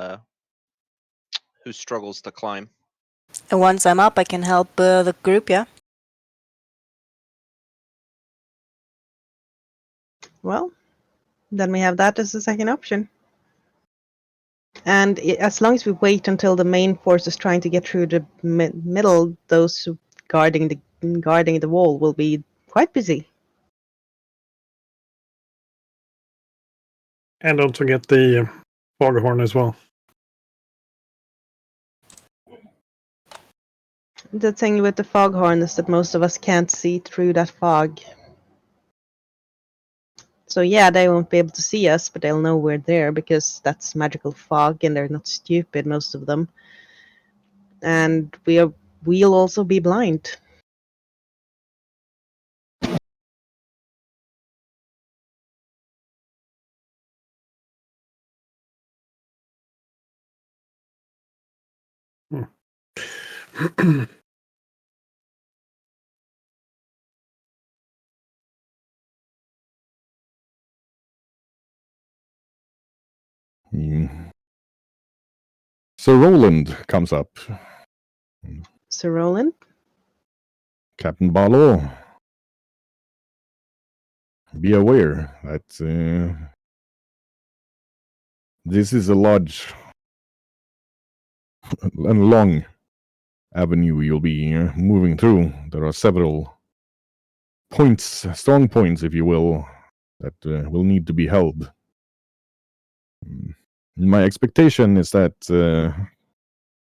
[SPEAKER 2] who struggles to climb.
[SPEAKER 5] And once I'm up, I can help the group, yeah?
[SPEAKER 4] Well, then we have that as a second option. And as long as we wait until the main force is trying to get through the middle, those who guarding the wall will be quite busy.
[SPEAKER 6] And don't forget the foghorn as well.
[SPEAKER 4] The thing with the foghorn is that most of us can't see through that fog. So yeah, they won't be able to see us, but they'll know we're there because that's magical fog and they're not stupid, most of them. And we'll also be blind.
[SPEAKER 1] Sir Roland comes up.
[SPEAKER 4] Sir Roland?
[SPEAKER 1] Captain Barlow, be aware that this is a large and long avenue you'll be moving through. There are several points, strong points, if you will, that will need to be held. My expectation is that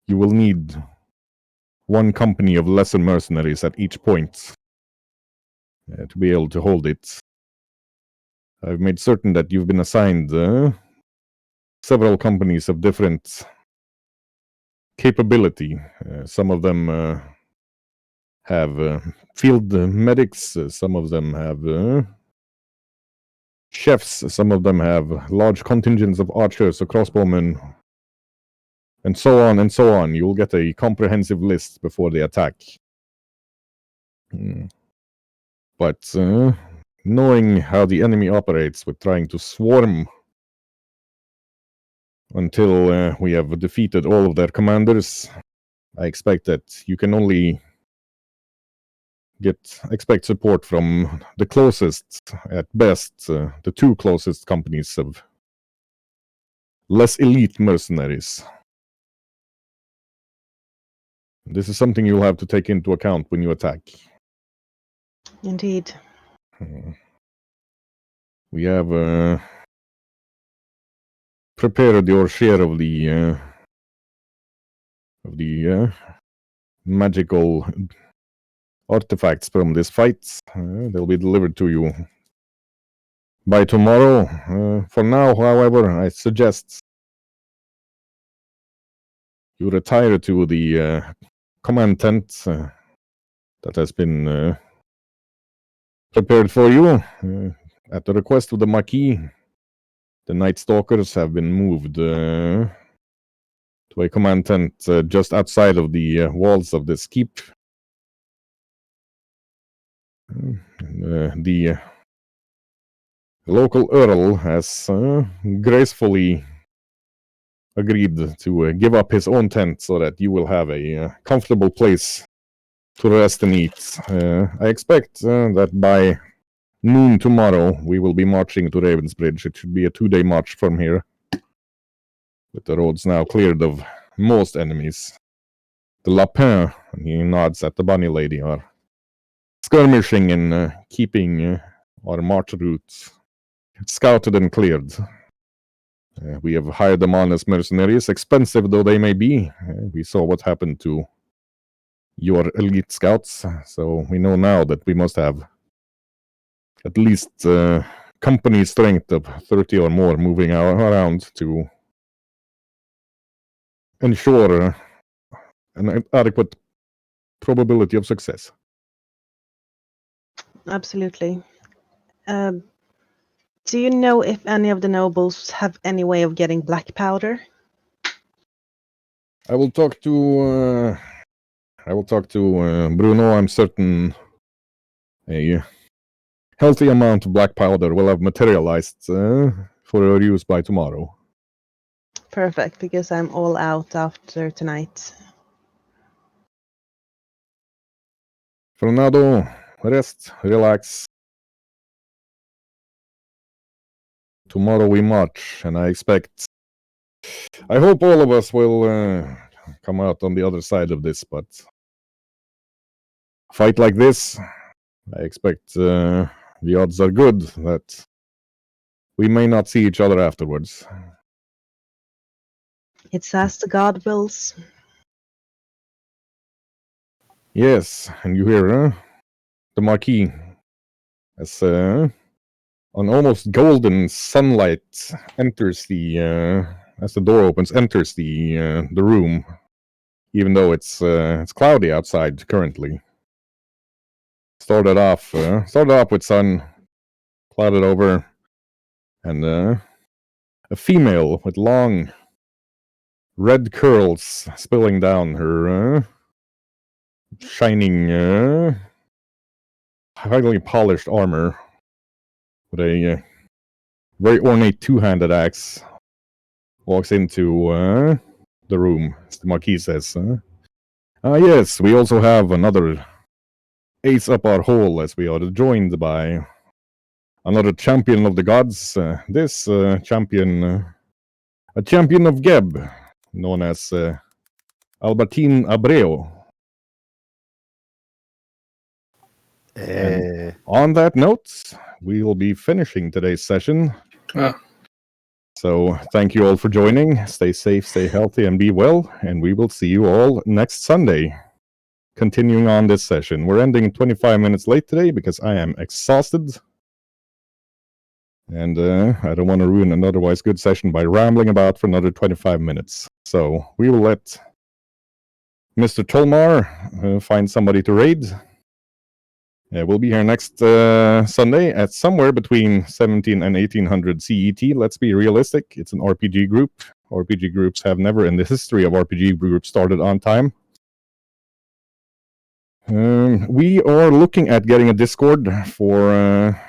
[SPEAKER 1] you will need one company of lesser mercenaries at each point to be able to hold it. I've made certain that you've been assigned several companies of different capability. Some of them have field medics, some of them have chefs, some of them have large contingents of archers or crossbowmen, and so on and so on. You'll get a comprehensive list before the attack. But knowing how the enemy operates with trying to swarm until we have defeated all of their commanders, I expect that you can only expect support from the closest, at best, the two closest companies of less elite mercenaries. This is something you'll have to take into account when you attack.
[SPEAKER 4] Indeed.
[SPEAKER 1] We have prepared your share of the magical artifacts from this fight. They'll be delivered to you by tomorrow. For now, however, I suggest you retire to the command tent that has been prepared for you. At the request of the Marquis, the Night Stalkers have been moved to a command tent just outside of the walls of this keep. The local Earl has gracefully agreed to give up his own tent so that you will have a comfortable place to rest and eat. I expect that by noon tomorrow we will be marching to Ravensbridge. It should be a 2-day march from here, with the roads now cleared of most enemies. The Lapin, and he nods at the bunny lady, are skirmishing and keeping our march routes scouted and cleared. We have hired them on as mercenaries, expensive though they may be. We saw what happened to your elite scouts, so we know now that we must have at least company strength of 30 or more moving around to ensure an adequate probability of success.
[SPEAKER 4] Absolutely. Do you know if any of the nobles have any way of getting black powder?
[SPEAKER 1] I will talk to Bruno. I'm certain a healthy amount of black powder will have materialized for our use by tomorrow.
[SPEAKER 4] Perfect, because I'm all out after tonight.
[SPEAKER 1] Fernando, rest, relax. Tomorrow we march, and I hope all of us will come out on the other side of this, but a fight like this, I expect the odds are good that we may not see each other afterwards.
[SPEAKER 4] It's as the god wills.
[SPEAKER 1] Yes, and you hear the Marquis as an almost golden sunlight enters as the door opens, enters the room, even though it's cloudy outside currently. Started off with sun, clouded over, and a female with long red curls spilling down her shining, highly polished armor with a very ornate two-handed axe, walks into the room, as the Marquis says. Yes, we also have another ace up our hole, as we are joined by another champion of the gods. This champion, a champion of Geb, known as Albertine Abreu. On that note, we will be finishing today's session. So thank you all for joining. Stay safe, stay healthy, and be well. And we will see you all next Sunday. Continuing on this session. We're ending 25 minutes late today because I am exhausted. And I don't want to ruin an otherwise good session by rambling about for another 25 minutes. So we will let Mr. Tulmar find somebody to raid. We'll be here next Sunday at somewhere between 17 and 1800 CET. Let's be realistic. It's an RPG group. RPG groups have never in the history of RPG groups started on time. We are looking at getting a Discord for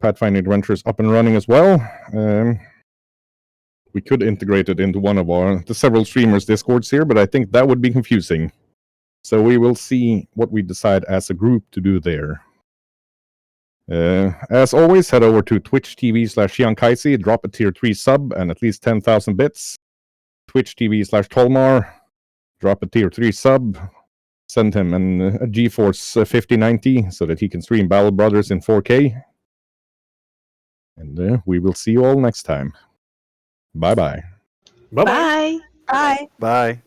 [SPEAKER 1] Pathfinder Adventures up and running as well. We could integrate it into one of the several streamers' Discords here, but I think that would be confusing. So we will see what we decide as a group to do there. As always, head over to Twitch TV/Shionkaisi, drop a tier 3 sub and at least 10,000 bits. Twitch TV/Tulmar, drop a tier 3 sub. Send him a GeForce 5090 so that he can stream Battle Brothers in 4K. And we will see you all next time. Bye-bye.
[SPEAKER 6] Bye-bye.
[SPEAKER 4] Bye.
[SPEAKER 5] Bye.
[SPEAKER 7] Bye.